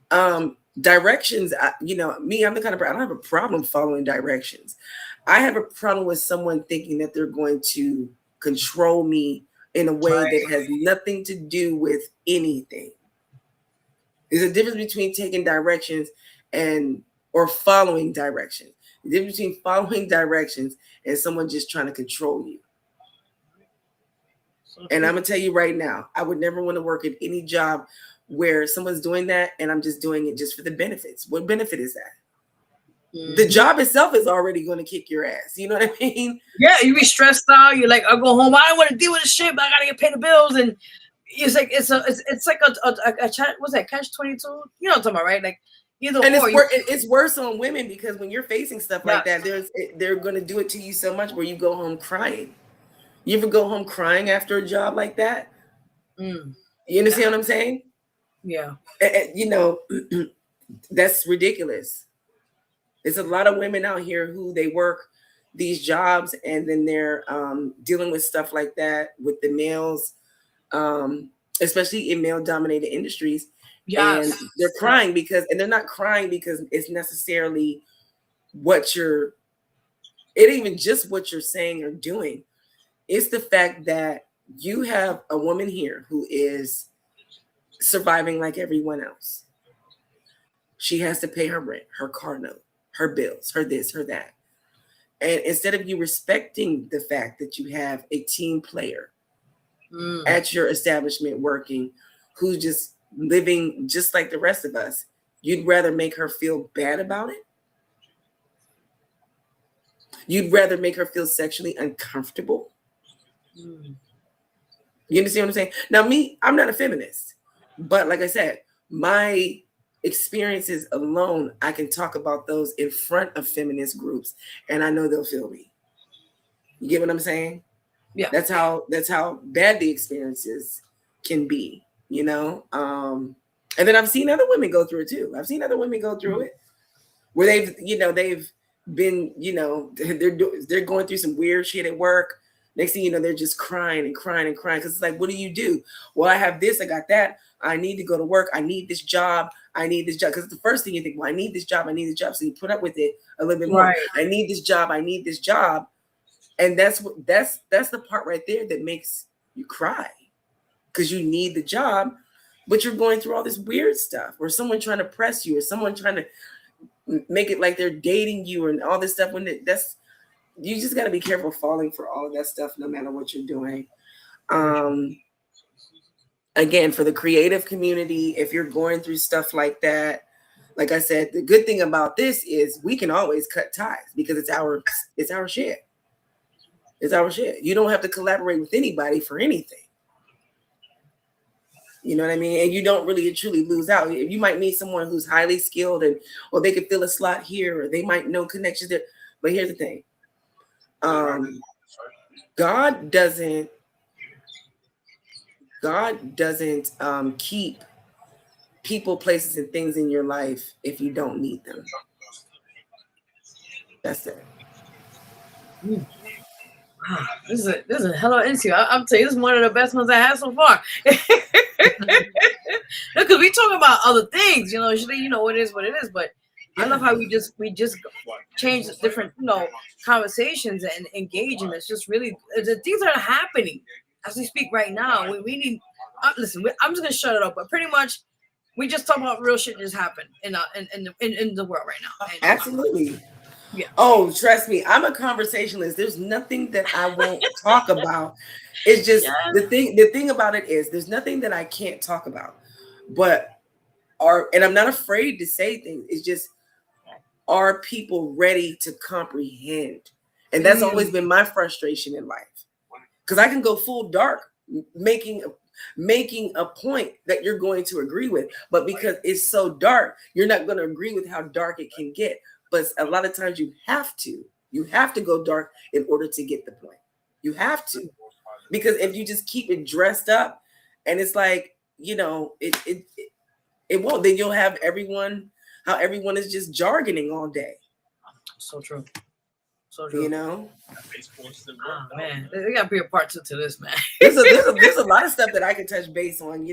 third. Directions, me, I'm the kind of person, I don't have a problem following directions. I have a problem with someone thinking that they're going to control me in a way that has nothing to do with anything. There's a difference between taking directions or or following directions. The difference between following directions and someone just trying to control you. And I'm going to tell you right now, I would never want to work at any job where someone's doing that and I'm just doing it just for the benefits. What benefit is that? Mm-hmm. The job itself is already going to kick your ass. You know what I mean? Yeah, you be stressed out. You're like, I'll go home. I don't want to deal with this shit, but I got to get paid the bills. And it's like it's like a what's that, catch-22? You know what I'm talking about, right? Like either and or. It's worse on women because when you're facing stuff like that, they're going to do it to you so much where you go home crying. You ever go home crying after a job like that? You understand what I'm saying? Yeah. You know, that's ridiculous. There's a lot of women out here who they work these jobs and then they're dealing with stuff like that with the males, especially in male-dominated industries. Yes. And they're crying and they're not crying because it's necessarily it ain't even just what you're saying or doing. It's the fact that you have a woman here who is surviving like everyone else. She has to pay her rent, her car note, her bills, her this, her that. And instead of you respecting the fact that you have a team player at your establishment working who's just living just like the rest of us, you'd rather make her feel bad about it. You'd rather make her feel sexually uncomfortable. You understand what I'm saying? Now, I'm not a feminist, but like I said, my experiences alone, I can talk about those in front of feminist groups, and I know they'll feel me. You get what I'm saying? Yeah. That's how bad the experiences can be, you know. And then I've seen other women go through it too. I've seen other women go through it where they've been, they're going through some weird shit at work. Next thing you know, they're just crying and crying and crying because it's like, what do you do? Well, I have this, I got that. I need to go to work. I need this job. I need this job. Because the first thing you think, well, I need this job. I need this job. So you put up with it a little bit more. Right. I need this job. I need this job. And that's the part right there that makes you cry because you need the job, but you're going through all this weird stuff or someone trying to press you or someone trying to make it like they're dating you and all this stuff. You just got to be careful falling for all of that stuff, no matter what you're doing. Again, for the creative community, if you're going through stuff like that, like I said, the good thing about this is we can always cut ties because it's our shit. It's our shit. You don't have to collaborate with anybody for anything. You know what I mean? And you don't really truly lose out. You might meet someone who's highly skilled or they could fill a slot here or they might know connections there. But here's the thing. God doesn't keep people, places, and things in your life if you don't need them. That's it. Wow, this is a hell of an interview. I'm telling you, this is one of the best ones I had so far. Because we talk about other things, usually, what it is, but I love how we just change different, conversations and engage in. It's just really the things that are happening as we speak right now. We need. Listen, I'm just gonna shut it up. But pretty much, we just talk about real shit just happened in the world right now. And, absolutely. Yeah. Oh, trust me, I'm a conversationalist. There's nothing that I won't talk about. It's just the thing about it is there's nothing that I can't talk about. And I'm not afraid to say things. It's just, are people ready to comprehend? And that's always been my frustration in life. Because I can go full dark, making a point that you're going to agree with. But because it's so dark, you're not going to agree with how dark it can get. But a lot of times you have to go dark in order to get the point. You have to. Because if you just keep it dressed up and it's like, it won't, then you'll have how everyone is just jargoning all day. So true. So true. Oh man, there got to be a part 2 to this, man. there's a lot of stuff that I can touch base on,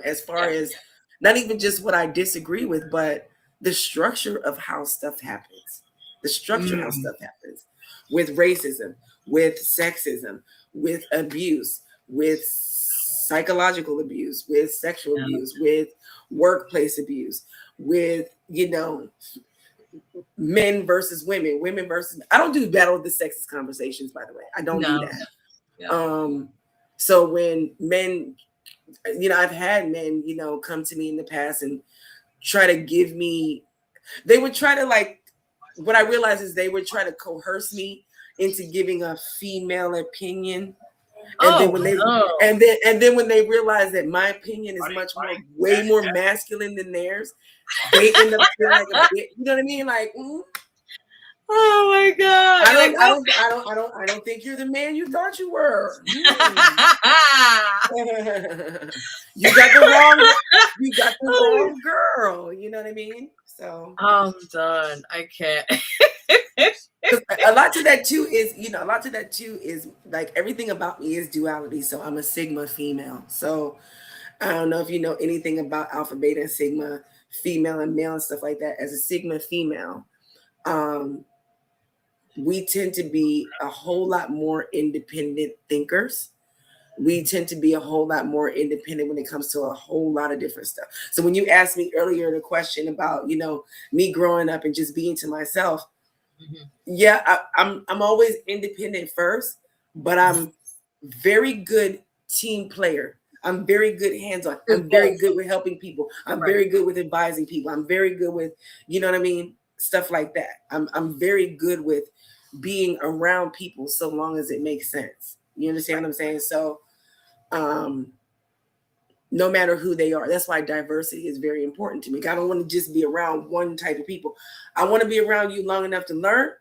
as far as not even just what I disagree with, but the structure of how stuff happens. The structure of how stuff happens with racism, with sexism, with abuse, with psychological abuse, with sexual abuse, with workplace abuse, with, men versus women versus. I don't do battle of the sexes conversations, by the way. I don't do that. Yeah. So when men, I've had men, come to me in the past and try to give me, they would try to like, what I realize is they would try to coerce me into giving a female opinion. And then when they and then when they realize that my opinion is way more masculine than theirs, they end up feeling like a bit, you know what I mean? Like, oh my God. I don't think you're the man you thought you were. You got the wrong girl. You know what I mean? So I'm done. I can't. a lot to that too is like everything about me is duality. So I'm a Sigma female. So I don't know if you know anything about Alpha, Beta, and Sigma, female and male and stuff like that. As a Sigma female, we tend to be a whole lot more independent thinkers. We tend to be a whole lot more independent when it comes to a whole lot of different stuff. So when you asked me earlier the question about, me growing up and just being to myself, yeah, I'm always independent first, but I'm very good team player. I'm very good hands-on. I'm very good with helping people. I'm very good with advising people. I'm very good with, you know what I mean? Stuff like that. I'm very good with being around people so long as it makes sense. You understand what I'm saying? So no matter who they are, that's why diversity is very important to me. I don't want to just be around one type of people. I want to be around you long enough to learn,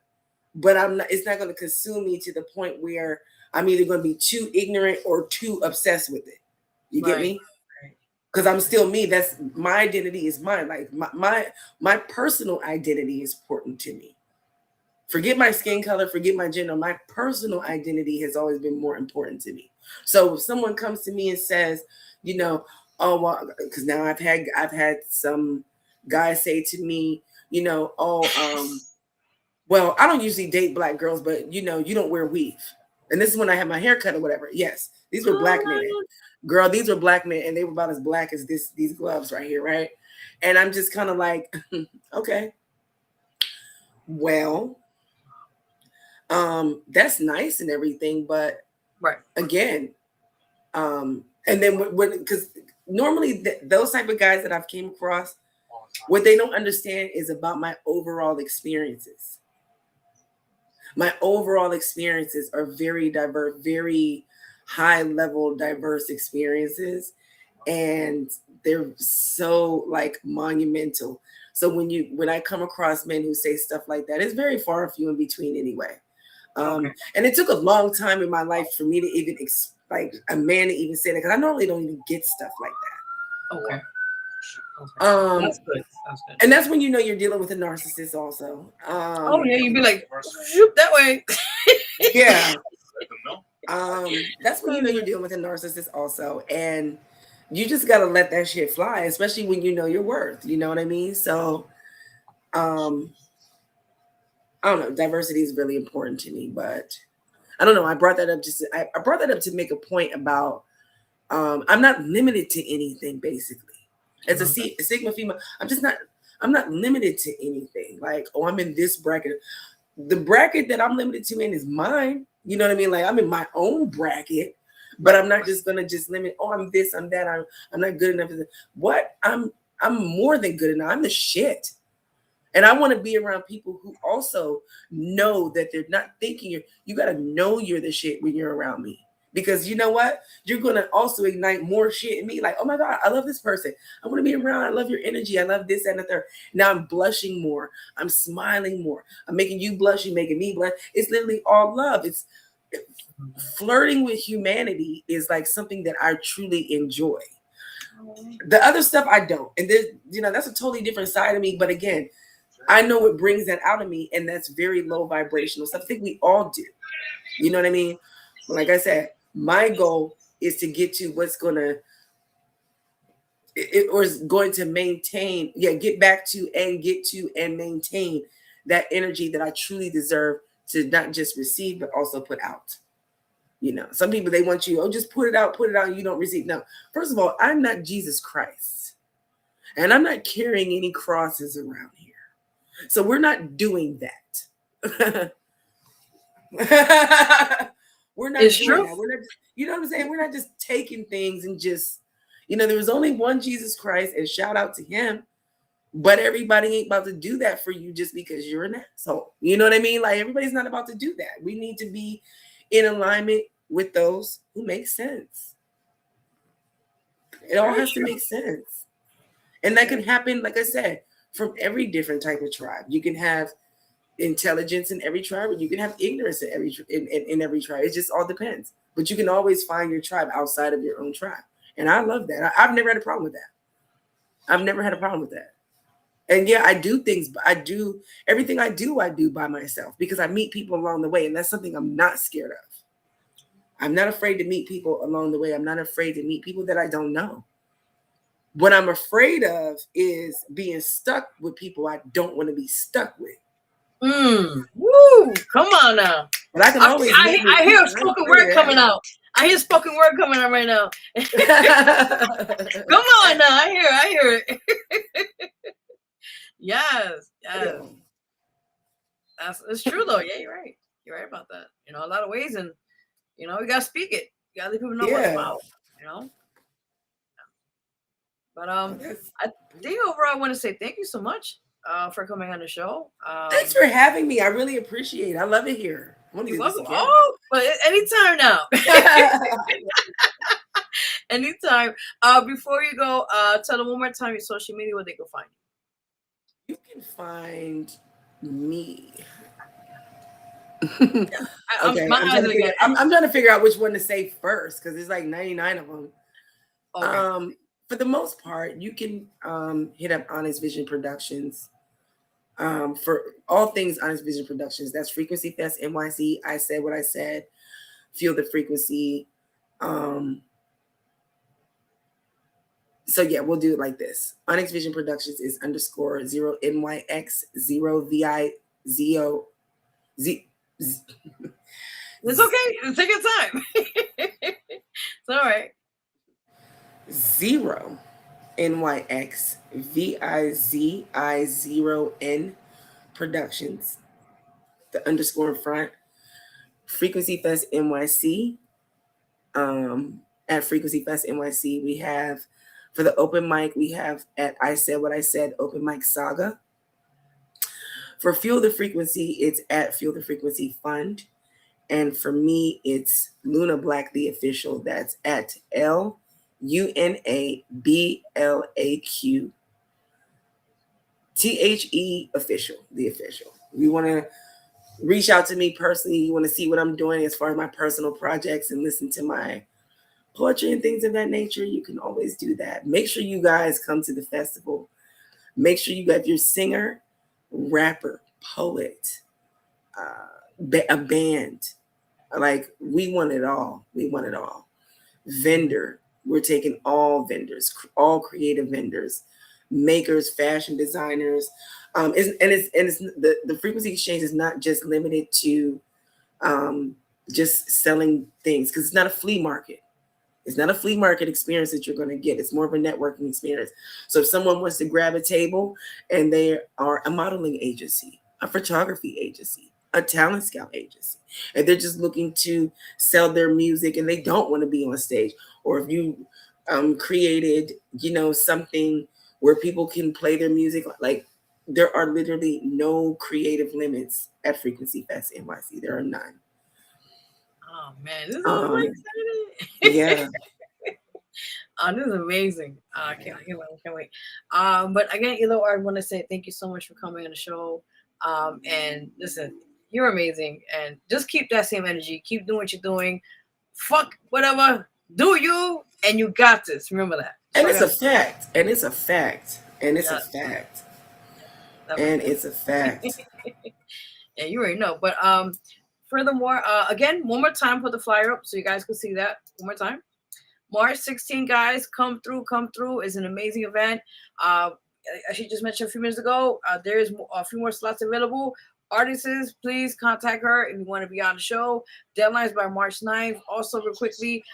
but it's not going to consume me to the point where I'm either going to be too ignorant or too obsessed with it. You get me? Because I'm still me. That's my identity is mine. Like my personal identity is important to me. Forget my skin color, forget my gender. My personal identity has always been more important to me. So if someone comes to me and says, oh, well, because now I've had some guys say to me, well, I don't usually date Black girls, but you don't wear weave. And this is when I had my hair cut or whatever. Yes, these were Black men. Girl, these were Black men, and they were about as black as these gloves right here, right? And I'm just kind of like, okay, well, that's nice and everything, but again, and then because normally those type of guys that I've came across, what they don't understand is about my overall experiences. My overall experiences are very diverse, very high level diverse experiences, and they're so like monumental. So when I come across men who say stuff like that, it's very far and few in between anyway. And it took a long time in my life for me to even like a man to even say that, because I normally don't even get stuff like that. That's good. And that's when you're dealing with a narcissist also. You'd be like, shoot that way. Yeah. That's when you're dealing with a narcissist also, and you just gotta let that shit fly, especially when you know your worth. You know what I mean? So, I don't know. Diversity is really important to me, but I don't know. I brought that up to make a point about I'm not limited to anything. Basically, as a Sigma female, I'm not limited to anything. Like, oh, I'm in this bracket. The bracket that I'm limited to in is mine. You know what I mean? Like, I'm in my own bracket, but I'm not just gonna limit. Oh, I'm this, I'm that. I'm not good enough. What? I'm more than good enough. I'm the shit. And I want to be around people who also know that they're not thinking you got to know you're the shit when you're around me. Because you know what? You're going to also ignite more shit in me. Like, oh my God, I love this person. I want to be around. I love your energy. I love this and the third. Now I'm blushing more. I'm smiling more. I'm making you blush. You're making me blush. It's literally all love. It's flirting with humanity is like something that I truly enjoy. The other stuff I don't. And that's a totally different side of me. But again, I know what brings that out of me, and that's very low vibrational stuff. I think we all do. You know what I mean? Like I said, my goal is to get to what's going to maintain, get back to and maintain that energy that I truly deserve to not just receive, but also put out. Some people, they want you, just put it out, and you don't receive. No, first of all, I'm not Jesus Christ, and I'm not carrying any crosses around here. So we're not doing that. We're not It's doing true. that. We're not, you know what I'm saying? We're not just taking things and just, there was only one Jesus Christ, and shout out to him. But everybody ain't about to do that for you just because you're an asshole. You know what I mean? Like, everybody's not about to do that. We need to be in alignment with those who make sense. It all has to make sense. And that can happen, like I said, from every different type of tribe. You can have intelligence in every tribe, or you can have ignorance in every tribe. It just all depends. But you can always find your tribe outside of your own tribe. And I love that. I've never had a problem with that. I've never had a problem with that. And yeah, I do things, but everything I do by myself, because I meet people along the way. And that's something I'm not scared of. I'm not afraid to meet people along the way. I'm not afraid to meet people that I don't know. What I'm afraid of is being stuck with people I don't want to be stuck with. Woo! Come on now. But I can always. I hear a spoken word coming out. I hear spoken word coming out right now. Come on now. I hear it. Yes. It's true though. Yeah, you're right. You're right about that. A lot of ways, and we gotta speak it. You gotta let people know what it's about. But I think overall, I want to say thank you so much for coming on the show. Thanks for having me. I really appreciate it. I love it here. You're welcome. Oh, but anytime now. Anytime. Before you go, tell them one more time your social media where they can find you. You can find me. Okay. I'm trying to figure out which one to say first, because there's like 99 of them. Okay. For the most part, you can hit up Honest Vision Productions. For all things Honest Vision Productions, that's Frequency Fest NYC. I said what I said. Feel the frequency. So yeah, we'll do it like this. Honest Vision Productions is _0 NYX 0 VIZO Z. It's okay. Take your time. It's all right. 0 NYX VIZI0N Productions. The _ in front. Frequency Fest NYC. At Frequency Fest NYC, we have, for the open mic, we have at I Said What I Said Open Mic Saga. For Fuel the Frequency, it's at Fuel the Frequency Fund. And for me, it's Luna Blaq, the official. That's at LUNABLAQTHE official, the official. You want to reach out to me personally, you want to see what I'm doing as far as my personal projects and listen to my poetry and things of that nature, you can always do that. Make sure you guys come to the festival. Make sure you got your singer, rapper, poet, a band. Like, we want it all. We want it all. Vendor. We're taking all vendors, all creative vendors, makers, fashion designers. The Frequency Exchange is not just limited to just selling things, because it's not a flea market. It's not a flea market experience that you're going to get. It's more of a networking experience. So if someone wants to grab a table and they are a modeling agency, a photography agency, a talent scout agency, and they're just looking to sell their music and they don't want to be on stage, or if you created, something where people can play their music, like, there are literally no creative limits at Frequency Fest NYC. There are none. Oh man, this is so exciting. Yeah. This is amazing. I can't wait. But again, I want to say thank you so much for coming on the show. And listen, you're amazing, and just keep that same energy. Keep doing what you're doing. Fuck whatever. Do you, and you got this. Remember that. And it's a fact. And it's a fact. And it's a fact. And it's a fact. Yeah, you already know. But furthermore, again, one more time, put the flyer up so you guys can see that one more time. March 16, guys, come through. It's an amazing event. As she just mentioned a few minutes ago, there is a few more slots available. Artists, please contact her if you want to be on the show. Deadlines by March 9th. Also, real quickly,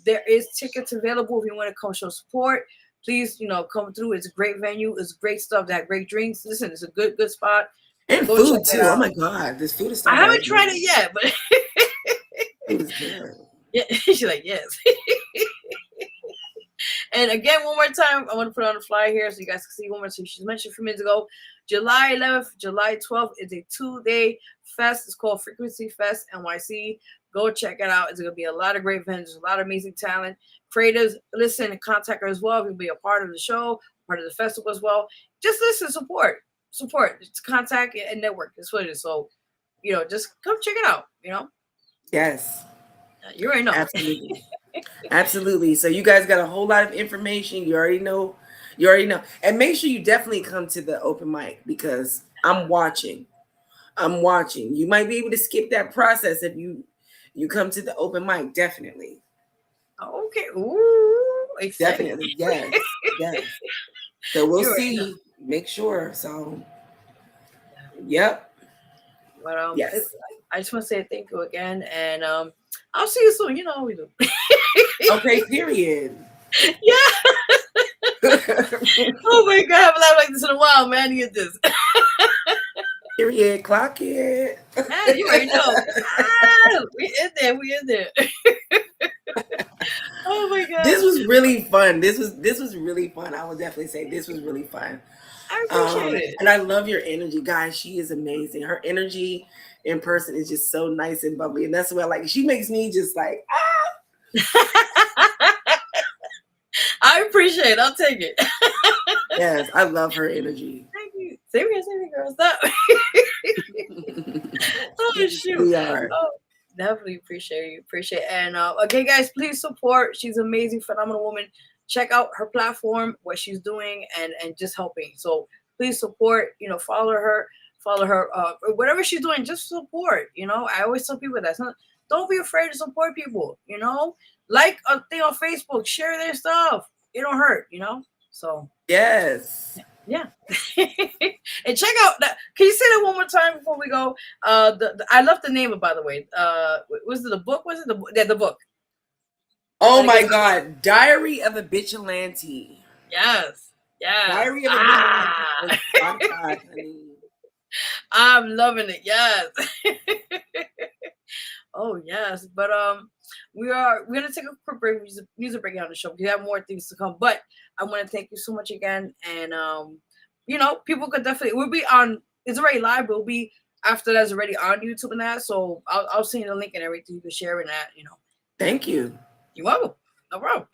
there is tickets available if you want to come show support. please, come through. It's a great venue. It's great stuff. They have great drinks. Listen, it's a good spot. And Go food check it too. Oh out. my God, this food is so I haven't good. tried it yet, but Food is good. yeah, she's like, yes. And again, one more time, I want to put on the flyer here so you guys can see one more time. She mentioned a few minutes ago, July 11th, July 12th is a 2-day fest. It's called Frequency Fest NYC. Go check it out. It's going to be a lot of great vendors, a lot of amazing talent. Creators, listen and contact her as well. If you'll be a part of the show, part of the festival as well. Just listen, support. Just contact and network. That's what it is. So, just come check it out, Yes. You already know. Absolutely. Absolutely. So you guys got a whole lot of information. You already know. And make sure you definitely come to the open mic because I'm watching. You might be able to skip that process if you come to the open mic. Definitely. Okay. Ooh, exciting. Definitely. Yes. Yes. So we'll see. Make sure. So, yep. But yes. I just want to say thank you again, and I'll see you soon. You know how we do. Okay. Period. Yeah. Oh my God, I haven't laughed like this in a while, man. You get this. Period. Clock it. Yeah, you already know. We in there. Oh my God. This was really fun. This was really fun. I would definitely say this was really fun. I appreciate it. And I love your energy, guys. She is amazing. Her energy in person is just so nice and bubbly. And that's why she makes me just like, I appreciate it. I'll take it. Yes, I love her energy. Thank you. Same here, girl. Stop. Oh, shoot. We are. Oh, definitely appreciate you. Appreciate it. And again, guys, please support. She's an amazing, phenomenal woman. Check out her platform, what she's doing, and just helping. So please support, follow her, whatever she's doing, just support. I always tell people that. Don't be afraid to support people, like a thing on Facebook, share their stuff. It don't hurt, So yes. Yeah. And check out that. Can you say that one more time before we go? I love the name, by the way. Was it the book? Was it the book? Oh my God. Diary of a Vigilante. Yes. Diary of a Vigilante. Oh my God, honey. I'm loving it. Yes. Oh yes. But we're gonna take a quick break, music break on the show. We have more things to come. But I want to thank you so much again. And people could definitely, we'll be on, it's already live, but we'll be after that's already on YouTube and that. So I'll send you the link and everything. You can share in that, Thank you. You're welcome. No problem.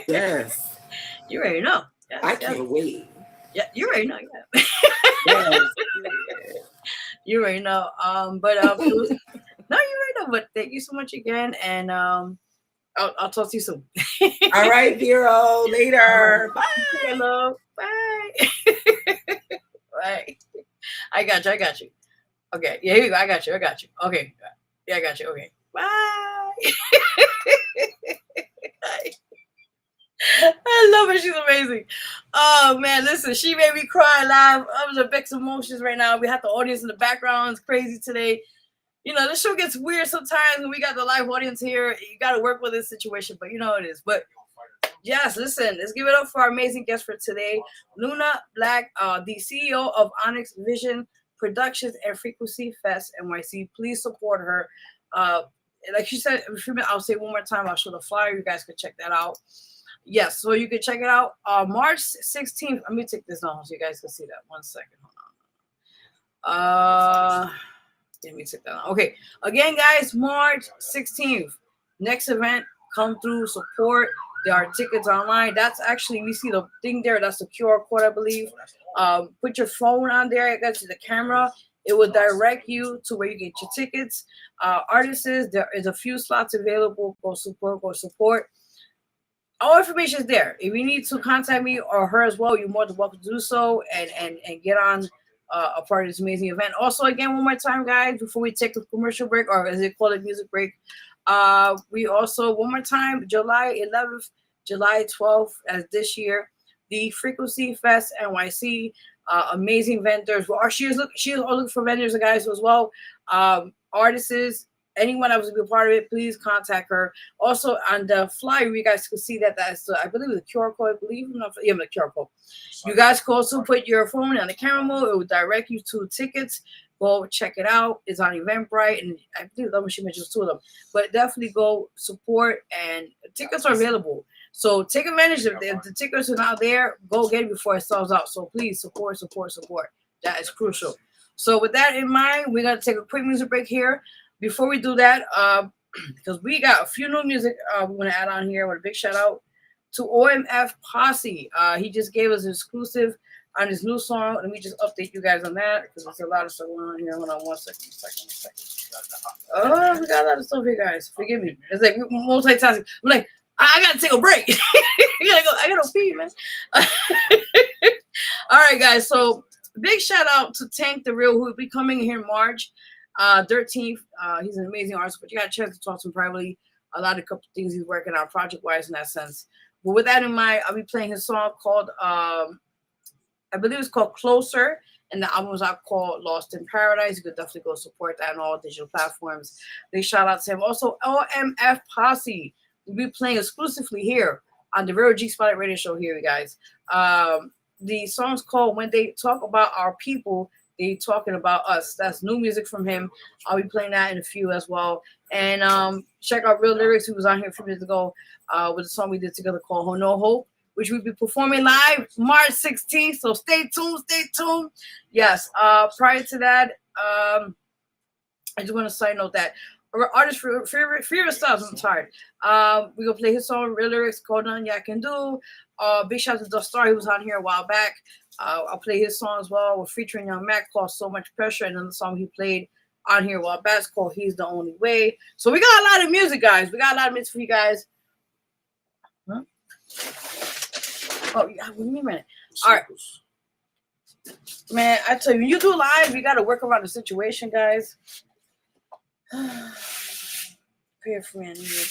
Yes. You already know. Yes, I can't wait. Yeah, you already know. Yeah. Yes. You already know. But it was, no, you already know. But thank you so much again, and I'll talk to you soon. All right, Vero. Later. Bye. Hello. Bye. Bye. I got you. Okay. Yeah, here we go. I got you. Okay. Yeah, I got you. Okay. Bye. I love her. She's amazing. Oh man, listen, she made me cry live. I was a mixed emotions right now. We have the audience in the background. It's crazy today. This show gets weird sometimes when we got the live audience here. You got to work with this situation, but it is. But yes, listen, let's give it up for our amazing guest for today, Luna Blaq, the CEO of Onyx Vision Productions and Frequency Fest NYC. Please support her. Like she said, I'll say one more time. I'll show the flyer. You guys can check that out. Yes, so you can check it out. March 16th. Let me take this on so you guys can see that. 1 second. Hold on. Let me take that on. Okay. Again, guys, March 16th. Next event. Come through, support. There are tickets online. That's actually, we see the thing there. That's the QR code, I believe. Put your phone on there. I got you the camera. It will direct you to where you get your tickets. Artists, there is a few slots available. Go support. All information is there. If you need to contact me or her as well, you're more than welcome to do so and get on a part of this amazing event. Also, again, one more time, guys, before we take a commercial break, or as they call it, music break, we also, one more time, July 11th, July 12th, as this year, the Frequency Fest NYC, amazing vendors. Well, she is looking for vendors, guys, as well. Artists, anyone that was going to be a part of it, please contact her. Also, on the flyer, you guys can see that's, I believe, the QR code. I believe, yeah, the QR code. You guys can also put your phone on the camera mode. It will direct you to tickets. Go check it out. It's on Eventbrite, and I believe that she mentions 2 of them. But definitely go support, and tickets are available. So take advantage of it. If the tickets are not there, go get it before it sells out. So please support. That is crucial. So with that in mind, we're going to take a quick music break here. Before we do that, because we got a few new music we're going to add on here with a big shout out to OMF Posse. He just gave us an exclusive on his new song. Let me just update you guys on that because there's a lot of stuff going on here. Hold on one second. Oh, we got a lot of stuff here, guys. Forgive me. It's like multitasking. I'm like, I got to take a break. I got to pee, man. All right, guys. So big shout out to Tank the Real, who will be coming here in March 13th. He's an amazing artist, but you got a chance to talk to him privately. A lot of couple things he's working on project-wise in that sense. But with that in mind, I'll be playing his song called, I believe it's called Closer, and the album is out called Lost in Paradise. You could definitely go support that on all digital platforms. Big shout out to him. Also, OMF Posse will be playing exclusively here on the Vero G Spotlight Radio Show here, you guys. The song's called When They Talk About Our People, They Talking About Us. That's new music from him. I'll be playing that in a few as well. And check out Real Lyrics, who was on here a few minutes ago with a song we did together called No Hope, which we'll be performing live March 16th. So stay tuned. Yes. Prior to that, I just want to side note that our artist favorite styles. I'm tired. We're gonna play his song Real Lyrics called Nothing I Can Do. Big shout out to Dust Star, he was on here a while back. I'll play his song as well. We're featuring Young Mac called So Much Pressure, and then the song he played on here a while back is called He's the Only Way. So we got a lot of music, guys. We got a lot of music for you guys. Huh? Oh, yeah, give me a minute. All right. Man, I tell you, when you do live, you got to work around the situation, guys. Pray for me, I need it.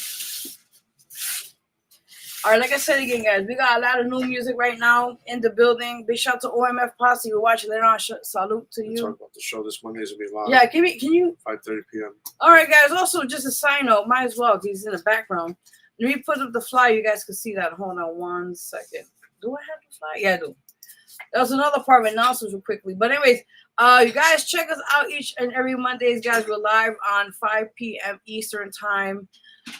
All right, like I said again, guys, we got a lot of new music right now in the building. Big shout out to OMF Posse. We're watching later on. Salute to you. Talk about the show this Monday is gonna be live. Yeah, can you? 5:30 p.m. All right, guys. Also, just a side note, might as well, because he's in the background. Let me put up the flyer. You guys can see that. Hold on one second. Do I have the flyer? Yeah, I do. That was another part of announcements real quickly. But anyways, you guys check us out each and every Mondays, guys. We're live on 5 p.m. Eastern time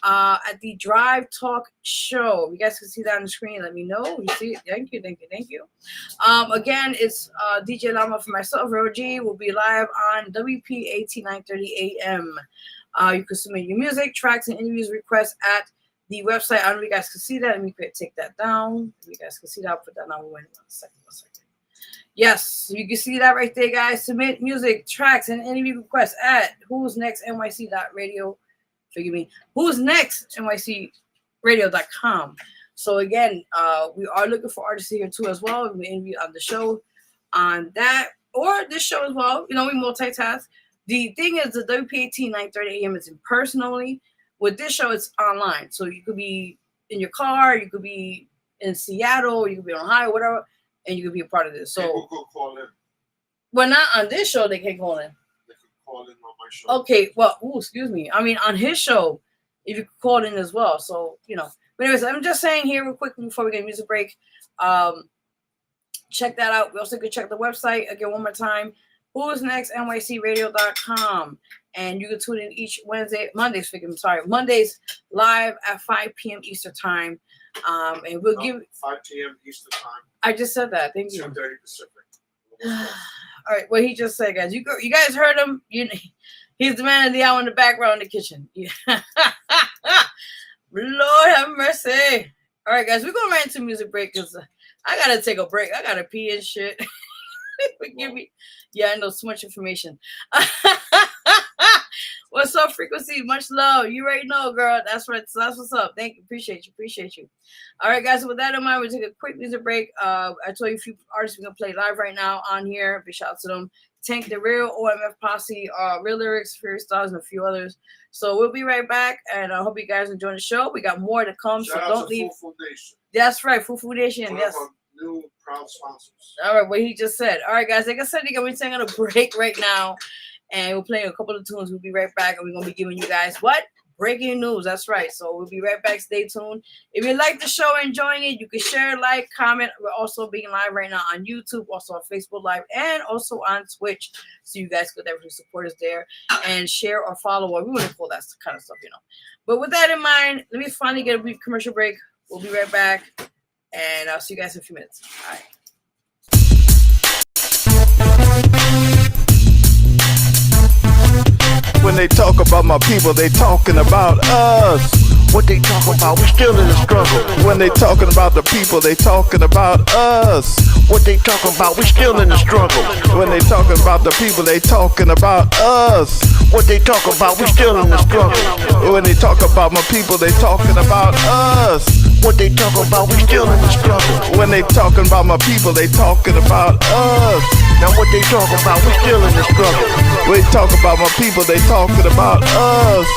at the Drive Talk Show. You guys can see that on the screen. Let me know. You see it. Thank you. Again, it's DJ Lama for myself. Vero G will be live on WPAT 9:30 a.m. You can submit your music, tracks, and interviews requests at the website. I don't know if you guys can see that. Let me take that down. If you guys can see that, I'll put that down. One second. Yes, you can see that right there, guys. Submit music, tracks, and interview requests at WhosNextNYC.radio. Forgive me, WhosNextNYCRadio.com. So again, we are looking for artists here too as well. We interview on the show on that or this show as well. You know, we multitask. The thing is, the WPAT 9:30 a.m. is in person only. With this show, it's online. So you could be in your car, you could be in Seattle, you could be on Ohio, whatever, and you could be a part of this. So people could call in. Well, not on this show, they can't call in. They could call in on my show. Okay, well, excuse me. I mean, on his show, if you could call in as well. So, you know. But anyways, I'm just saying here real quickly before we get a music break. Check that out. We also could check the website again one more time. WhosNextNYCRadio.com. And you can tune in each Mondays live at 5 p.m. Eastern time. And we'll give 5 p.m. Eastern time. I just said that. Thank you. 2:30 Pacific. All right, what he just said, guys. You guys heard him. He's the man of the hour in the background in the kitchen. Yeah. Lord have mercy. All right, guys, we're going right into music break because I got to take a break. I got to pee and shit. Forgive me. Yeah, I know so much information. What's up, Frequency? Much love. You already know, girl. That's right. So that's what's up. Thank you. Appreciate you. All right, guys. So with that in mind, we'll take a quick music break. I told you a few artists we're going to play live right now on here. Big shout out to them. Tank the Real, OMF Posse, Real Lyrics, Furious Stars, and a few others. So we'll be right back, and I hope you guys enjoy the show. We got more to come, so don't leave. Full Nation. That's right, Fufu Nation. Yes. New proud sponsors. All right, what he just said. All right, guys. Like I said, we're taking a break right now. and we'll play a couple of tunes. We'll be right back, and we're gonna be giving you guys what? Breaking news. That's right. So we'll be right back. Stay tuned. If you like the show, enjoying it, you can share, like, comment. We're also being live right now on YouTube, also on Facebook Live, and also on Twitch. So you guys could definitely support us there and share or follow, or we want to call that kind of stuff, you know. But with that in mind, let me finally get a brief commercial break. We'll be right back, and I'll see you guys in a few minutes. All right. When they talk about my people, they talking about us. What they talking about? We still in the struggle. When they talking about the people, they talking about us. What they talking about? We still in the struggle. When they talking about the people, they talking about us. What they talking about? We still in the struggle. When they talk about my people, they talking about us. What they talking about? We still in the struggle. When they talking about my people, they talking about us. Now what they talking about? We still in the struggle. When they talk about my people, they talking about us.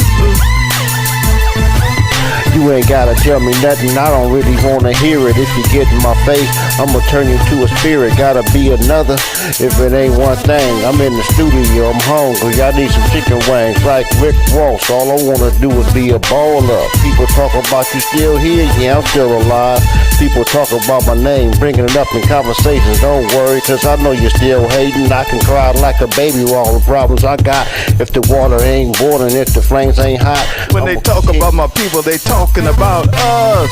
You ain't gotta tell me nothing, I don't really wanna hear it. If you get in my face, I'ma turn you to a spirit. Gotta be another, if it ain't one thing. I'm in the studio, I'm hungry, I need some chicken wings. Like Rick Ross, all I wanna do is be a baller. People talk about you still here, yeah, I'm still alive. People talk about my name, bringing it up in conversations. Don't worry, cause I know you're still hating. I can cry like a baby with all the problems I got. If the water ain't boiling, if the flames ain't hot. When they talk about my people, they talking about us.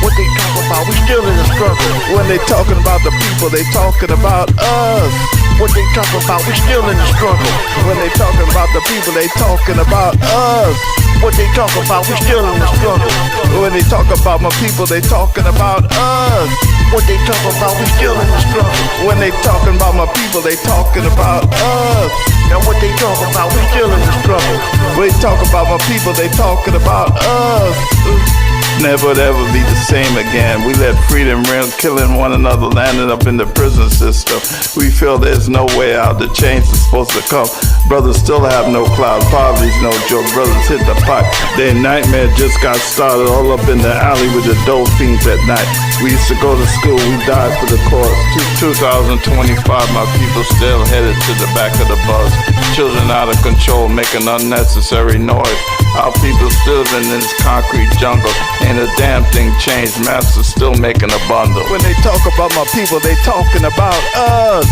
What they talking about? We still in the struggle. When they talking about the people, they talking about us. What they talking about? We still in the struggle. When they talking about the people, they talking about us. What they talking about? We still in the struggle. When they talk about my people, they talking about us. What they talking about? We still in the struggle. When they talking about my people, they talking about us. Now what they talking about? We still in the struggle. When they talk about my people, they talking about us. Never would ever be the same again. We let freedom ring, killing one another, landing up in the prison system. We feel there's no way out. The change is supposed to come. Brothers still have no cloud. Poverty's no joke. Brothers hit the pot. Their nightmare just got started all up in the alley with the dope fiends at night. We used to go to school. We died for the cause. 2025, my people still headed to the back of the bus. Children out of control, making unnecessary noise. Our people still in this concrete jungle. Ain't a damn thing changed. Masters still making a bundle. When they talk about my people, they talking about us.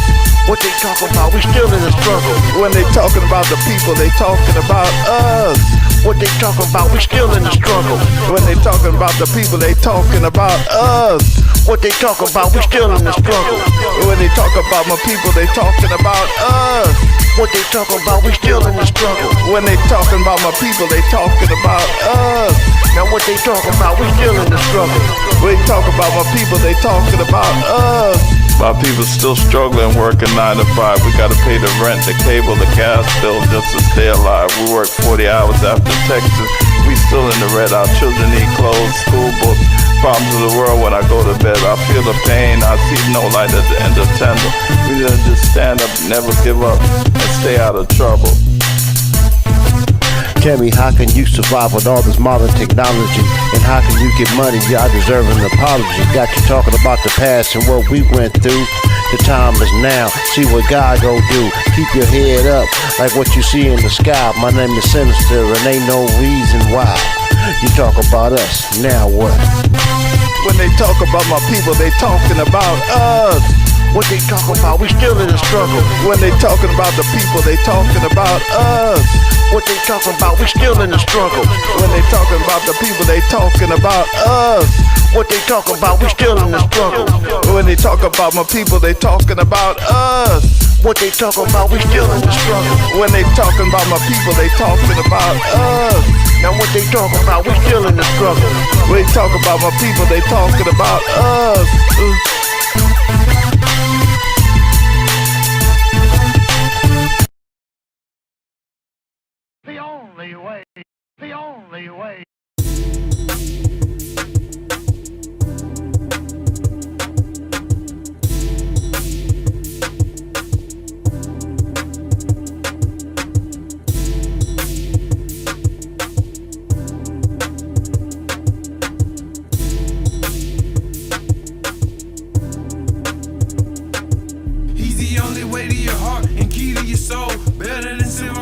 What they talking about? We still in the struggle. When they talking about the people, they talking about us. What they talking about? We still in the struggle. When they talking about the people, they talking about us. What they talking about? We still in the struggle. When they talk about my people, they talking about us. What they talking about? We still in the struggle. When they talking about my people, they talking about us. Now what they talking about? We still in the struggle. When they talk about my people, they talking about us. My people still struggling, working 9 to 5. We gotta pay the rent, the cable, the gas bill just to stay alive. We work 40 hours after Texas. We still in the red. Our children need clothes, school books. Problems of the world. When I go to bed, I feel the pain. I see no light at the end of tunnel. We gotta just stand up, never give up, and stay out of trouble. Tell me, how can you survive with all this modern technology? And how can you get money? Yeah, I deserve an apology. Got you talking about the past and what we went through. The time is now. See what God gon' do. Keep your head up like what you see in the sky. My name is Sinister and ain't no reason why. You talk about us, now what? When they talk about my people, they talking about us. What they talking about? We still in the struggle. When they talking about the people, they talking about us. What they talking about? We still in the struggle. When they talking about the people, they talking about us. What they talking about? We still in the struggle. When they talk about my people, they talking about us. What they talking about? We still in the struggle. When they talking about my people, they talking about us. Now what they talking about? We still in the struggle. When they talk about my people, they talking about us. The only way. The only way. He's the only way to your heart and key to your soul. Better than silver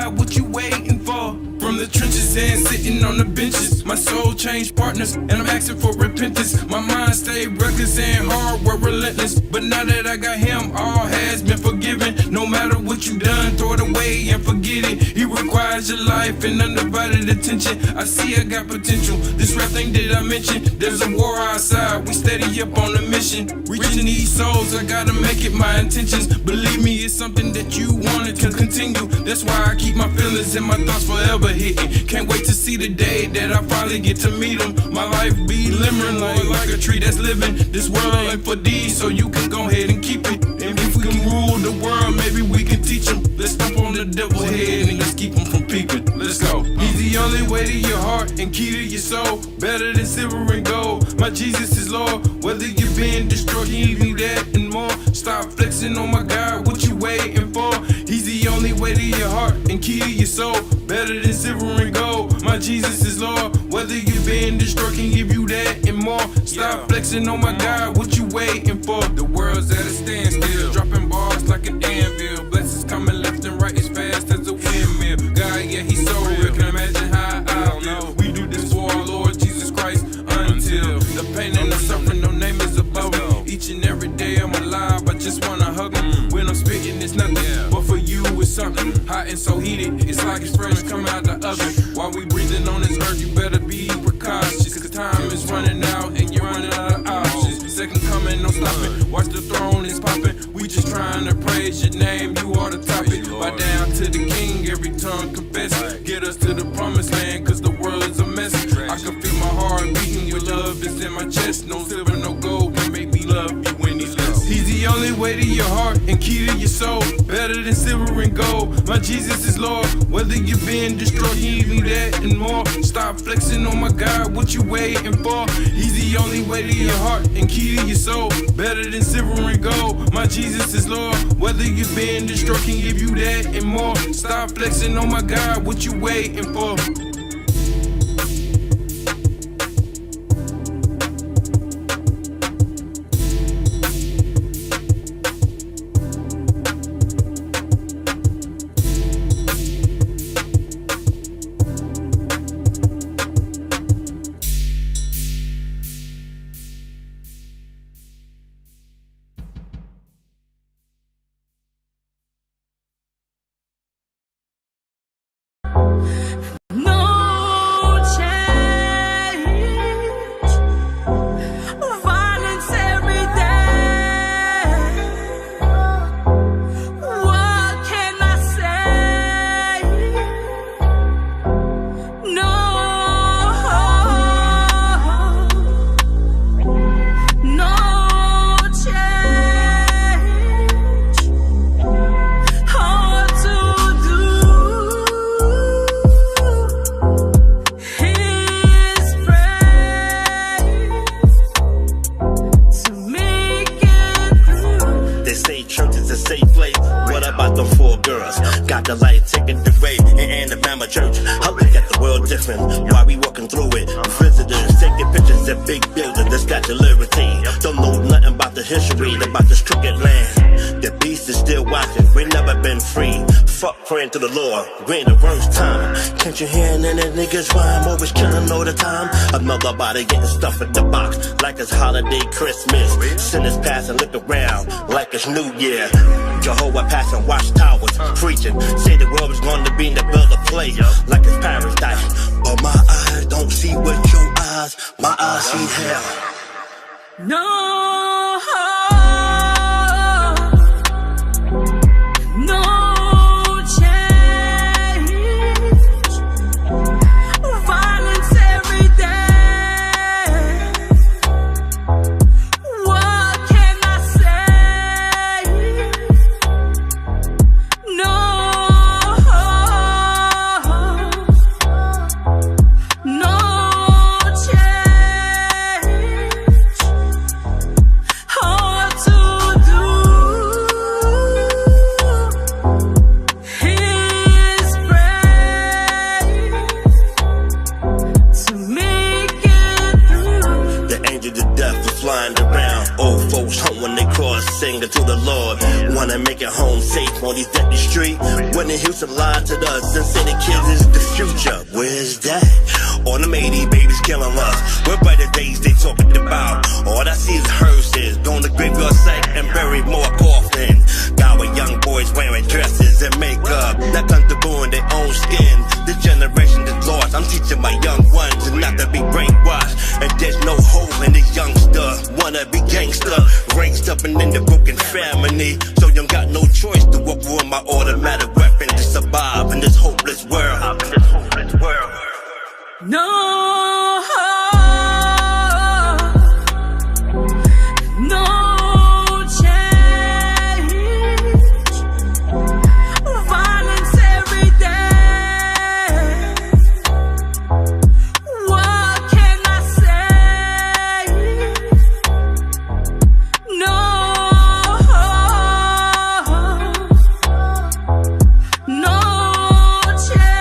God, what you waiting for? From the trenches and sitting on the benches, my soul changed partners, and I'm asking for repentance. My mind stayed reckless and hard, were relentless. But now that I got him, all has been forgiven. No matter what you done, throw it away and forget it. He requires your life and undivided attention. I see I got potential. This rap thing that I mentioned, there's a war outside. We steady up on a mission. Reaching these souls, I gotta make it my intentions. Believe me, it's something that you wanted to continue. That's why I keep my feelings and my thoughts forever hitting. Can't wait to see the day that I finally get to meet him. My life be lemon like a tree that's living. This world ain't for these, so you can go ahead and keep it. And if we can rule the world, maybe we can teach them. Let's stomp on the devil's head and let's keep him from peeping. Let's go. He's the only way to your heart and key to your soul. Better than silver and gold. My Jesus is Lord. Whether you're being destroyed, he need that and more. Stop flexing on my God, what you waiting for? He's the only way to your heart and key to your soul. Better than silver and gold. My Jesus is Lord. Whether you're being destroyed, can give you that and more. Stop flexing on my God, what you waiting for? The world's at a standstill, dropping bars like an anvil. Blessings coming left and right as fast as a windmill. God, yeah, he's so real. Can imagine how I feel. We do this for our Lord Jesus Christ until the pain and the suffering, no name is above it. Each and every day I'm alive, I just wanna hug him. When I'm spitting, it's nothing, but for you it's something hot and so heated. It's like it's fresh coming out the oven. While we breathing on this earth, you better be precautious, cause time is running out and you're running out of options. Second coming, no stopping. Watch the throne is popping. We just trying to praise your name, you are the topic. Bow down to the King, every tongue confess. Get us to the promised land, cause the world is a mess. I can feel my heart beating, your love is in my chest. No silver, no gold can make me love you when he's less. He's the only way to your heart and key to your soul. Better than silver and gold. My Jesus is Lord. Whether you're being destroyed, he need that and more. Stop flexing on my God, what you waiting for? He's the only way to your heart and key to your soul. Better than silver and gold. My Jesus is Lord. Whether you're being destroyed, can give you that and more. Stop flexing on my God, what you waiting for? To the Lord, we ain't the worst time. Can't you hear any niggas rhyme? Always killing all the time. Another body getting stuffed in the box like it's holiday Christmas. Sinners pass and look around like it's New Year. Jehovah passing watchtowers, preaching. Say the world is going to be in the build a place like it's paradise. But my eyes don't see what your eyes, my eyes see hell. No. on these empty streets. When the Houston lied to us and said the kids is the future. Where's that? On them 80 babies killing us. We're by the days they talking about. All I see is hearses, going to graveyard site and bury more coffin. Got with young boys wearing dresses and makeup, not comfortable in their own skin. This generation is lost. I'm teaching my young ones not to be brainwashed. And there's no hope in this youngster. Wanna be gangster, raised up and in the broken family. So you got no choice to walk with my automatic weapon to survive in this hopeless world. No, no change. Violence every day. What can I say? No, no change.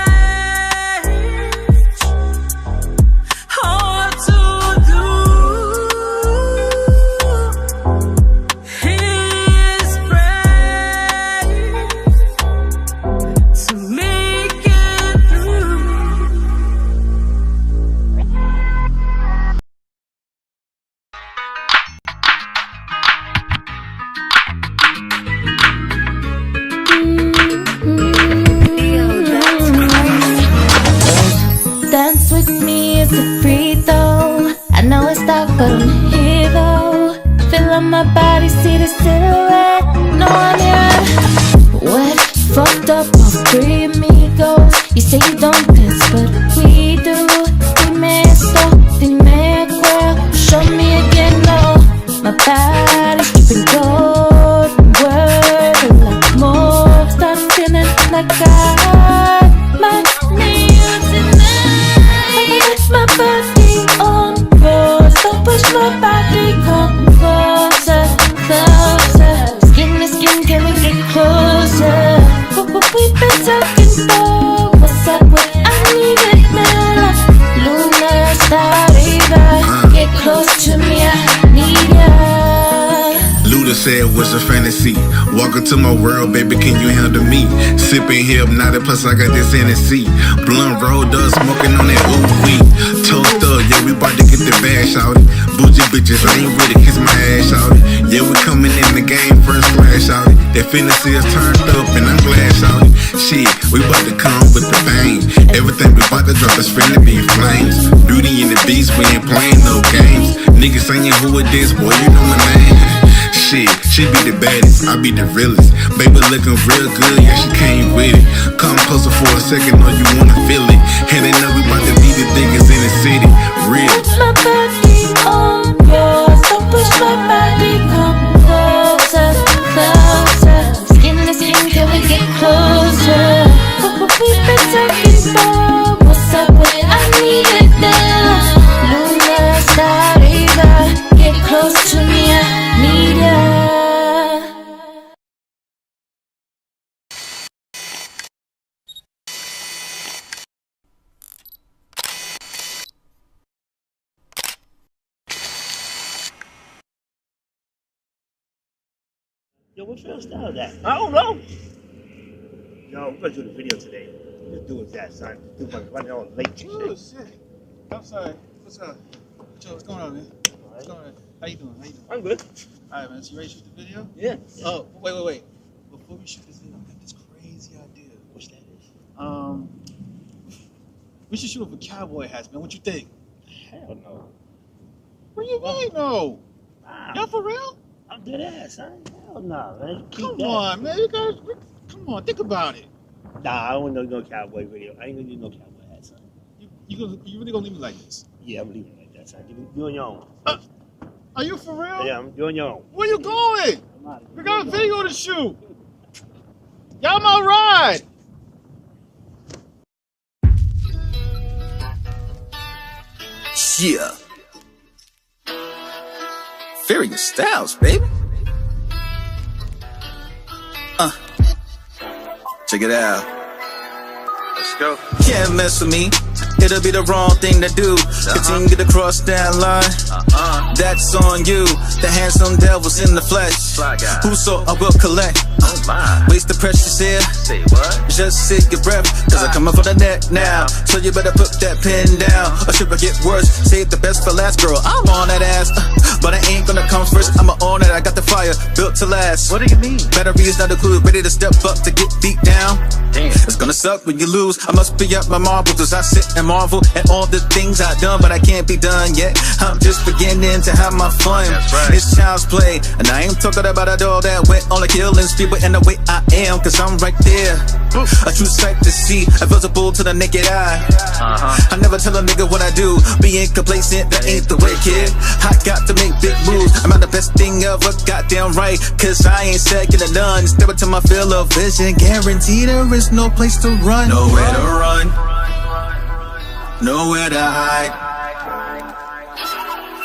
Hard to do is pray to make it through. Dance with me is a free throw. I know it's dark, but I'm here though. Feel on my body, see the silhouette. No one here. Wet, fucked up, all three amigos. You say you don't piss, but we do. Dime esto, dime cuál. Show me again, no. My body's dripping gold. Words a lot more. Start feeling like I might need you tonight. My body on yours. Don't push my body, come closer, closer. Skin to skin, can we get closer? We've been talking for what's up with I need it now. Luna, star, get close to me, I need ya. Luda said, what's a fantasy? Walk into my world, baby, can you handle me? Sipping hypnotic, plus I got this Hennessy. Blunt rolled up, smoking on that ooh wee. Toast up, yeah, we about to get the bash out it. Bougie bitches, I ain't with it, kiss my ass out it. Yeah, we coming in the game, first class out it. That fantasy is turned up and I'm glad out it. Shit, we about to come with the bang. Everything we about to drop is finna be in flames. Beauty and the Beast, we ain't playing no games. Niggas saying who it is, boy, you know my name. Shit, she be the baddest, I be the realest. Baby looking real good, yeah, she came with it. Come closer for a second, or you wanna feel it. And they know we about to be the biggest in the city. Real. Put my body on yours. Don't push my body, come closer, closer. Skin to skin, can we get closer? We've been talking for what's up with I need it now. Luna, star, get close to me, I need ya. Yo, what's your style of that? I don't know. Yo, we're gonna do the video today. Just do that, son. Do my running on late and Oh, shit. shit. I'm sorry. What's up? What's going on, man? What's going on? How you doing? I'm good. All right, man. So you ready to shoot the video? Yeah. Oh, wait. Before we shoot this video, I got this crazy idea. What's that? We should shoot it with cowboy hats, man. What you think? Hell no. What do you mean, no? Nah. Y'all for real? I'm dead ass, son. Hell no, man. Keep Come that. on, man. You guys, come on. Think about it. Nah, I don't want no cowboy video. I ain't gonna do no cowboy hat, son. You really gonna leave me like this? Yeah, I'm leaving it like that, son. You on your own. Are you for real? Yeah, I'm doing your own. Where you going? I'm out of here. We got a video to shoot. Y'all my ride. Yeah. Various styles, baby. Check it out. Let's go. Can't mess with me. It'll be the wrong thing to do. Continue to cross that line. That's on you. The handsome devil's in the flesh. Whoso I will collect. Waste the precious air. Say what? Just take your breath, cause I'm coming for the net now. So you better put that pen down, or should I get worse? Save the best for last, girl. I'm on that ass, but I ain't gonna come first. I'ma own it. I got the fire built to last. What do you mean? Batteries not included, ready to step up to get beat down. Damn. It's gonna suck when you lose. I must be up my marbles as I sit and marvel at all the things I've done, but I can't be done yet. I'm just beginning to have my fun. Right. It's child's play, and I ain't talking about a dog that went on a killing spree, but in the way I am, cause I'm right there. A true sight to see, visible to the naked eye. I never tell a nigga what I do. Being complacent, that ain't the way, kid. I got to make big moves. I'm not the best thing ever, goddamn right. Cause I ain't second to none. Step into my field of vision, guarantee there is no place to run. Nowhere to run, nowhere to hide.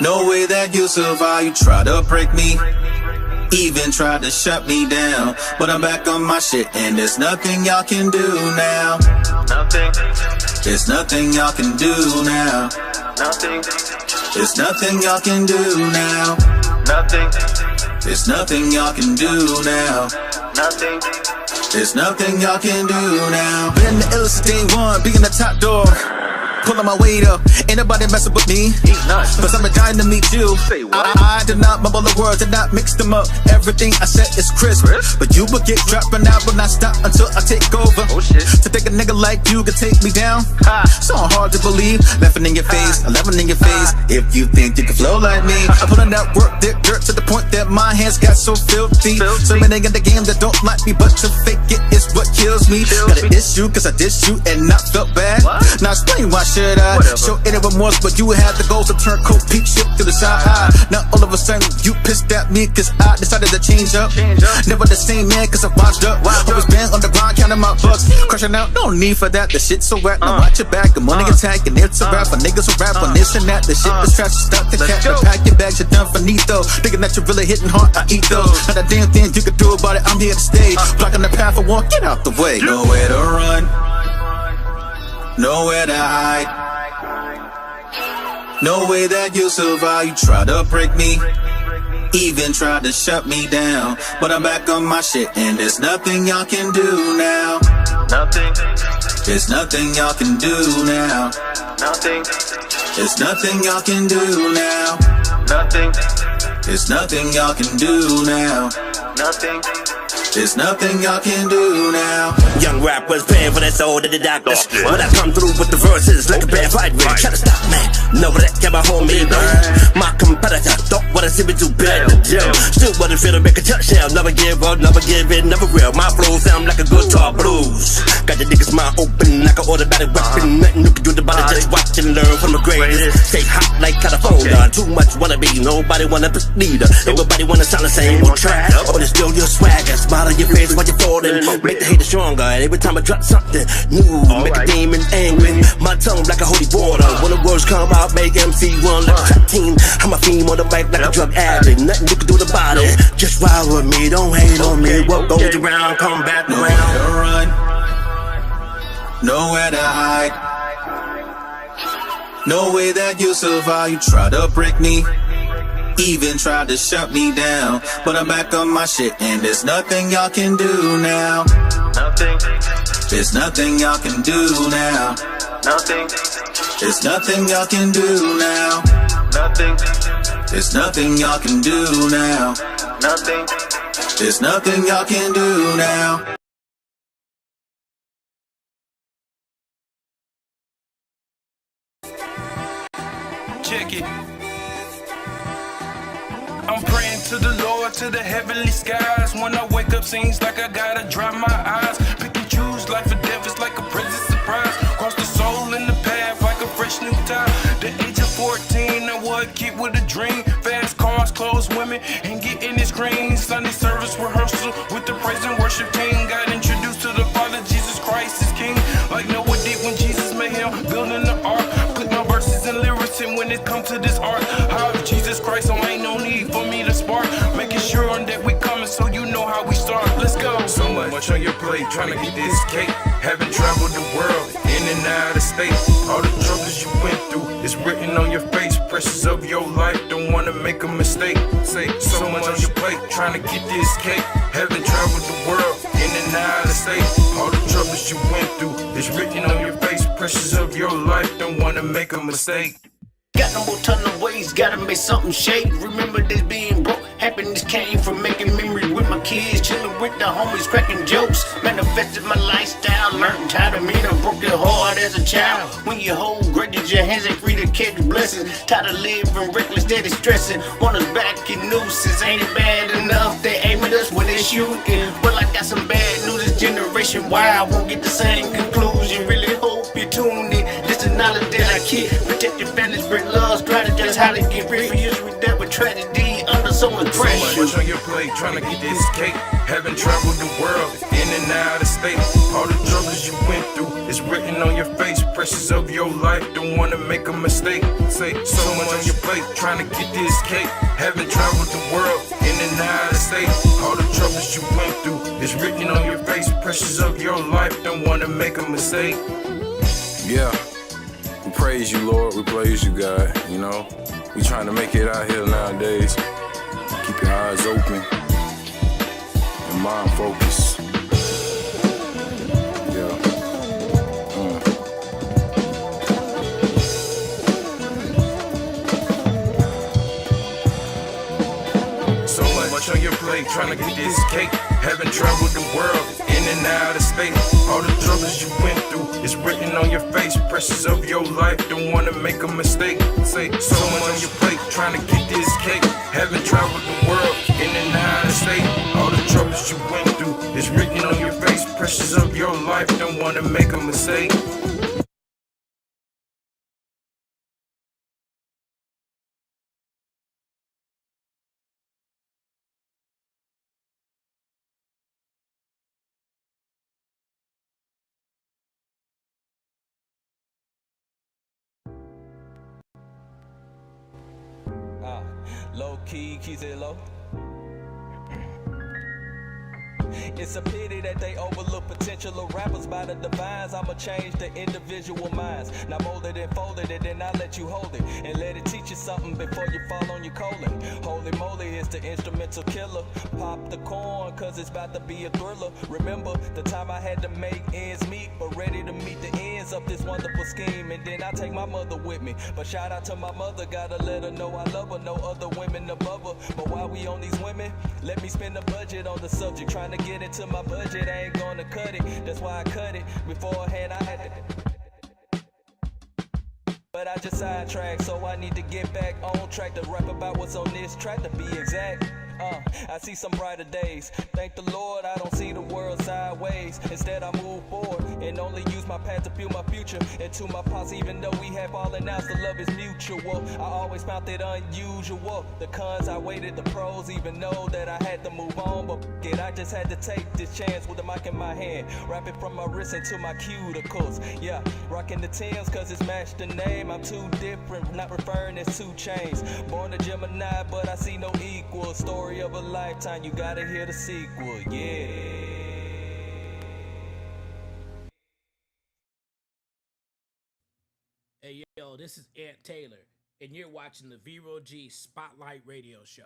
No way that you survive. You try to break me, even tried to shut me down, but I'm back on my shit, and there's nothing y'all can do now. Nothing. There's nothing y'all can do now. Nothing. There's nothing y'all can do now. Nothing. There's nothing y'all can do now. Nothing. There's nothing y'all can do now. Been the illest day one, being the top dog. Pulling my weight up, ain't nobody messing with me. Cause I'm dying to meet you. I did not mumble the words, did not mix them up. Everything I said is crisp, but you will get dropped, and I will not stop until I take over. To think a nigga like you could take me down, so hard to believe. Laughing in your face, 11 in your face. If you think you can flow like me, I'm pulling that work, dirt to the point that my hands got so filthy. So many in the game that don't like me, but to fake it is what kills me. Got an issue cause I dissed you and not felt bad. Now explain why should I show any remorse, but you had the goals to turn cold peak shit to the side. Now all of a sudden you pissed at me cause I decided to change up. Never the same man cause I washed up. Always been on the grind counting my bucks, crushing out, no need for that, the shit's so whack. Now watch your back, the money attack, and it's a rap for niggas who rap on this and that. The shit is trash, stop the cat, pack your bags, you're done finito. Thinking that you're really hitting hard, I eat those. Not a damn thing you can do about it, I'm here to stay. Blocking the path I walk, get out the way. Nowhere to run, nowhere to hide. No way that you survive. You try to break me, even try to shut me down, but I'm back on my shit, and there's nothing y'all can do now. Nothing. There's nothing y'all can do now. Nothing. There's nothing y'all can do now. Nothing. There's nothing y'all can do now. Nothing. There's nothing y'all can do now. Young rappers paying for their soul to the doctors. When I come through with the verses like a bad fight with, try to stop me. No, that can't hold me down. My competitor don't wanna see me do better. Still wanna feel to make a touchdown. Never give up, never give in, never real. My flow sound like a guitar blues. Got the niggas mind open like an automatic weapon. Nothing you can do about it, just watch and learn from the greatest. Stay hot like California. Too much wanna be, nobody wanna be leader. Everybody wanna sound the same on track, but it's still your swagger. Smile on your face while you're falling. Make the hater stronger. And every time I drop something new, make a demon angry. My tongue like a holy water. When the words come out, make MC run like a trap team. I'm a fiend on the mic like a drug addict. Nothing you can do about it. Just ride with me, don't hate on me. What goes around, come back around. Nowhere to run, nowhere to hide. No way that you survive. You try to break me, even tried to shut me down, but I'm back on my shit, and there's nothing y'all can do now. Nothing. There's nothing y'all can do now. Nothing. There's nothing y'all can do now. Nothing. There's nothing y'all can do now. Nothing. There's nothing y'all can do now. Check it. I'm praying to the Lord, to the heavenly skies. When I wake up, seems like I gotta dry my eyes. Pick and choose, life or death is like a present surprise. Cross the soul in the path like a fresh new time. The age of 14, I was a kid with a dream. Fast cars, clothes, women, and getting this green. Sunday service rehearsal with the praise and worship team. Got introduced to the Father, Jesus Christ is King. Like Noah did when Jesus made him, building the ark. Put my verses and lyrics in when it comes to this art. How Jesus Christ, so ain't no need for me to spark. Making sure that we coming so you know how we start. Let's go. So much on your plate, trying to get this cake. Haven't traveled the world, in and out of state. All the troubles you went through, it's written on your face. Pressures of your life, don't wanna make a mistake. Say so much on your plate, trying to get this cake. Haven't traveled the and out of state. All the troubles you went through is written on your face. Pressures of your life, don't wanna make a mistake. Got no more ton of ways, gotta make something shake. Remember this being broke, happiness came from making memories with my kids, chilling with the homies, cracking jokes. Manifested my lifestyle, learned how to meet a broken heart as a child. When you hold grudges, your hands ain't free to catch blessings. Tired of living reckless, steady stressing. Want us back in nooses, ain't it bad enough? They aim at us when they shooting. Well, I got some bad news, this generation wide won't get the same conclusion. Really hope you tune in. This the knowledge that I keep. Protect your family, spread love, strategize how to get rich. For years we dealt with tragedy under so much pressure. So much on your plate, trying to get this cake. Haven't traveled the world, in and out of state. All the troubles you went through is written on your face. Pressures of your life, don't wanna make a mistake. Say so much on your plate, trying to get this cake. Haven't traveled the world, in and out of state. All the troubles you went through is written on your face. Pressures of your life, don't wanna make a mistake. Yeah, we praise you, Lord. We praise you, God. You know, we trying to make it out here nowadays. Keep your eyes open and mind focused. Yeah. So much on your plate, trying to get this cake. Haven't traveled the world, in and out of state. All the troubles you went through is written on your face. Pressures of your life, don't wanna make a mistake. Say so much on your plate, trying to get this cake. Haven't traveled the world, in and out of state. All the troubles you went through is written on your face. Pressures of your life, don't wanna make a mistake. Low key, keys it low. It's a pity that they overlook potential of rappers by the divines. I'ma change the individual minds. Now mold it and fold it, then I let you hold it and let it teach you something before you fall on your colon. Holy moly, it's the instrumental killer. Pop the corn, cause it's about to be a thriller. Remember the time I had to make ends meet, but ready to meet the ends of this wonderful scheme. And then I take my mother with me. But shout out to my mother, gotta let her know I love her. No other women above her. But while we on these women, let me spend a budget on the subject. Trying to get into my budget, I ain't gonna cut it. That's why I cut it. Beforehand I had to, but I just sidetracked, so I need to get back on track to rap about what's on this track, to be exact. I see some brighter days. Thank the Lord, I don't see the world sideways. Instead, I move forward and only use my path to fuel my future. And to my posse, even though we have all announced the love is mutual, I always found it unusual. The cons outweighed the pros, even though that I had to move on. But it, I just had to take this chance with the mic in my hand. Rapping from my wrist into my cuticles. Yeah, rocking the Timbs cause it's matched the name. I'm too different, not referring as 2 Chainz. Born a Gemini, but I see no equal. Story of a lifetime, you gotta hear the sequel, yeah. Hey yo, this is Ant Taylor, and you're watching the Vero G Spotlight Radio Show.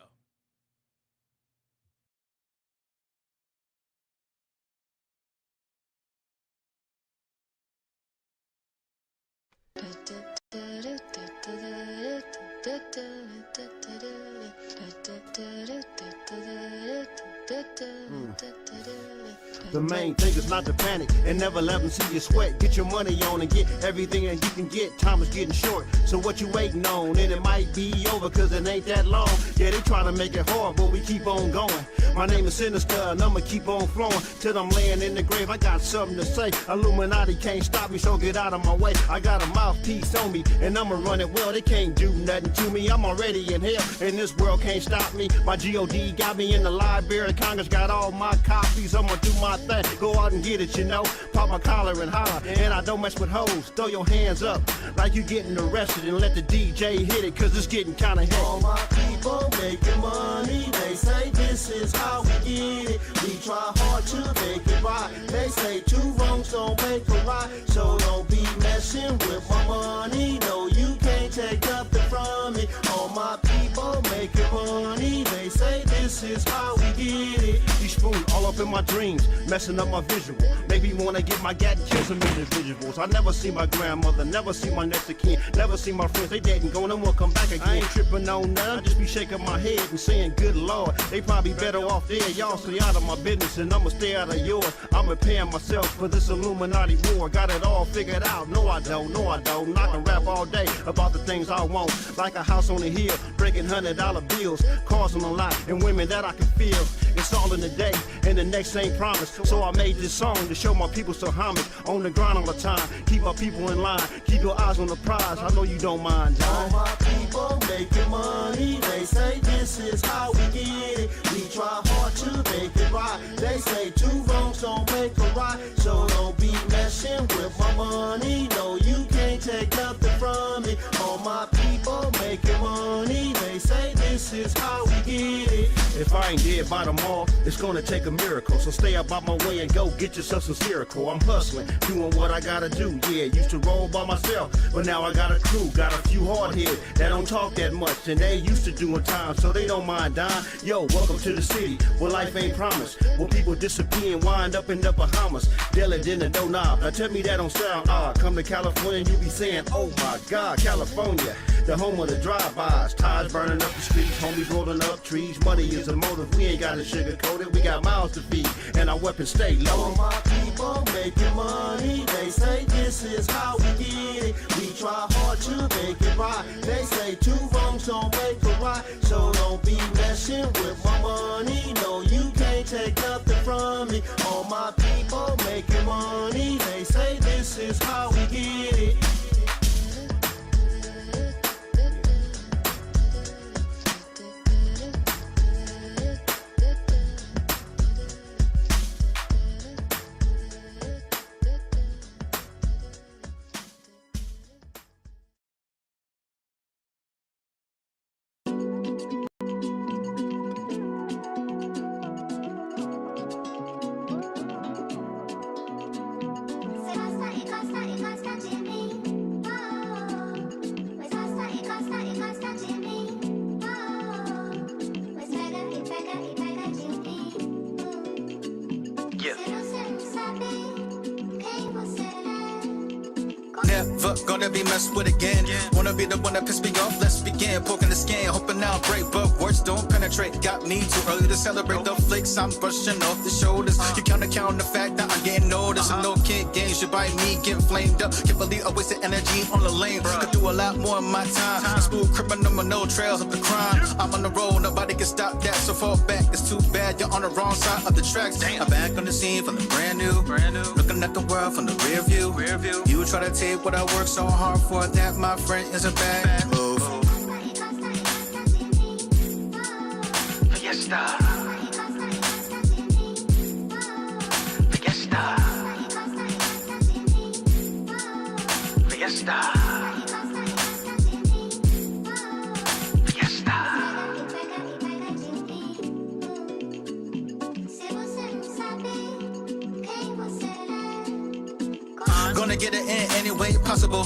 The main thing is not to panic and never let them see you sweat. Get your money on and get everything that you can get. Time is getting short, so what you waiting on? And it might be over cause it ain't that long. Yeah, they try to make it hard, but we keep on going. My name is Sinister and I'ma keep on flowing till I'm laying in the grave. I got something to say. Illuminati can't stop me, so get out of my way. I got a mouthpiece on me and I'ma run it well. They can't do nothing to me. I'm already in hell and this world can't stop me. My G.O.D. got me in the Library of Congress, got all my copies. I'ma do my thing, go out and get it, you know. Pop my collar and holler, and I don't mess with hoes. Throw your hands up like you getting arrested and let the DJ hit it, cause it's getting kinda heavy. All my people making money, they say this is how we get it. We try hard to make it right. They say 2 wrongs don't make a right, so don't be messing with my money. No, you can't take nothing from me. All my people making money, they say this is how we get it. These spoons all up in my dreams, messing up my visual. Maybe wanna get my gat and kill some individuals. I never see my grandmother, never see my next of kin, never see my friends. They dead and gone and won't come back again. I ain't tripping on none, I just be shaking my head and saying, good Lord, they probably better off there. Y'all stay out of my business and I'ma stay out of yours. I'm repaying myself for this Illuminati war. Got it all figured out. No, I don't. No, I don't. I can rap all day about the things I want, like a house on the hill, breaking $100 bills, cars on the lot, and women that I can feel. It's all in the day, and the next ain't promised. So I made this song to show my people some homage. On the grind all the time, keep my people in line, keep your eyes on the prize. I know you don't mind, John. All my people making money, they say this is how we get it. We try hard to make it right. They say two wrongs don't make a right, so don't be messing with my money. No, you can't take nothing from me. All my people making money, they say this is how we get it. If I ain't dead by tomorrow, it's gonna take a miracle. So stay up out my way and go get yourself some spherical. I'm hustling, doing what I gotta do. Yeah, used to roll by myself, but now I got a crew. Got a few hard heads that don't talk that much, and they used to doing time, so they don't mind dying. Yo, welcome to the city where life ain't promised, where people disappear and wind up in the Bahamas. Dealing in the doorknob. Now tell me that don't sound odd. Come to California and you be saying, oh my God, California, the home of the drive-bys. Tires burning up the streets, homies rolling up trees. Money is a motive, we ain't got to sugarcoat it. We got mouths to feed, and our weapons stay low. All my people making money, they say this is how we get it. We try hard to make it right. They say two wrongs don't make a right, so don't be messing with my money. No, you can't take nothing from me. All my people making money, they say this is how we get it. Never gonna be messed with again. Wanna be the one that piss me off, let's begin. Poking the skin, hoping I'll break, but words don't penetrate. Got me too early to celebrate the flakes I'm brushing off the shoulders. You count the fact that I'm getting noticed. No kid games, you by me getting flamed up. Can't believe I wasted energy on the lane. Could do a lot more in my time. A smooth criminal with no trails of the crime. I'm on the road, nobody can stop that. So far back, it's too bad, you're on the wrong side of the tracks. I'm back on the scene from the brand new. Looking at the world from the rear view. You try to take what I work so hard for, that my friend is a bad move. Fiesta. Fiesta. Fiesta. Fiesta. Gonna get it in any way possible.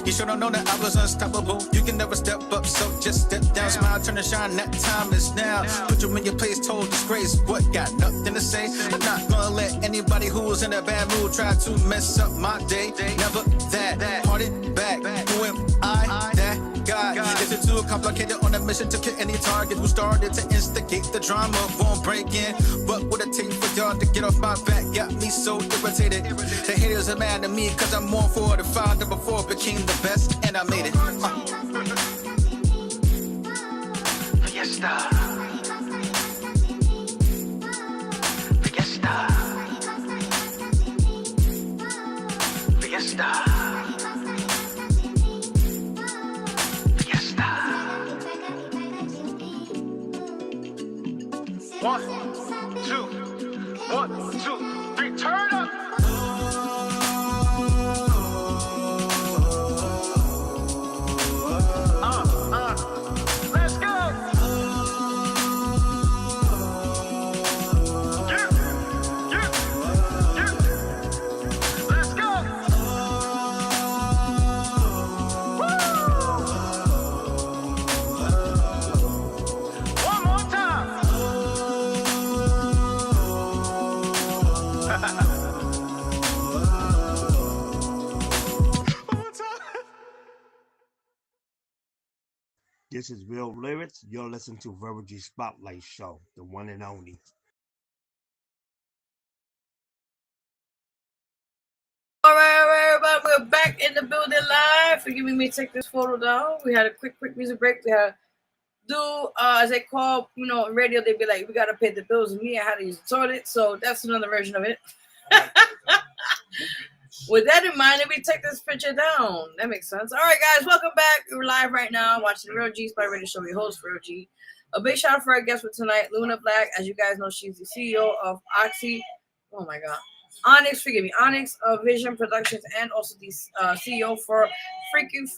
You sure don't know that I was unstoppable. You can never step up, so just step down. Smile, turn and shine, that time is now. Put you in your place, total disgrace. What, got nothing to say? I'm not gonna let anybody who's in a bad mood try to mess up my day. Never that. Party back. Who am I? That guy. Is it too complicated on a mission to kill any target who started to instigate the drama? Won't break in. What would it take for y'all to get off my back? Got me so irritated. The haters are mad at me cause I'm more for the founder before it became the best, and I made it. Fiesta. Fiesta. Fiesta. Fiesta. 1, 2, 1, 2, 3, turn up. Let's go. Let's go. One more time. This is Real Lyrics. You're listening to Vero G Spotlight Show, the one and only. All right, everybody. We're back in the building live. Forgiving me, take this photo down. We had a quick music break. We had do as they call, in radio, they'd be like, we gotta pay the bills. And me, I had to use the toilet, so that's another version of it. With that in mind, let me take this picture down. That makes sense. All right, guys, welcome back. We're live right now, watching the Real G Spotlight Radio Show. Your host, Real G. A big shout out for our guest for tonight, Luna Blaq. As you guys know, she's the CEO of Onyx Vision Productions, and also the CEO for Frequency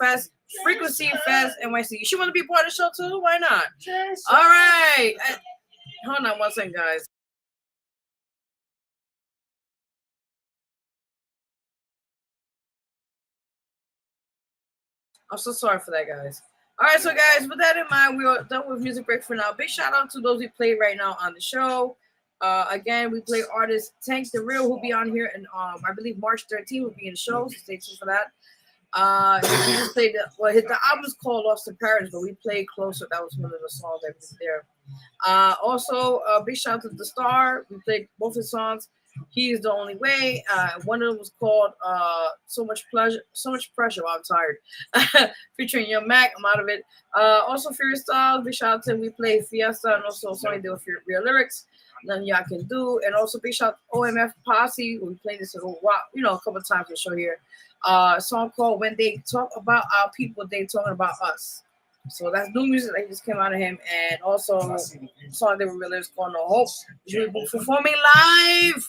Fest NYC. She want to be part of the show too? Why not? All right. Hold on one second, guys. I'm so sorry for that, guys. All right, so guys, with that in mind, we are done with music break for now. Big shout out to those we played right now on the show. Again, we play artist Tank the Real, who'll be on here, and I believe March 13th will be in the show. So stay tuned for that. We just played the album's called Lost in Paris, but we played Closer. That was one of the songs that was there. Also, big shout out to The Star. We played both his songs. He's the Only Way. One of them was called So Much Pressure. Well, I'm tired. Featuring Young Mac. I'm out of it. Also, Furious Styles. Big shout out to him. We played Fiesta, and also Sony did Real Lyrics. Nothing y'all can do. And also big shout out to OMF Posse. We played this a couple of times on the show here. A song called When They Talk About Our People, They Talking About Us. So that's new music that just came out of him. And also a song they were released called No Hope. We'll be performing live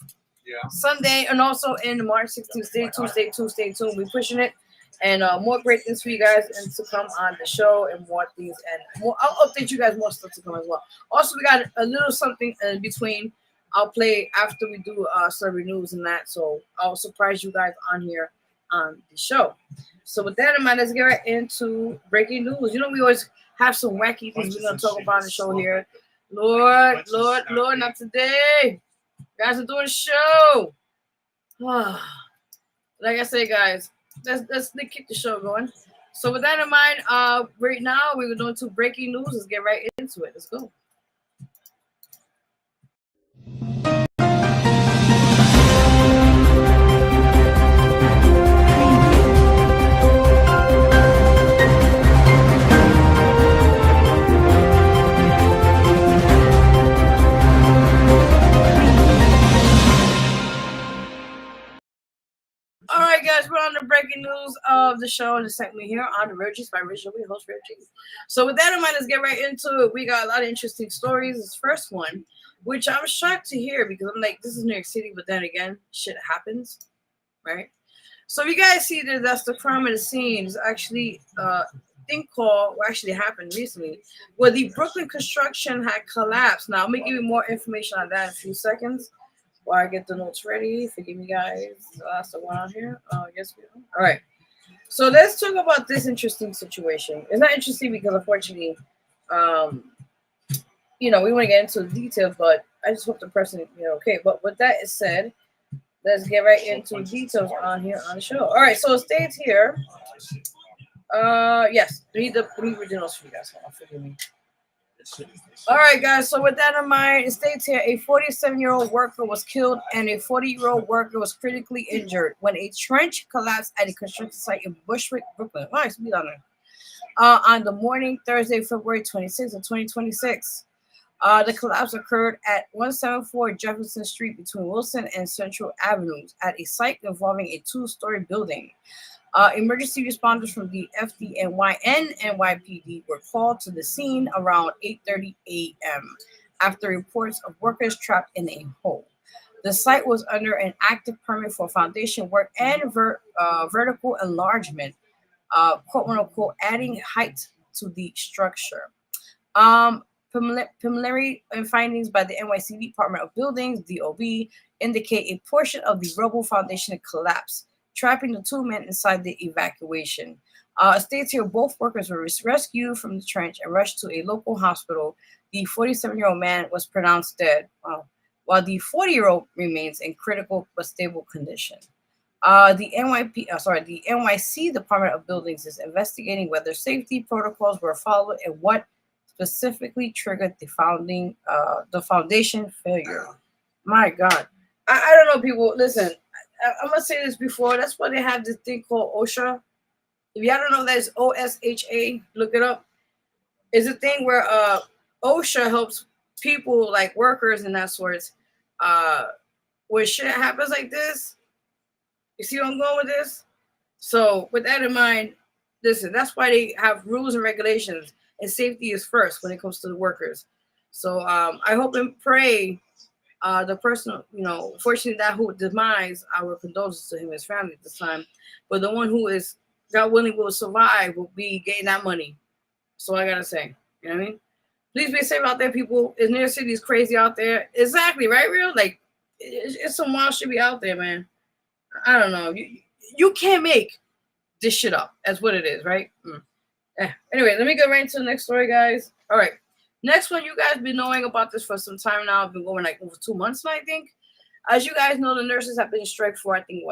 Sunday and also in March 16th. Stay tuned. We're pushing it. And more great things for you guys and to come on the show and more things. And more, I'll update you guys more stuff to come as well. Also, we got a little something in between. I'll play after we do celebrity news and that. So I'll surprise you guys on here on the show. So with that in mind, let's get right into breaking news. We always have some wacky things we're going to talk about on the show here. Lord, not today. You guys are doing a show. Like I say, guys, let's keep the show going. So with that in mind, right now we're going to breaking news. Let's get right into it. Let's go. All right, guys, we're on the breaking news of the show and the segment here on the Real G by Rachel. We host Real G. So with that in mind, let's get right into it. We got a lot of interesting stories. This first one, which I'm shocked to hear because I'm like, this is New York City, but then again, shit happens, right? So you guys see that that's the crime of the scene is actually actually happened recently, where the Brooklyn construction had collapsed. Now I'm gonna give you more information on that in a few seconds. While I get the notes ready, forgive me, guys. That's the one on here. Yes, we are. All right. So let's talk about this interesting situation. It's not interesting because, unfortunately, we want to get into the details, but I just hope the person, okay. But with that is said, let's get right into details on here on the show. All right. So it states here. Yes. Let me read the notes for you guys. Forgive me. All right, guys. So with that in mind, it states here a 47-year-old worker was killed and a 40-year-old worker was critically injured when a trench collapsed at a construction site in Bushwick, Brooklyn. Nice, be on there. On the morning Thursday, February 26th of 2026. The collapse occurred at 174 Jefferson Street between Wilson and Central Avenues at a site involving a two-story building. Emergency responders from the FDNY and NYPD were called to the scene around 8:30 a.m. after reports of workers trapped in a hole. The site was under an active permit for foundation work and vertical enlargement, quote unquote, adding height to the structure. Preliminary findings by the NYC Department of Buildings, DOB, indicate a portion of the rubble foundation collapsed, trapping the two men inside the evacuation. States here both workers were rescued from the trench and rushed to a local hospital. The 47-year-old man was pronounced dead, while the 40-year-old remains in critical but stable condition. The NYC Department of Buildings is investigating whether safety protocols were followed and what specifically triggered the foundation failure. My God, I don't know, people. Listen, I'm gonna say this before. That's why they have this thing called OSHA. If y'all don't know that, it's OSHA. Look it up. It's a thing where OSHA helps people like workers and that sorts. When shit happens like this, you see where I'm going with this? So with that in mind, listen, that's why they have rules and regulations, and safety is first when it comes to the workers. So I hope and pray the person, fortunately that who demise, our condolences to him and his family at this time. But the one who is God willing will survive will be getting that money. So I gotta say, you know what I mean? Please be safe out there, people. New York City is crazy out there. Exactly, right, Real? Like it's some wild shit be out there, man. I don't know. You can't make this shit up. That's what it is, right? Anyway, let me go right into the next story, guys. All right. Next one, you guys been knowing about this for some time now. I've been going like over 2 months now, I think. As you guys know, the nurses have been in strike for, I think,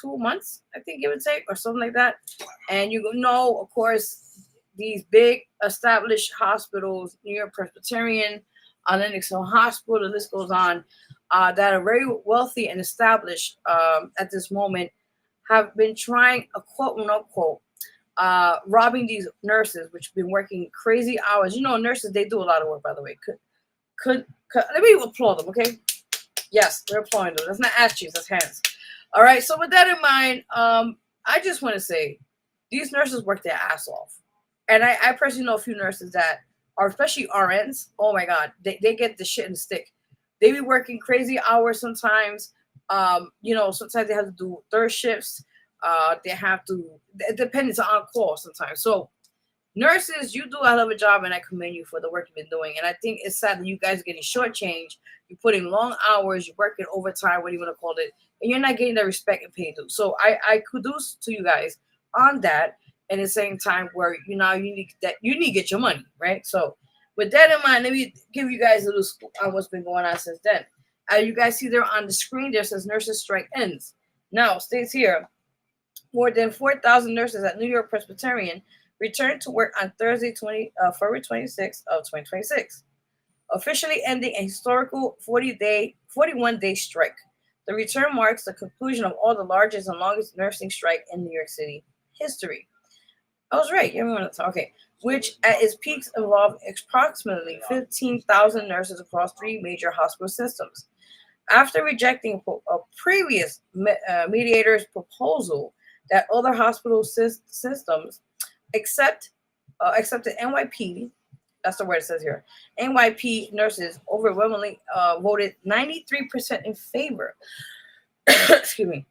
2 months, I think, give or take, or something like that. And you know, of course, these big established hospitals, New York Presbyterian, Lenox Hill Hospital, the list goes on, that are very wealthy and established at this moment, have been trying, a quote unquote, robbing these nurses, which have been working crazy hours. You know, nurses, they do a lot of work, by the way. Could let me applaud them, okay? Yes, we're applauding them. That's not ass cheeks, that's hands. All right, so with that in mind, I just want to say these nurses work their ass off. And I personally know a few nurses that are, especially RNs, oh my God, they get the shit in the stick. They be working crazy hours sometimes. Sometimes they have to do third shifts. They have to, it depends on call sometimes. So nurses, you do a hell of a job, and I commend you for the work you've been doing. And I think it's sad that you guys are getting shortchanged. You're putting long hours, you're working overtime, what do you want to call it, and you're not getting the respect and pay due. So I kudos to you guys on that. And at the same time, where you need to get your money, right? So with that in mind, let me give you guys a little scoop on what's been going on since then. You guys see there on the screen, there says nurses strike ends. Now, states here, more than 4,000 nurses at New York Presbyterian returned to work on Thursday, February 26th of 2026, officially ending a historical 41-day strike. The return marks the conclusion of all the largest and longest nursing strike in New York City history. I was right. Okay. Which at its peaks involved approximately 15,000 nurses across 3 major hospital systems. After rejecting a previous mediator's proposal that other hospital systems accepted NYP, that's the word it says here, NYP nurses overwhelmingly voted 93% in favor, excuse me,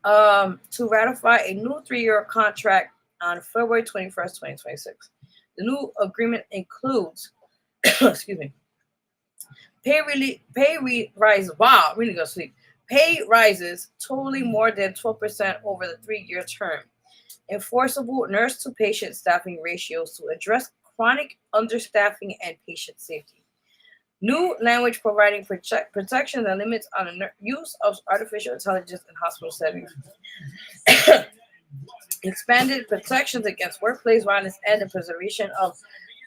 to ratify a new 3-year contract on February 21st, 2026. The new agreement includes, excuse me, pay rises. Wow, really go sleep. Pay rises totaling more than 12% over the 3-year term. Enforceable nurse-to-patient staffing ratios to address chronic understaffing and patient safety. New language providing protections and limits on the use of artificial intelligence in hospital settings. Expanded protections against workplace violence and the preservation of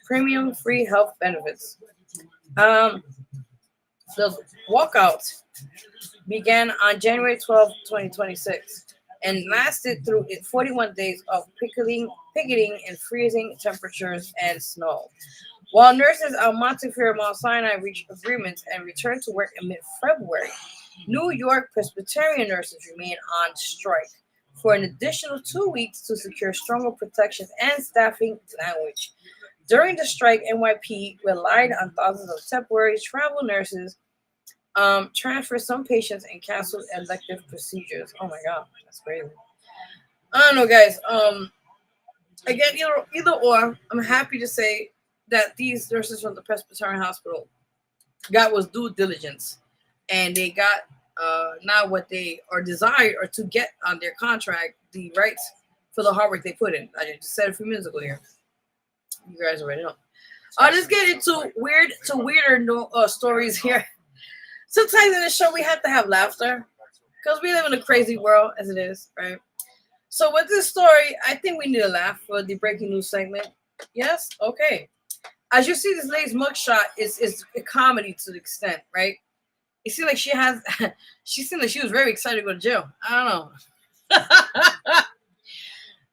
premium-free health benefits. The walkout began on January 12, 2026, and lasted through 41 days of picketing and freezing temperatures and snow. While nurses at Montefiore Mount Sinai reached agreements and returned to work in mid-February, New York Presbyterian nurses remain on strike for an additional 2 weeks to secure stronger protections and staffing language. During the strike, NYP relied on thousands of temporary travel nurses, transferred some patients, and canceled elective procedures. Oh my God, that's crazy. I don't know, guys. Again, either or, I'm happy to say that these nurses from the Presbyterian Hospital got was due diligence, and they got now what they are desired or to get on their contract, the rights for the hard work they put in. I just said a few minutes ago here. You guys already know. Let's get into weirder stories here. Sometimes in the show we have to have laughter. because we live in a crazy world as it is, right? So with this story, I think we need a laugh for the breaking news segment. Yes? Okay. As you see, this lady's mugshot is a comedy to the extent, right? It seems like she seemed like she was very excited to go to jail. I don't know.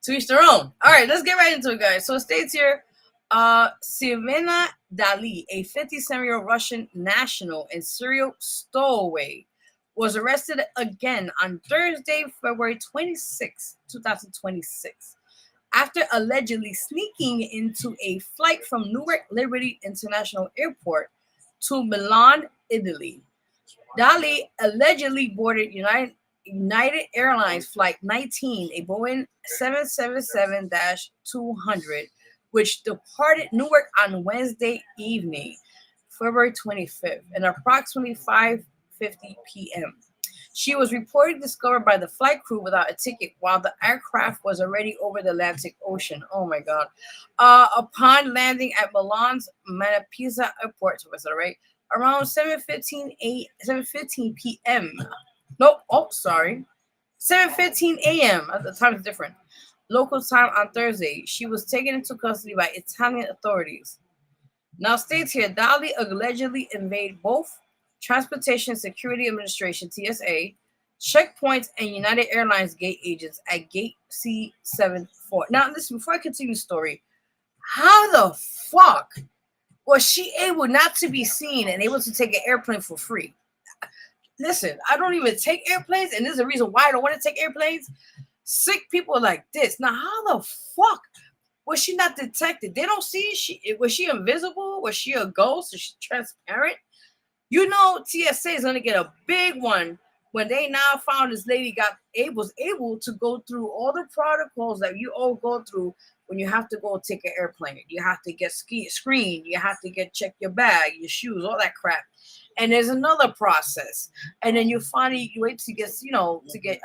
To each their own. All right, let's get right into it, guys. So it states here, Sivena Dali, a 57-year-old Russian national and serial stowaway, was arrested again on Thursday, February 26, 2026, after allegedly sneaking into a flight from Newark Liberty International Airport to Milan, Italy. Dali allegedly boarded United Airlines Flight 19, a Boeing 777-200, which departed Newark on Wednesday evening, February 25th, at approximately 5:50 p.m. She was reportedly discovered by the flight crew without a ticket while the aircraft was already over the Atlantic Ocean. Oh my God. Upon landing at Milan's Manapisa Airport, was that right? Around 7:15 p.m. Nope. Oh, sorry. 7:15 a.m. The time is different. Local time on Thursday. She was taken into custody by Italian authorities. Now states here, Dali allegedly invaded both Transportation Security Administration (TSA) checkpoints and United Airlines gate agents at Gate C74. Now, listen, before I continue the story, how the fuck was she able not to be seen and able to take an airplane for free? Listen, I don't even take airplanes, and there's a reason why I don't want to take airplanes. Sick people like this. Now, how the fuck was she not detected? They don't see was she invisible? Was she a ghost? Is she transparent? You know, TSA is gonna get a big one when they now found this lady was able to go through all the protocols that you all go through when you have to go take an airplane. You have to get screened, you have to check your bag, your shoes, all that crap. And there's another process. And then you finally wait to get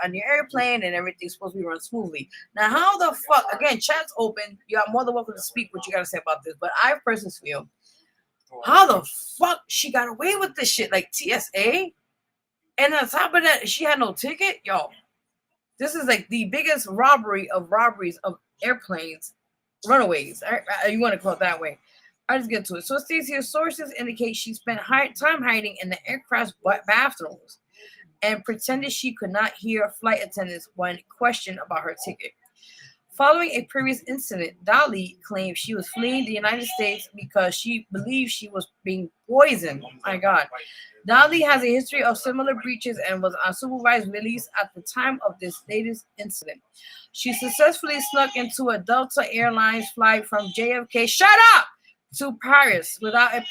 on your airplane and everything's supposed to be run smoothly. Now, how the fuck, again, chat's open. You are more than welcome to speak what you gotta say about this. But I personally feel, how the fuck she got away with this shit? Like TSA? And on top of that, she had no ticket? Yo, this is like the biggest robberies of airplanes, runaways. You want to call it that way. I'll just get to it. So it states here, sources indicate she spent time hiding in the aircraft's bathrooms and pretended she could not hear flight attendants when questioned about her ticket. Following a previous incident, Dali claimed she was fleeing the United States because she believed she was being poisoned. My God. Dali has a history of similar breaches and was on supervised release at the time of this latest incident. She successfully snuck into a Delta Airlines flight from JFK, to Paris without a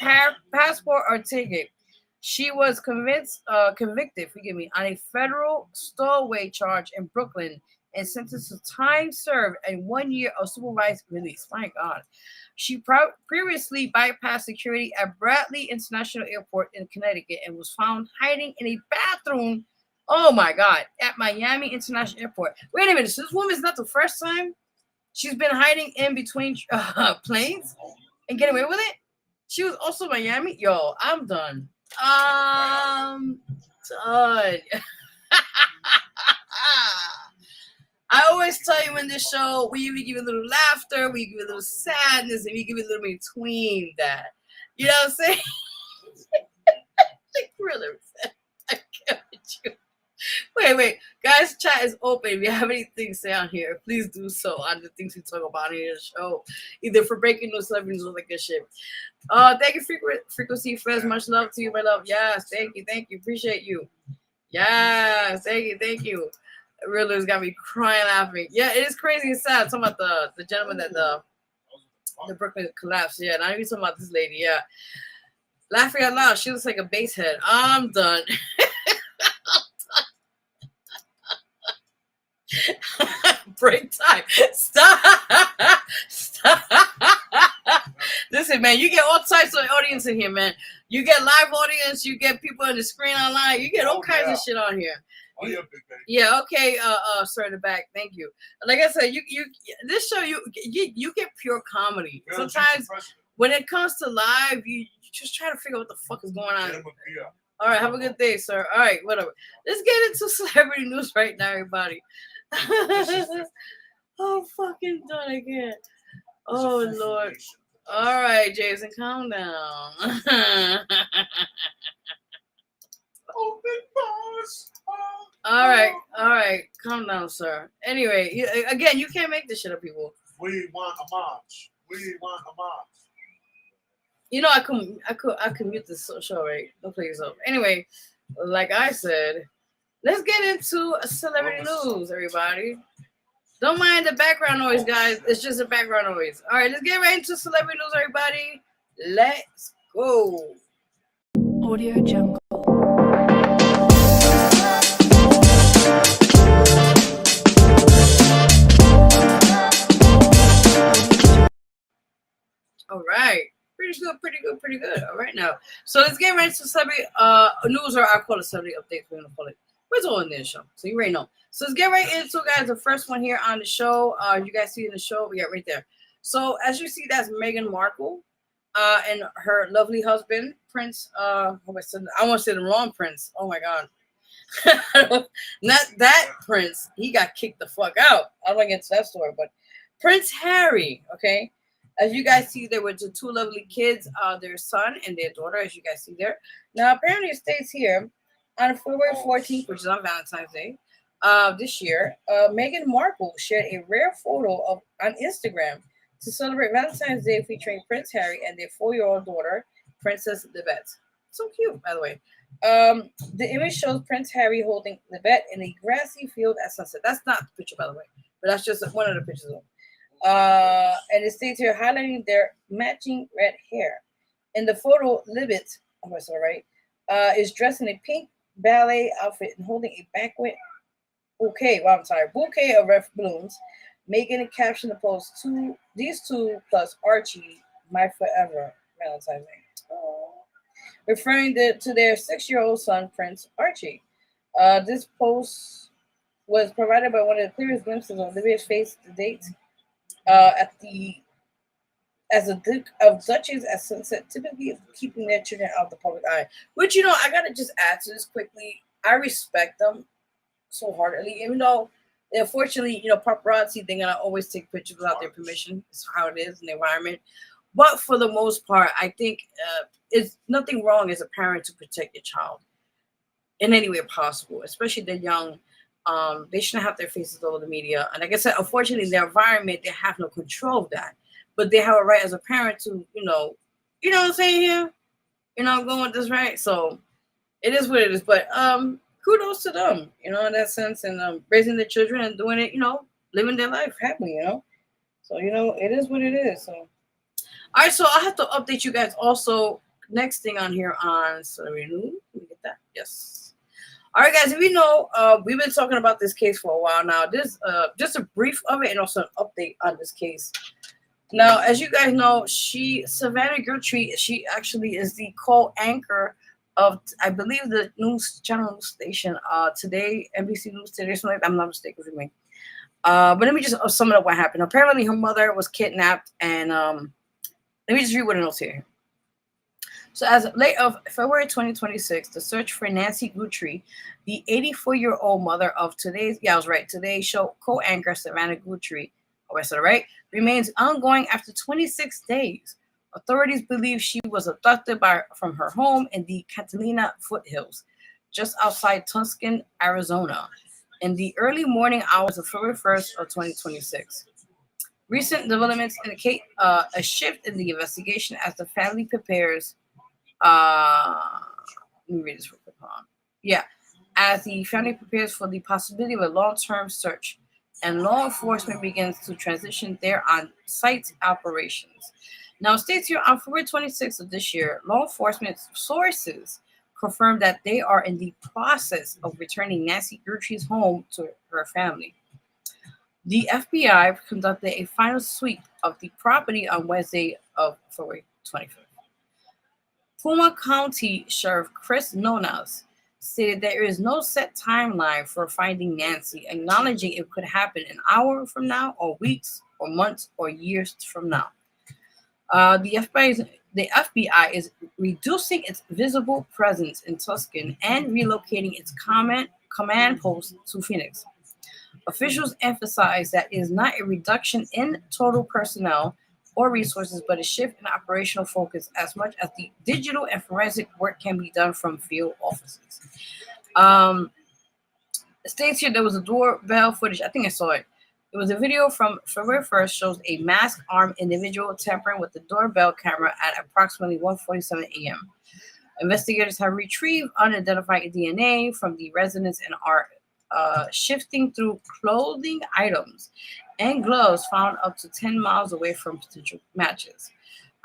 passport or ticket. She was convicted, on a federal stowaway charge in Brooklyn and sentenced to time served and 1 year of supervised release. My God. She previously bypassed security at Bradley International Airport in Connecticut and was found hiding in a bathroom, oh my God, at Miami International Airport. Wait a minute, so this woman's not the first time she's been hiding in between planes and getting away with it? She was also Miami? Yo, I'm done. I'm done. I always tell you in this show, we give a little laughter, we give a little sadness, and we give a little between that. You know what I'm saying? Like, really, I can't with you. Wait. Guys, chat is open. If you have anything to say on here, please do so on the things we talk about in the show. Either for breaking news, celebrities, or like this shit. Thank you, Frequency Friends. Much love to you, my love. Yes, thank you. Appreciate you. Yes, thank you. Really has got me crying laughing. Yeah, it is crazy and sad. Talking about the gentleman that the Brooklyn collapsed. Yeah, not even talking about this lady. Yeah, laughing out loud. She looks like a bass head. I'm done. Break time. Stop. Listen, man, you get all types of audience in here, man. You get live audience. You get people on the screen online. You get all kinds of shit on here. Yeah, okay, sir in the back, thank you. Like I said, you this show you get pure comedy. Sometimes when it comes to live, you just try to figure out what the fuck is going on. All right, have a good day, sir. All right, whatever. Let's get into celebrity news right now, everybody. Oh, fucking done again. Oh, Lord. All right, Jason, calm down. Open bars. All right, calm down, sir. Anyway, again, you can't make this shit up, people. We want a march. We want a march. You know, I can mute this show, right? Don't play yourself. Anyway, like I said, let's get into celebrity news, everybody. Don't mind the background noise, guys. It's just a background noise. All right, let's get right into celebrity news, everybody. Let's go. Audio Jungle. All right. Pretty good. All right, now. So let's get right into celebrity news, or I call it celebrity updates. We're going to call it. We're all in this show, so you already know. So let's get right into it, guys. The first one here on the show. You guys see in the show, we got right there. So as you see, that's Meghan Markle and her lovely husband, Prince. I want to say the wrong Prince. Oh, my God. Not that Prince. He got kicked the fuck out. I don't want to get to that story, but Prince Harry, okay? As you guys see, there were two lovely kids, their son and their daughter, as you guys see there. Now, apparently it states here, on February 14th, which is on Valentine's Day, this year, Meghan Markle shared a rare photo on Instagram to celebrate Valentine's Day featuring Prince Harry and their 4-year-old daughter, Princess Livette. So cute, by the way. The image shows Prince Harry holding Livette in a grassy field at sunset. That's not the picture, by the way, but that's just one of the pictures of them. And it states here highlighting their matching red hair. In the photo, Livette, is dressed in a pink ballet outfit and holding a bouquet of red balloons, making a caption to post these two plus Archie, my forever Valentine's Day. Referring to their 6-year-old son, Prince Archie. This post was provided by one of the clearest glimpses of Olivia's face to date. As a Duke of Duchess at sunset, typically keeping their children out of the public eye. Which, I gotta just add to this quickly. I respect them so heartily, even though, unfortunately, paparazzi, they're gonna always take pictures without their permission. It's how it is in the environment. But for the most part, I think it's nothing wrong as a parent to protect your child in any way possible, especially the young. They shouldn't have their faces all over the media. And like I said, unfortunately, in their environment, they have no control of that. But they have a right as a parent to, you know what I'm saying here? I'm going with this, right? So it is what it is. But kudos to them, in that sense, and raising their children and doing it, living their life happily, So, it is what it is. So, all right, so I have to update you guys also. Next thing on here on Celebrity News. Let me get that. Yes. All right, guys, if you know, we've been talking about this case for a while now. This just a brief of it and also an update on this case. Now, as you guys know, Savannah Guthrie, she actually is the co-anchor of, I believe, the news channel station today, NBC News Today, something like that. I'm not mistaken with me. But let me just sum it up what happened. Apparently, her mother was kidnapped, and let me just read what it notes here. So as of late of February 2026, the search for Nancy Guthrie, the 84-year-old mother of today's show co-anchor Savannah Guthrie, remains ongoing after 26 days. Authorities believe she was abducted from her home in the Catalina foothills, just outside Tucson, Arizona, in the early morning hours of February 1st of 2026. Recent developments indicate a shift in the investigation as the family prepares. Let me read this real quick. As the family prepares for the possibility of a long-term search, and law enforcement begins to transition their on-site operations. Now, states here on February 26th of this year, law enforcement sources confirmed that they are in the process of returning Nancy Guthrie's home to her family. The FBI conducted a final sweep of the property on Wednesday of February 25th. Puma County Sheriff Chris Nonas stated there is no set timeline for finding Nancy, acknowledging it could happen an hour from now, or weeks, or months, or years from now. The FBI the FBI is reducing its visible presence in Tucson and relocating its command post to Phoenix. Officials emphasize that it is not a reduction in total personnel or resources, but a shift in operational focus as much as the digital and forensic work can be done from field offices. It states here there was a doorbell footage. I think I saw it. It was a video from February 1st shows a masked armed individual tampering with the doorbell camera at approximately 1:47 a.m. Investigators have retrieved unidentified DNA from the residence and are shifting through clothing items and gloves found up to 10 miles away from potential matches.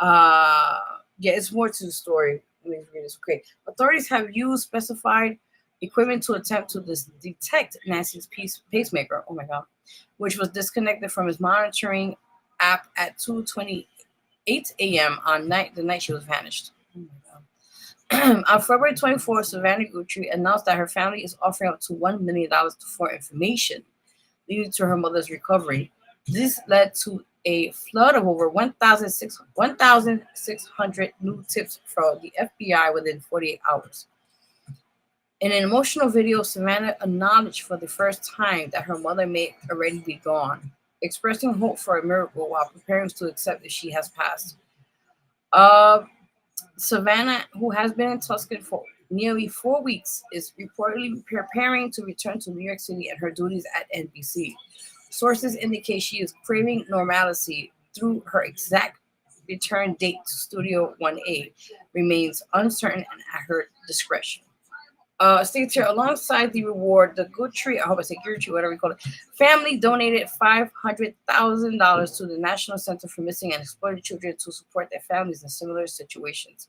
Yeah, it's more to the story. Let me read this quick. Authorities have used specified equipment to attempt to detect Nancy's pacemaker. Oh my God. Which was disconnected from his monitoring app at 2:28 a.m. on the night she was vanished. Oh my God. On February 24th, Savannah Guthrie announced that her family is offering up to $1 million for information leading to her mother's recovery. This led to a flood of over 1,600 new tips from the FBI within 48 hours. In an emotional video, Savannah acknowledged for the first time that her mother may already be gone, expressing hope for a miracle while preparing to accept that she has passed. Savannah, who has been in Tucson for nearly 4 weeks, is reportedly preparing to return to New York City and her duties at NBC. Sources indicate she is craving normalcy through her exact return date to Studio 1A remains uncertain and at her discretion. States here, alongside the reward, the Guthrie, I hope I say Guthrie, whatever you call it, family donated $500,000 to the National Center for Missing and Exploited Children to support their families in similar situations.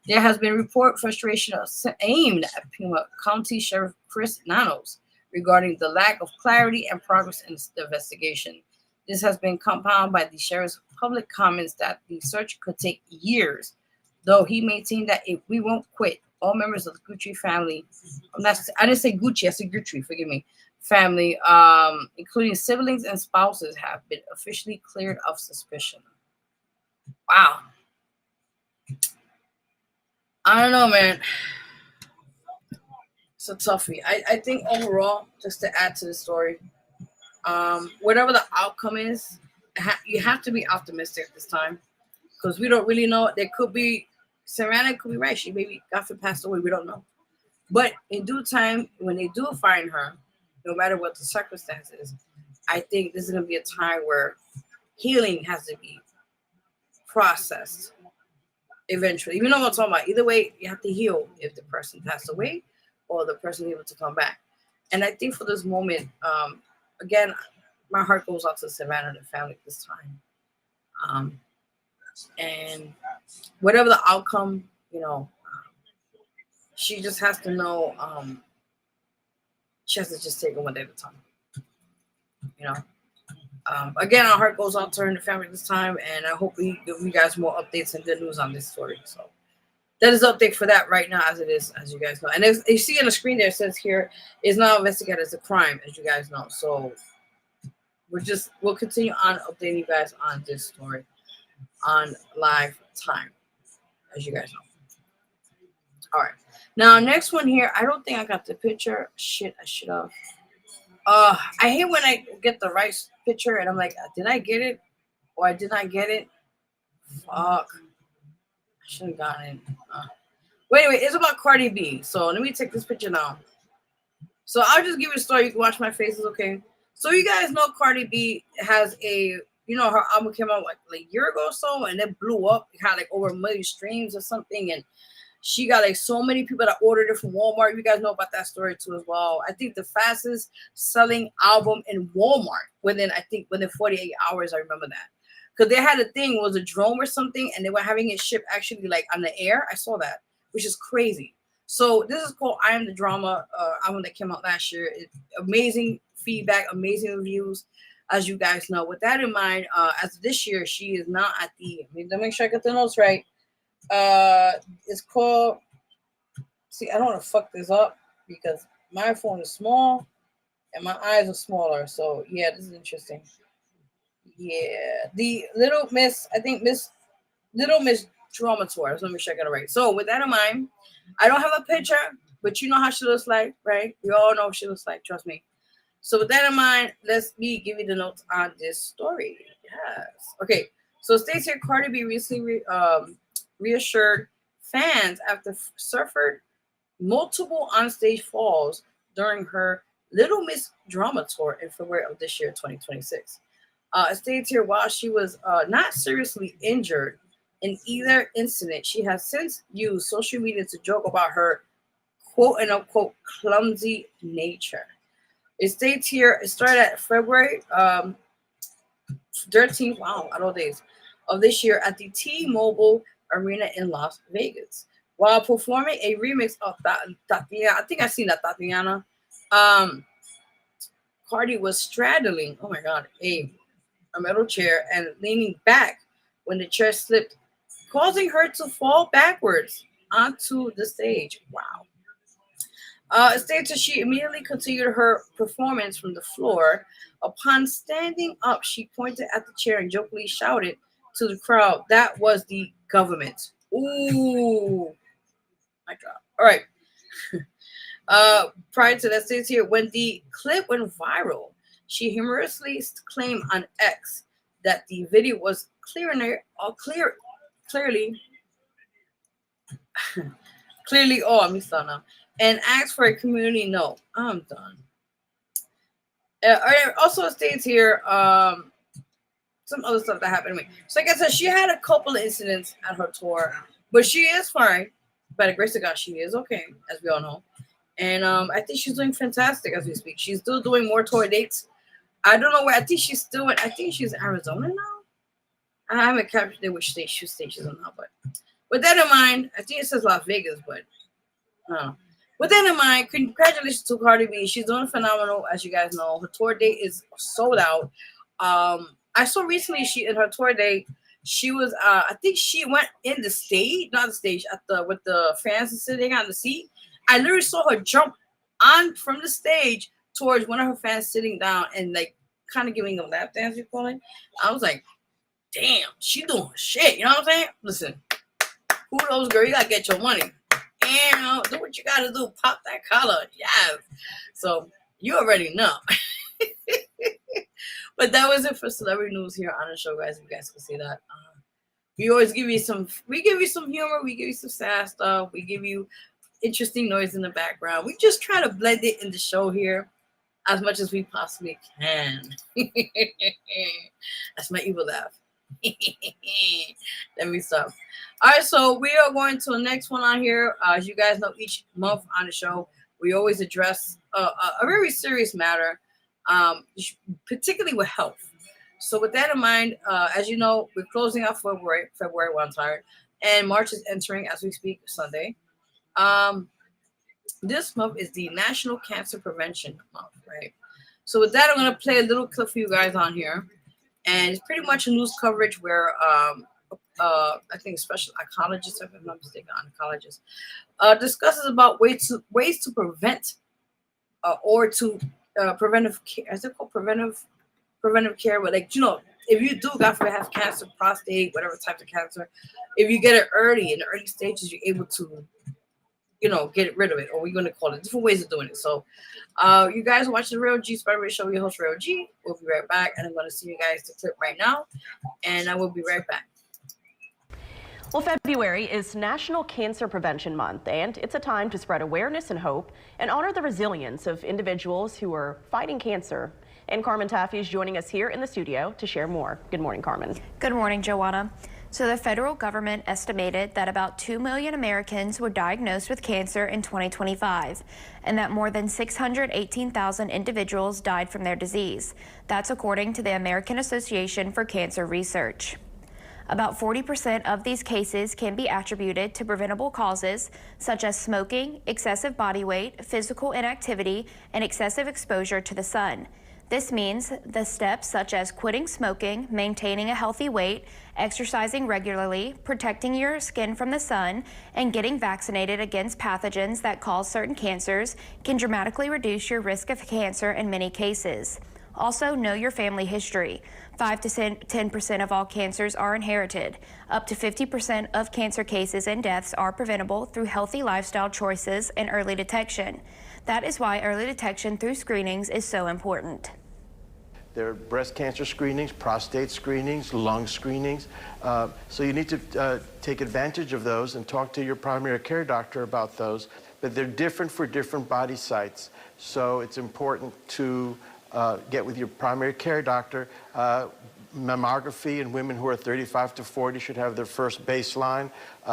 There has been report frustration aimed at Pima County Sheriff Chris Nanos regarding the lack of clarity and progress in the investigation. This has been compounded by the sheriff's public comments that the search could take years, though he maintained that if we won't quit, all members of the Guthrie family, I didn't say Gucci, I said Guthrie, forgive me, family, including siblings and spouses, have been officially cleared of suspicion. Wow. I don't know, man. It's a toughie. I think overall, just to add to the story, whatever the outcome is, you have to be optimistic this time because we don't really know. There could be, Savannah could be right. She maybe Godfrey passed away. We don't know. But in due time, when they do find her, no matter what the circumstances, I think this is going to be a time where healing has to be processed eventually. Even though I'm talking about, either way, you have to heal if the person passed away or the person able to come back. And I think for this moment, again, my heart goes out to Savannah and the family this time. And whatever the outcome, she just has to know, she has to just take it one day at a time. Again, our heart goes out to her and the family this time, and I hope we give you guys more updates and good news on this story. So that is the update for that right now, as it is, as you guys know. And if you see on the screen there, it says here is now investigated as a crime, as you guys know. So we'll continue on updating you guys on this story on live time, as you guys know. All right. Now, next one here, I don't think I got the picture. Shit, I should have. I hate when I get the right picture and I'm like, did I get it? Or I did not get it? Fuck. I should have gotten it. Wait, it's about Cardi B. So let me take this picture now. So I'll just give you a story. You can watch my faces, okay? So you guys know Cardi B has a, her album came out like a year ago or so, and it blew up. It had like over 1 million streams or something, and she got like so many people that ordered it from Walmart. You guys know about that story too as well. I think the fastest selling album in Walmart within 48 hours. I remember that because they had a thing, it was a drone or something, and they were having it shipped actually like on the air. I saw that, which is crazy. So this is called I Am the Drama, album that came out last year. It's amazing feedback, amazing reviews, as you guys know. With that in mind, as this year, she is not at the, let me make sure I get the notes right. It's called, see, I don't want to fuck this up because my phone is small and my eyes are smaller. So yeah, this is interesting. Yeah, the Little Miss, I think Little Miss Drama tour. So let me check it right. So with that in mind, I don't have a picture, but you know how she looks like, right? We all know what she looks like. Trust me. So with that in mind, let's give you the notes on this story. Yes. Okay. So it states here, Cardi B recently reassured fans after suffered multiple onstage falls during her Little Miss Drama Tour in February of this year, 2026. It states here, while she was not seriously injured in either incident, she has since used social media to joke about her quote and unquote clumsy nature. It states here, it started at February 13th, wow, I know days, of this year at the T-Mobile Arena in Las Vegas. While performing a remix of Tatiana, I think I've seen that Tatiana, Cardi was straddling, oh my God, a metal chair and leaning back when the chair slipped, causing her to fall backwards onto the stage. Wow. It states that she immediately continued her performance from the floor. Upon standing up, she pointed at the chair and jokingly shouted to the crowd, "That was the government." Ooh. My God. All right. Prior to that, states here, when the clip went viral, she humorously claimed on X that the video was clearly, oh, I'm done now, and asked for a community note. I'm done. Also states here, some other stuff that happened to me. So like I said, she had a couple of incidents at her tour, but she is fine. By the grace of God, she is okay, as we all know. And I think she's doing fantastic as we speak. She's still doing more tour dates. I don't know where. I think she's in Arizona now. I haven't captured which state she's in now, but with that in mind, I think it says Las Vegas, but with that in mind, congratulations to Cardi B. She's doing phenomenal, as you guys know. Her tour date is sold out. I saw recently in her tour date, she was I think she went in the stage, not the stage, with the fans sitting on the seat. I literally saw her jump on from the stage towards one of her fans sitting down and like kind of giving a lap dance, you call it. I was like, damn, she doing shit. You know what I'm saying? Listen, kudos, girl. You gotta get your money. And do what you gotta do. Pop that collar. Yeah. So you already know. But that was it for celebrity news here on the show, guys. You guys can see that. We always give you some humor. We give you some sad stuff. We give you interesting noise in the background. We just try to blend it in the show here as much as we possibly can. That's my evil laugh. Let me stop. All right, so we are going to the next one on here. As you guys know, each month on the show, we always address a very serious matter, particularly with health. So with that in mind, as you know, we're closing out February 1, and March is entering as we speak, Sunday. This month is the National Cancer Prevention Month, right? So with that, I'm going to play a little clip for you guys on here. And it's pretty much a news coverage where I think special oncologist, if I'm not mistaken, oncologist, discusses about ways to prevent or to preventive care. Is it called preventive care? But like, if you do, God forbid, have cancer, prostate, whatever type of cancer, if you get it early in the early stages, you're able to, get rid of it, or we're going to call it different ways of doing it. So you guys watch the Real G Spider Radio Show. Your host, Real G. We'll be right back, and I'm going to see you guys the clip right now, and I will be right back. Well, February is National Cancer Prevention Month, and it's a time to spread awareness and hope and honor the resilience of individuals who are fighting cancer. And Carmen Taffy is joining us here in the studio to share more. Good morning, Carmen. Good morning, Joanna. So the federal government estimated that about 2 million Americans were diagnosed with cancer in 2025, and that more than 618,000 individuals died from their disease. That's according to the American Association for Cancer Research. About 40% of these cases can be attributed to preventable causes such as smoking, excessive body weight, physical inactivity, and excessive exposure to the sun. This means the steps such as quitting smoking, maintaining a healthy weight, exercising regularly, protecting your skin from the sun, and getting vaccinated against pathogens that cause certain cancers can dramatically reduce your risk of cancer in many cases. Also, know your family history. 5 to 10% of all cancers are inherited. Up to 50% of cancer cases and deaths are preventable through healthy lifestyle choices and early detection. That is why early detection through screenings is so important. There are breast cancer screenings, prostate screenings, lung screenings. So you need to take advantage of those and talk to your primary care doctor about those. But they're different for different body sites. So it's important to get with your primary care doctor. Mammography in women who are 35 to 40 should have their first baseline.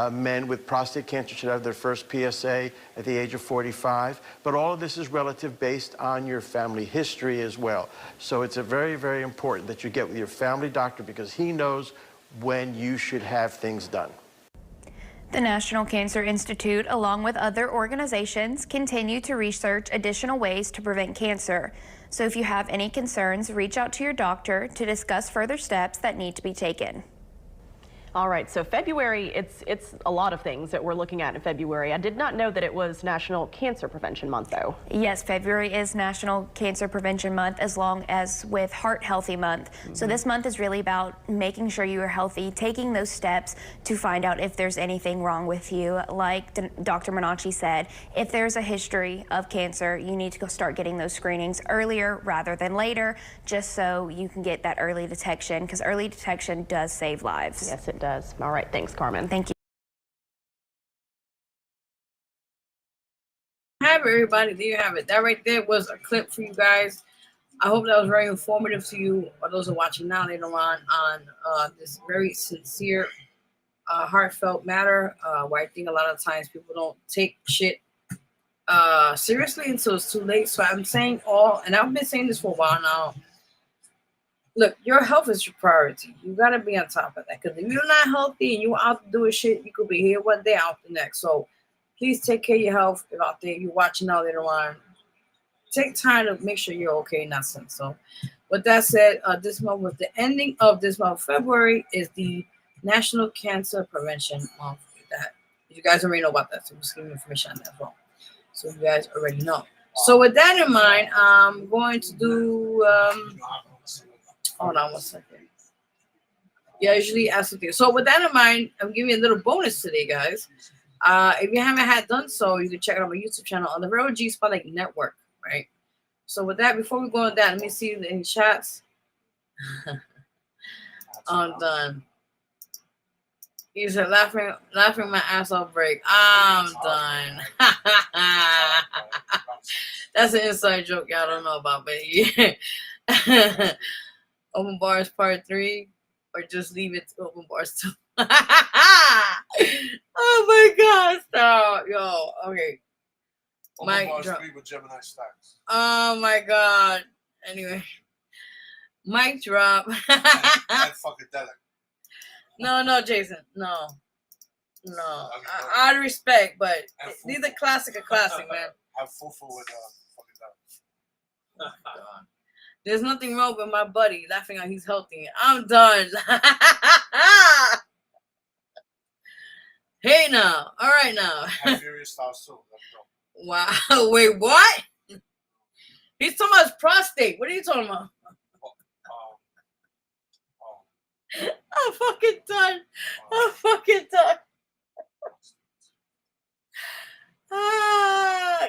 Men with prostate cancer should have their first PSA at the age of 45. But all of this is relative based on your family history as well. So it's very, very important that you get with your family doctor because he knows when you should have things done. The National Cancer Institute, along with other organizations, continue to research additional ways to prevent cancer. So if you have any concerns, reach out to your doctor to discuss further steps that need to be taken. All right, so February, it's a lot of things that we're looking at in February. I did not know that it was National Cancer Prevention Month, though. Yes, February is National Cancer Prevention Month, as long as with Heart Healthy Month. So this month is really about making sure you are healthy, taking those steps to find out if there's anything wrong with you. Like Dr. Menacci said, if there's a history of cancer, you need to go start getting those screenings earlier rather than later, just so you can get that early detection, because early detection does save lives. Yes, it does. All right, thanks, Carmen. Thank you. Have it, everybody. There you have it. That right there was a clip for you guys. I hope that was very informative to you, or those who are watching now later on this very sincere, heartfelt matter. Where I think a lot of times people don't take shit seriously until it's too late. So I'm saying and I've been saying this for a while now. Look, your health is your priority. You got to be on top of that. Because if you're not healthy and you're out doing shit, you could be here one day, out the next. So please take care of your health. If out there you're watching out later on, take time to make sure you're okay in that sense. So with that said, this month was the ending of this month. February is the National Cancer Prevention Month. That you guys already know about that. So just give me information on that as well. So you guys already know. So with that in mind, I'm going to do... hold on 1 second. Yeah, I usually ask something. So with that in mind, I'm giving you a little bonus today, guys. If you haven't done so, you can check out my YouTube channel on the Vero Spotlight Network, right? So with that, before we go on that, let me see any chats. I'm done. He said, laughing my ass off break. I'm done. That's an inside joke y'all don't know about, but yeah. Open bars part 3, or just leave it to open bars 2. Oh my God, stop, yo. Okay. Open bars 3 with Gemini stacks. Oh my God. Anyway, mic drop. And funkadelic. No, Jason. No. Out of respect, but these are classic, man. Have fufu with funkadelic. There's nothing wrong with my buddy laughing at he's healthy. I'm done. Hey now. All right now. Have furious style soon. Wow. Wait, what? He's talking about his prostate. What are you talking about? I'm fucking done.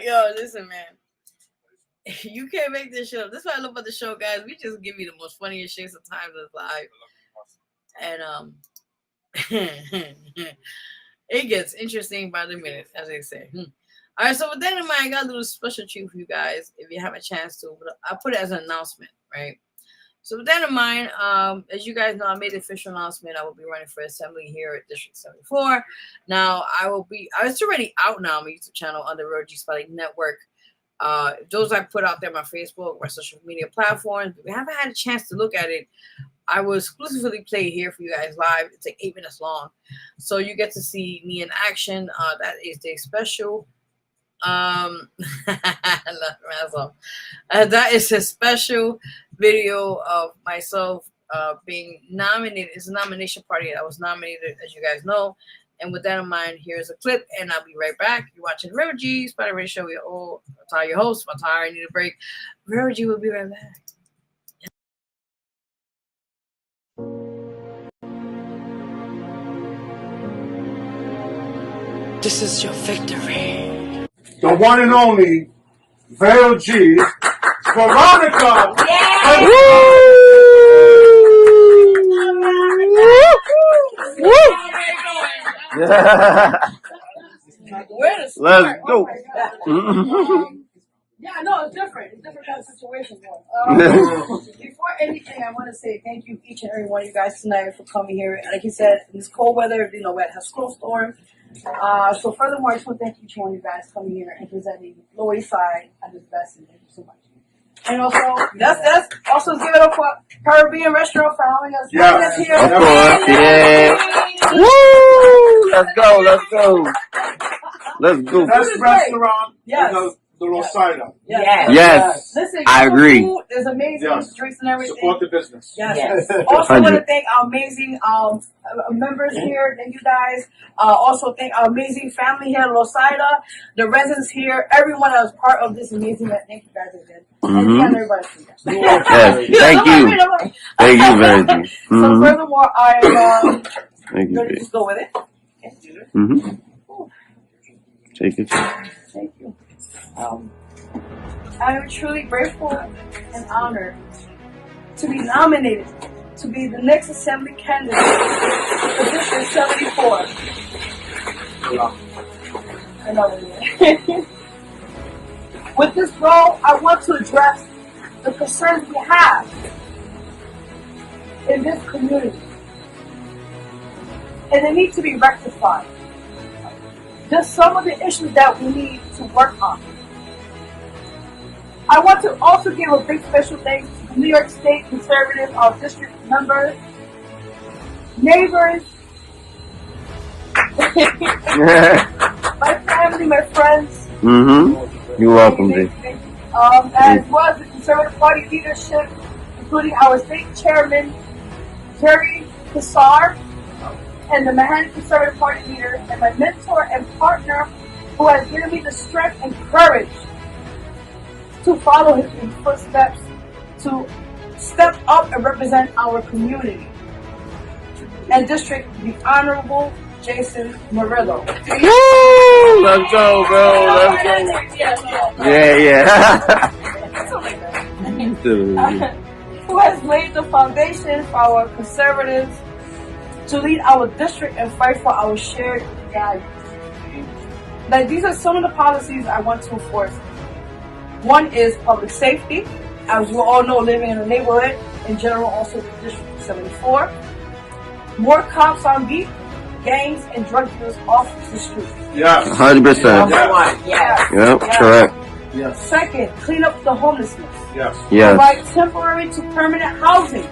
Yo, listen, man. You can't make this show. This is what I love about the show, guys. We just give you the most funniest shit sometimes live. And it gets interesting by the minute, as they say. All right, so with that in mind, I got a little special treat for you guys. If you have a chance to, I put it as an announcement, right? So with that in mind, as you guys know, I made the official announcement. I will be running for assembly here at District 74. Now, it's already out now on my YouTube channel on the Vero Spotlight Network. Those I put out there on my Facebook or social media platforms. If you haven't had a chance to look at it, I will exclusively play it here for you guys live. It's like 8 minutes long. So you get to see me in action. That is the special. That is a special video of myself being nominated. It's a nomination party. I was nominated, as you guys know. And with that in mind, here's a clip, and I'll be right back. You're watching Vero Spotlight Radio Show. Your host, Matara. I need a break. Vero will be right back. This is your victory. The one and only Vero G, Veronica. Let's go. Yeah, no, it's different. It's different kind of situation. Before anything, I want to say thank you each and every one of you guys tonight for coming here. Like you said, in this cold weather, we had a snowstorm. So furthermore, I just want to thank each one of you guys coming here and presenting Lower East Side at its best. And thank you so much. And also, that's also give it up for Caribbean Restaurant for allowing us here. Of course, yeah. Woo! Let's go, let's go. Let's go. Best restaurant Yes. in the Rosada. Yes. Listen, I agree. Food is amazing. Yes. Drinks and everything. Support the business. Yes. Also want to thank our amazing members here. Thank you guys. Also thank our amazing family here at Losada, the residents here, everyone that was part of this amazing event. Thank you guys again. And everybody. Yes. Thank you. Thank you, Verity. So furthermore, I'm Thank you, going to just go with it. Take it. Thank you. I am truly grateful and honored to be nominated to be the next Assembly candidate for District 74. With this role, I want to address the concerns we have in this community, and they need to be rectified. Just some of the issues that we need to work on. I want to also give a big special thanks to New York State Conservative, our district members, neighbors, my family, my friends. You're welcome, Jay. As well as the Conservative Party leadership, including our state chairman, Jerry Kassar, and the Manhattan Conservative Party leader, and my mentor and partner who has given me the strength and courage to follow his footsteps, to step up and represent our community. And District, the Honorable Jason Murillo. Woo! Let's go, bro. Let's go. Yeah. Who has laid the foundation for our conservatives to lead our district and fight for our shared values. Now, these are some of the policies I want to enforce. One is public safety, as we all know, living in a neighborhood, in general, also District 74. More cops on beat, gangs and drug dealers off the street. Yes. 100%. Yes. Yep, correct. Yes. Second, clean up the homelessness. Yes. Yes. Provide temporary to permanent housing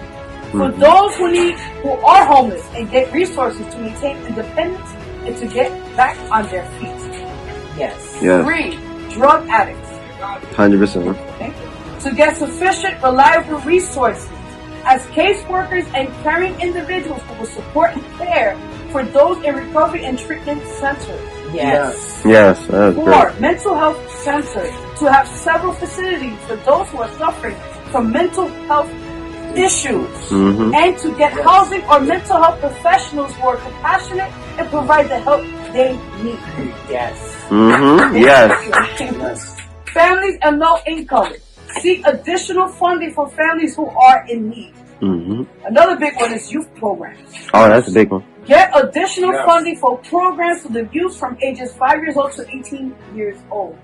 for those who are homeless and get resources to maintain independence and to get back on their feet. Yes. Yes. 3, drug addicts. 100%. To get sufficient, reliable resources as caseworkers and caring individuals who will support and care for those in recovery and treatment centers. Yes, that's 4, great. mental health centers to have several facilities for those who are suffering from mental health issues and to get housing or mental health professionals who are compassionate and provide the help they need. Yes. Yes. Families and low income. Seek additional funding for families who are in need. Another big one is youth programs. Oh, that's a big one. Get additional funding for programs for the youth from ages 5 years old to 18 years old.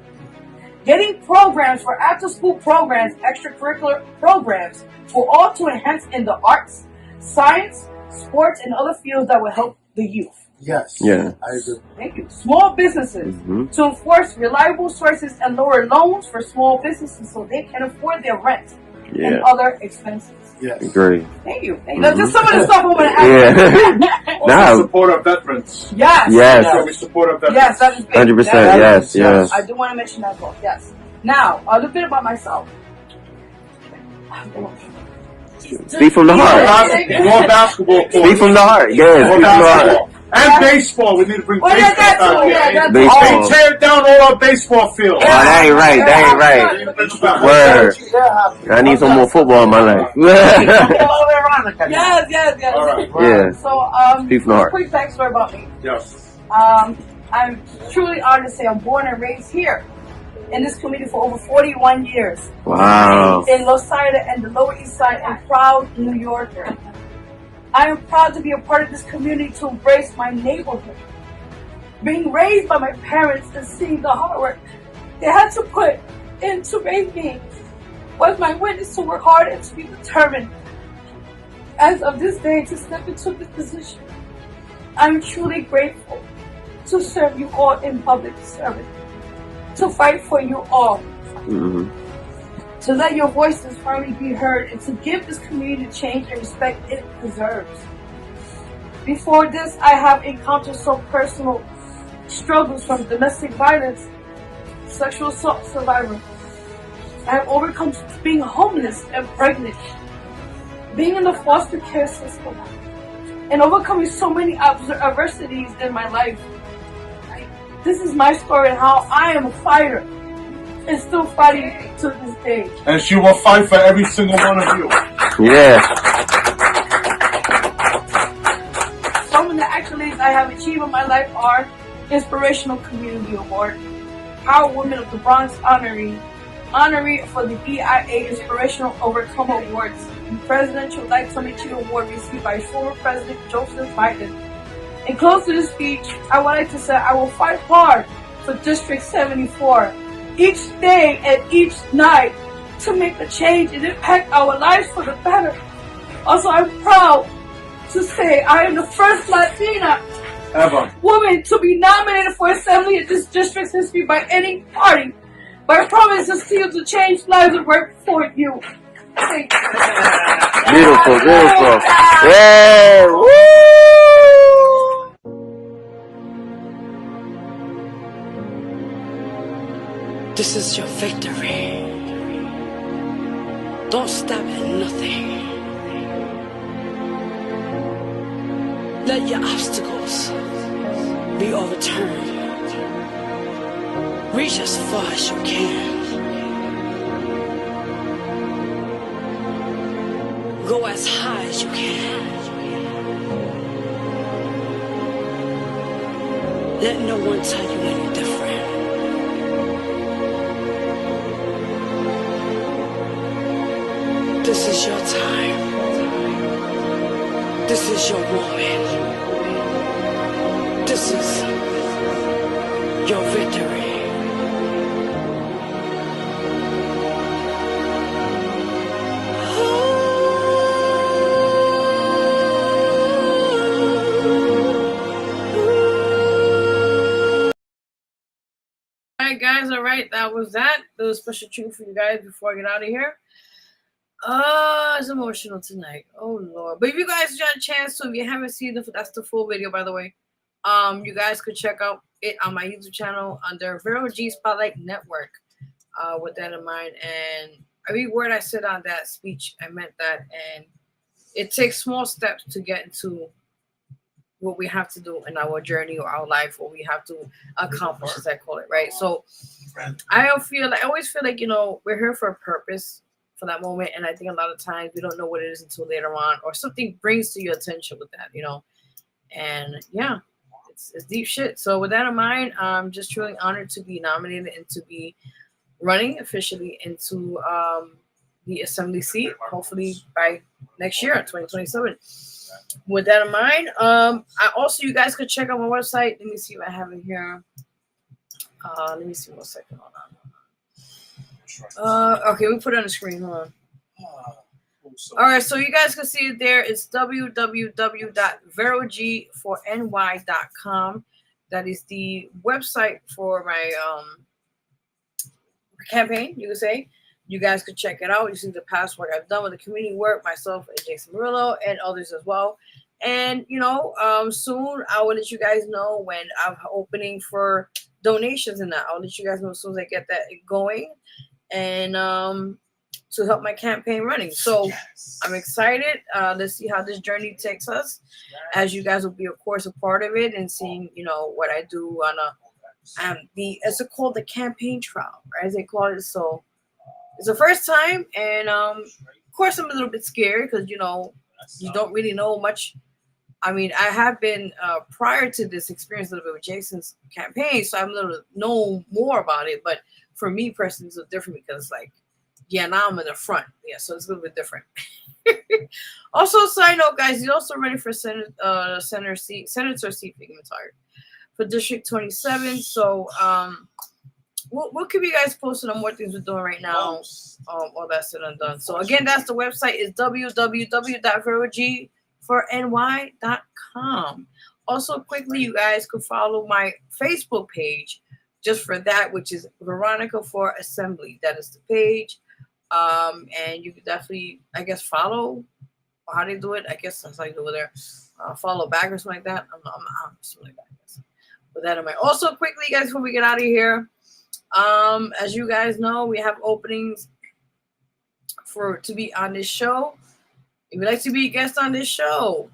Getting programs for after-school programs, extracurricular programs, for all to enhance in the arts, science, sports, and other fields that will help the youth. Yes. Yeah. I agree. Thank you. Small businesses to enforce reliable sources and lower loans for small businesses so they can afford their rent and other expenses. Yes. Great. Thank you. That's just some of the stuff I want to add. Also support our veterans. Yes. Yes. So we support our veterans. Yes, that is big. 100%. Yes. I do want to mention that as well. Yes. Now, a little bit about myself. Speak from the heart. More basketball. Speak from the heart. Yes. Speak from the heart. And baseball. We need to bring baseball out here. Baseball. They tear down all our baseball fields. Oh, that ain't right. That ain't right. Word. I need some more football in my life. Yes. All right. Yeah. So, Speak from the heart. quick backstory about me. Yes. I I'm truly honored to say I'm born and raised here in this community for over 41 years. Wow. In Losida and the Lower East Side, and proud New Yorker. I am proud to be a part of this community, to embrace my neighborhood. Being raised by my parents and seeing the hard work they had to put into raise me was my witness to work hard and to be determined as of this day to step into this position. I'm truly grateful to serve you all in public service, to fight for you all, to let your voices finally be heard, and to give this community the change and respect it deserves. Before this, I have encountered some personal struggles, from domestic violence, sexual assault survivor. I have overcome being homeless and pregnant, being in the foster care system, and overcoming so many adversities in my life. This is my story and how I am a fighter and still fighting to this day. And she will fight for every single one of you. Yeah. Some of the accolades I have achieved in my life are Inspirational Community Award, Power Women of the Bronx honoree for the BIA Inspirational Overcomer Awards, and Presidential Lifetime Achievement Award received by former President Joseph Biden. In close to this speech, I would like to say I will fight hard for District 74 each day and each night to make the change and impact our lives for the better. Also, I'm proud to say I am the first Latina woman to be nominated for Assembly in this district's history by any party. My promise is still to change lives and work for you. Thank you. Beautiful, beautiful. Yeah, woo! This is your victory. Don't stop at nothing. Let your obstacles be overturned. Reach as far as you can. Go as high as you can. Let no one tell you any different. This is your time. This is your moment. This is your victory. Alright guys, alright, that was that. That was a special treat for you guys before I get out of here. It's emotional tonight. Oh Lord. But if you guys got a chance to, if you haven't seen that's the full video, by the way. You guys could check out it on my YouTube channel under Vero G Spotlight Network. With that in mind. And every word I said on that speech, I meant that. And it takes small steps to get into what we have to do in our journey or our life, what we have to accomplish, as I call it, right? So I always feel like, you know, we're here for a purpose for that moment. And I think a lot of times we don't know what it is until later on, or something brings to your attention with that, you know. And yeah, it's deep shit. So with that in mind, I'm just truly honored to be nominated and to be running officially into the assembly seat, hopefully by next year, 2027. With that in mind, you guys could check out my website. Let me see if I have it here. Let me see 1 second. Hold on. Okay, we put it on the screen. Hold on. All right, so you guys can see it there. It's www.verog4ny.com. That is the website for my campaign, you could say. You guys could check it out. You see the past work I've done with the community work, myself and Jason Murillo and others as well. And, you know, soon I will let you guys know when I'm opening for donations and that. I'll let you guys know as soon as I get that going. And to help my campaign running. So I'm excited. Let's see how this journey takes us. As you guys will be, of course, a part of it and seeing, you know, what I do on it's called the campaign trial, right? As they call it. So it's the first time, and of course I'm a little bit scared because, you know, you don't really know much I mean, I have been prior to this experience a little bit with Jason's campaign, so I'm a little know more about it. But for me personally, it's a little different because, like, yeah, now I'm in the front. Yeah, so it's a little bit different. Also, side note, guys, you're also ready for senator seat for District 27. So we'll keep you guys posted on what things we're doing right now. All that's said and done. So again, that's the website is www.verog4ny.com. Also, quickly, you guys could follow my Facebook page just for that, which is Veronica for Assembly. That is the page. And you can definitely, I guess, follow how they do it. I guess that's how you do it there. Follow back or something like that. I'm something like that, I guess. With that in mind. Also, quickly, guys, before we get out of here, as you guys know, we have openings to be on this show. If you'd like to be a guest on this show,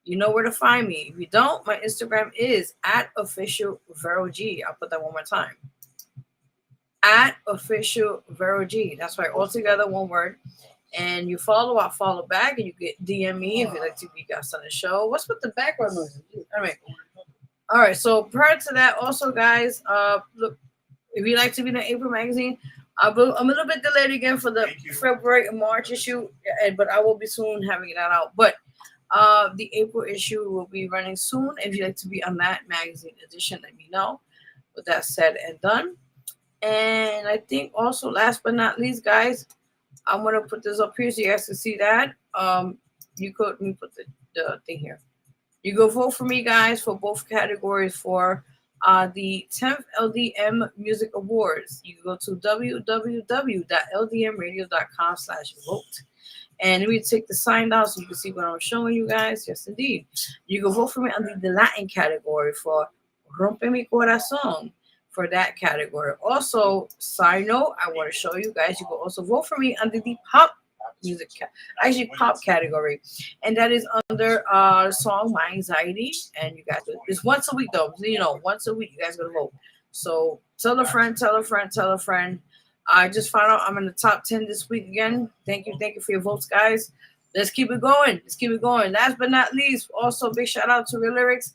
you know where to find me. If you don't, my Instagram is @officialverog. I'll put that one more time. @officialverog. That's right, all together, one word. And you follow, I'll follow back, and you get DM me if you'd like to be a guest on the show. What's with the background noise? All right. So prior to that, also, guys, look, if you'd like to be in the April magazine, I'm a little bit delayed again for the February and March issue, but I will be soon having that out. But the April issue will be running soon. If you'd like to be on that magazine edition, let me know. With that said and done. And I think also, last but not least, guys, I'm going to put this up here so you guys can see that. Let me put the thing here. You go vote for me, guys, for both categories for the 10th LDM Music Awards. You can go to www.ldmradio.com/vote. And let me take the sign down so you can see what I'm showing you guys. Yes, indeed. You can vote for me under the Latin category for Rompe Mi Corazón. For that category. Also, side note, I want to show you guys, you can also vote for me under the pop music, pop category. And that is under song My Anxiety. And you guys, it's once a week though. You know, once a week, you guys gonna vote. So tell a friend, tell a friend, tell a friend. I just found out I'm in the top 10 this week again. Thank you for your votes, guys. Let's keep it going. Let's keep it going. Last but not least, also big shout out to Real Lyrics.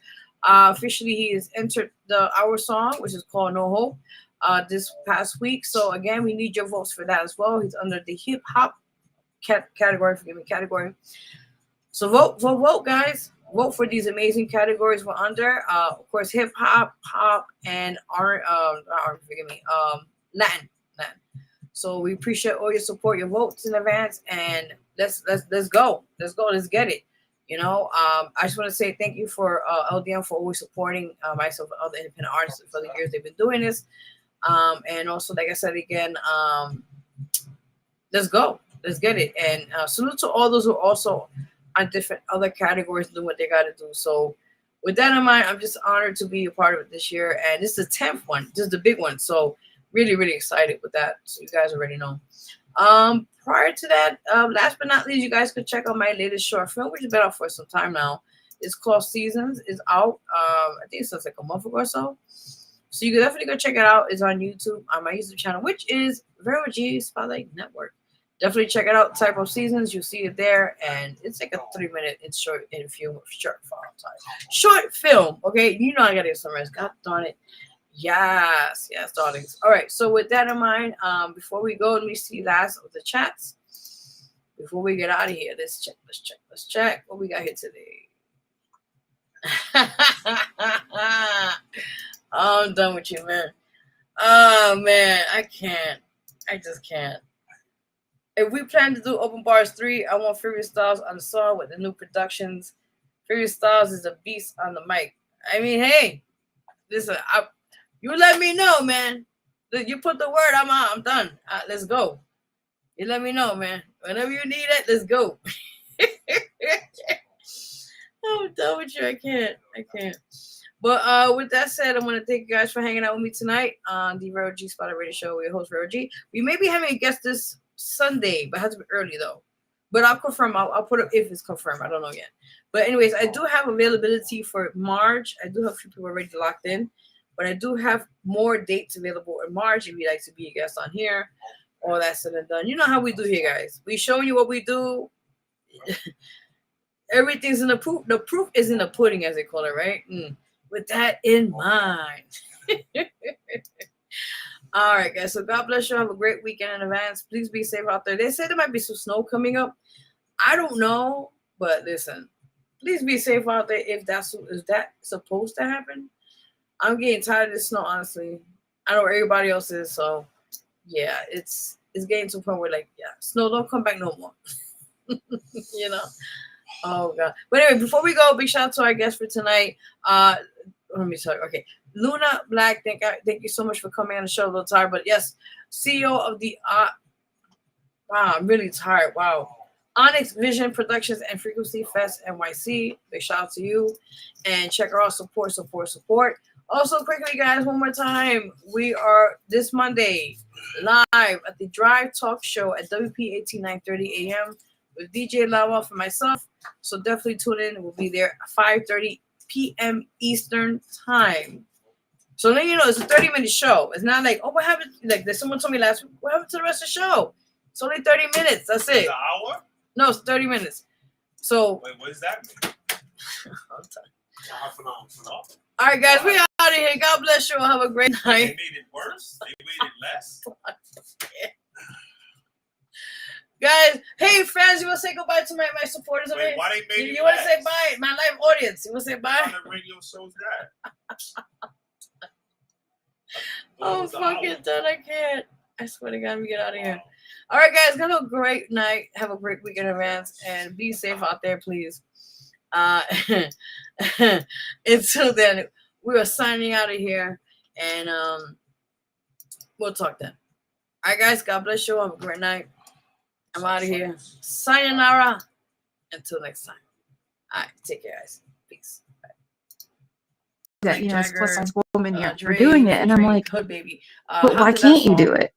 Officially, he has entered our song, which is called No Hope, this past week. So again, we need your votes for that as well. He's under the hip hop category. So vote, guys. Vote for these amazing categories we're under. Of course, hip hop, pop, and Latin. So we appreciate all your support, your votes in advance, and let's go. Let's get it. You know, I just want to say thank you for LDM for always supporting myself and other independent artists for the years they've been doing this. And also, like I said again, let's go. Let's get it. And salute to all those who are also on different other categories doing what they got to do. So with that in mind, I'm just honored to be a part of it this year. And this is the 10th one. This is the big one. So really, really excited with that. So you guys already know. Prior to that, last but not least, you guys could check out my latest short film, which has been out for some time now. It's called Seasons. It's out. I think it's like a month ago or so. So you can definitely go check it out. It's on YouTube, on my YouTube channel, which is Vero G Spotlight Network. Definitely check it out. Type of Seasons, you'll see it there, and it's like a 3-minute. It's short film. Okay, you know I gotta get some rest. God darn it. Yes, darlings. All right, so with that in mind, before we go, let me see last of the chats. Before we get out of here, let's check what we got here today. I'm done with you, man. Oh, man, I just can't. If we plan to do Open Bars 3, I want Furious Styles on the song with the new productions. Furious Styles is a beast on the mic. I mean, hey, listen, you let me know, man. You put the word, I'm done. Let's go. You let me know, man. Whenever you need it, let's go. I'm done with you. I can't. But with that said, I want to thank you guys for hanging out with me tonight on the Vero G Spotlight Radio Show with your host, Vero G. We may be having a guest this Sunday, but it has to be early, though. But I'll confirm. I'll put it if it's confirmed. I don't know yet. But anyways, I do have availability for March. I do have a few people already locked in. But I do have more dates available in March if you'd like to be a guest on here. All that said and done. You know how we do here, guys. We showing you what we do. Everything's in the proof. The proof is in the pudding, as they call it, right? With that in mind. All right, guys. So God bless you. Have a great weekend in advance. Please be safe out there. They said there might be some snow coming up. I don't know, but listen, please be safe out there. If is that supposed to happen? I'm getting tired of this snow, honestly. I know everybody else is, so yeah, it's getting to a point where like, yeah, snow don't come back no more. You know. Oh God. But anyway, before we go, big shout out to our guest for tonight. Let me tell you. Okay. Luna Blaq, thank you so much for coming on the show. A little tired, but yes, CEO of the wow, I'm really tired. Wow. Onyx Vision Productions and Frequency Fest NYC. Big shout out to you. And check her out. Support. Also, quickly, guys, one more time. We are this Monday live at the Drive Talk Show at WP 18930 AM with DJ Lava for myself. So definitely tune in. We'll be there at 5:30 p.m. Eastern time. So then you know it's a 30-minute show. It's not like, oh, what happened? Like someone told me last week, what happened to the rest of the show? It's only 30 minutes. That's it. An hour? No, it's 30 minutes. So wait, what does that mean? Half an hour. All right, guys, we out of here. God bless you. Have a great night. They made it worse. They made it less. Guys, hey fans, you want to say goodbye to my supporters? Wait, why they made it you want to less? say bye? My live audience. You want to say bye? What kind of radio show's that? I'm fucking done. I can't. I swear to God, let me get out of here. All right, guys, have a great night. Have a great weekend in advance, and be safe out there, please. Until then, we are signing out of here, and we'll talk then. All right, guys, God bless you. Have a great night. I'm out of here. Sayonara. Until next time. All right, take care, guys. Peace. That as plus size woman you're Dre, doing it, and I'm like, Hood Baby. but why can't you do it?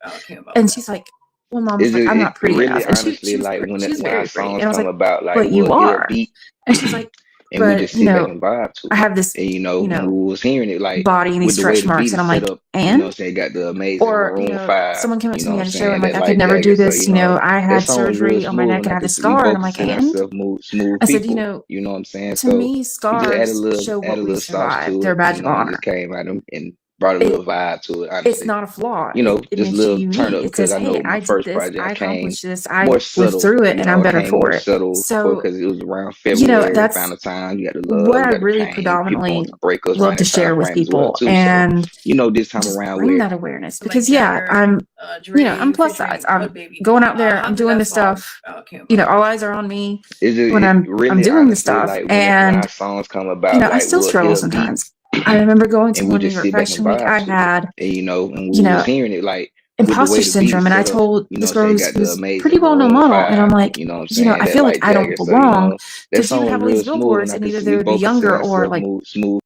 And she's like, well, Mom, like, I'm not pretty enough. And Honestly, like when very our songs pretty. And I was come like, about, like but you we'll get a are. beat, And she's like, and we but just you sit back know, and vibe to it. I have this, And when we was hearing it, like body and with these the way stretch the marks, beat and I'm is like, set up, and you know what I'm saying, got the amazing or Maroon 5. someone came up You to know me what on I'm a show saying? and like, That I could Light never do Jagger, this. so, You know, I that had song was surgery real on my smooth, neck and and I I had a could see scar, and I'm both like, send ourselves smooth I said, people. you know, You know what I'm saying? to So me, we just scars add show a what we little sauce survived. to They're a it. badge You of know, we honor. just came out and brought a little vibe to it. It's Honestly, not a flaw. you know, It just a makes you little turn unique. up It because says, I know hey, my I did first this, project I I came accomplished this, I more lived subtle. through it, You and know, I'm I better came for more it. subtle So, because it was around you know, February, that's around the time you got the what love, I you got the really pain. People going predominantly to break us love around to that time share with frame as well people, too. So and you know, this time just around bring with that awareness, because yeah, I'm, you know, I'm plus size. I'm going out there, I'm doing this stuff. You know, all eyes are on me when I'm really doing this honestly stuff, like when and our songs come you about, know, I like still we'll hear struggle a beat sometimes. I remember going to and we one New just York sit back and Fashion Week. vibe I to it. had, And you know, when you we was know, hearing it, like with the way imposter the beat syndrome, is and I set up, told you know this what I'm girl saying, who's, got the who's amazing pretty well known Maroon model, and I'm 5, like, you know what I'm you know, saying, I that feel like Light I don't Jagger. So, you belong know, that because you song have was all real these smooth, and billboards, I and could either see we they're the both could send younger or ourselves like, smooth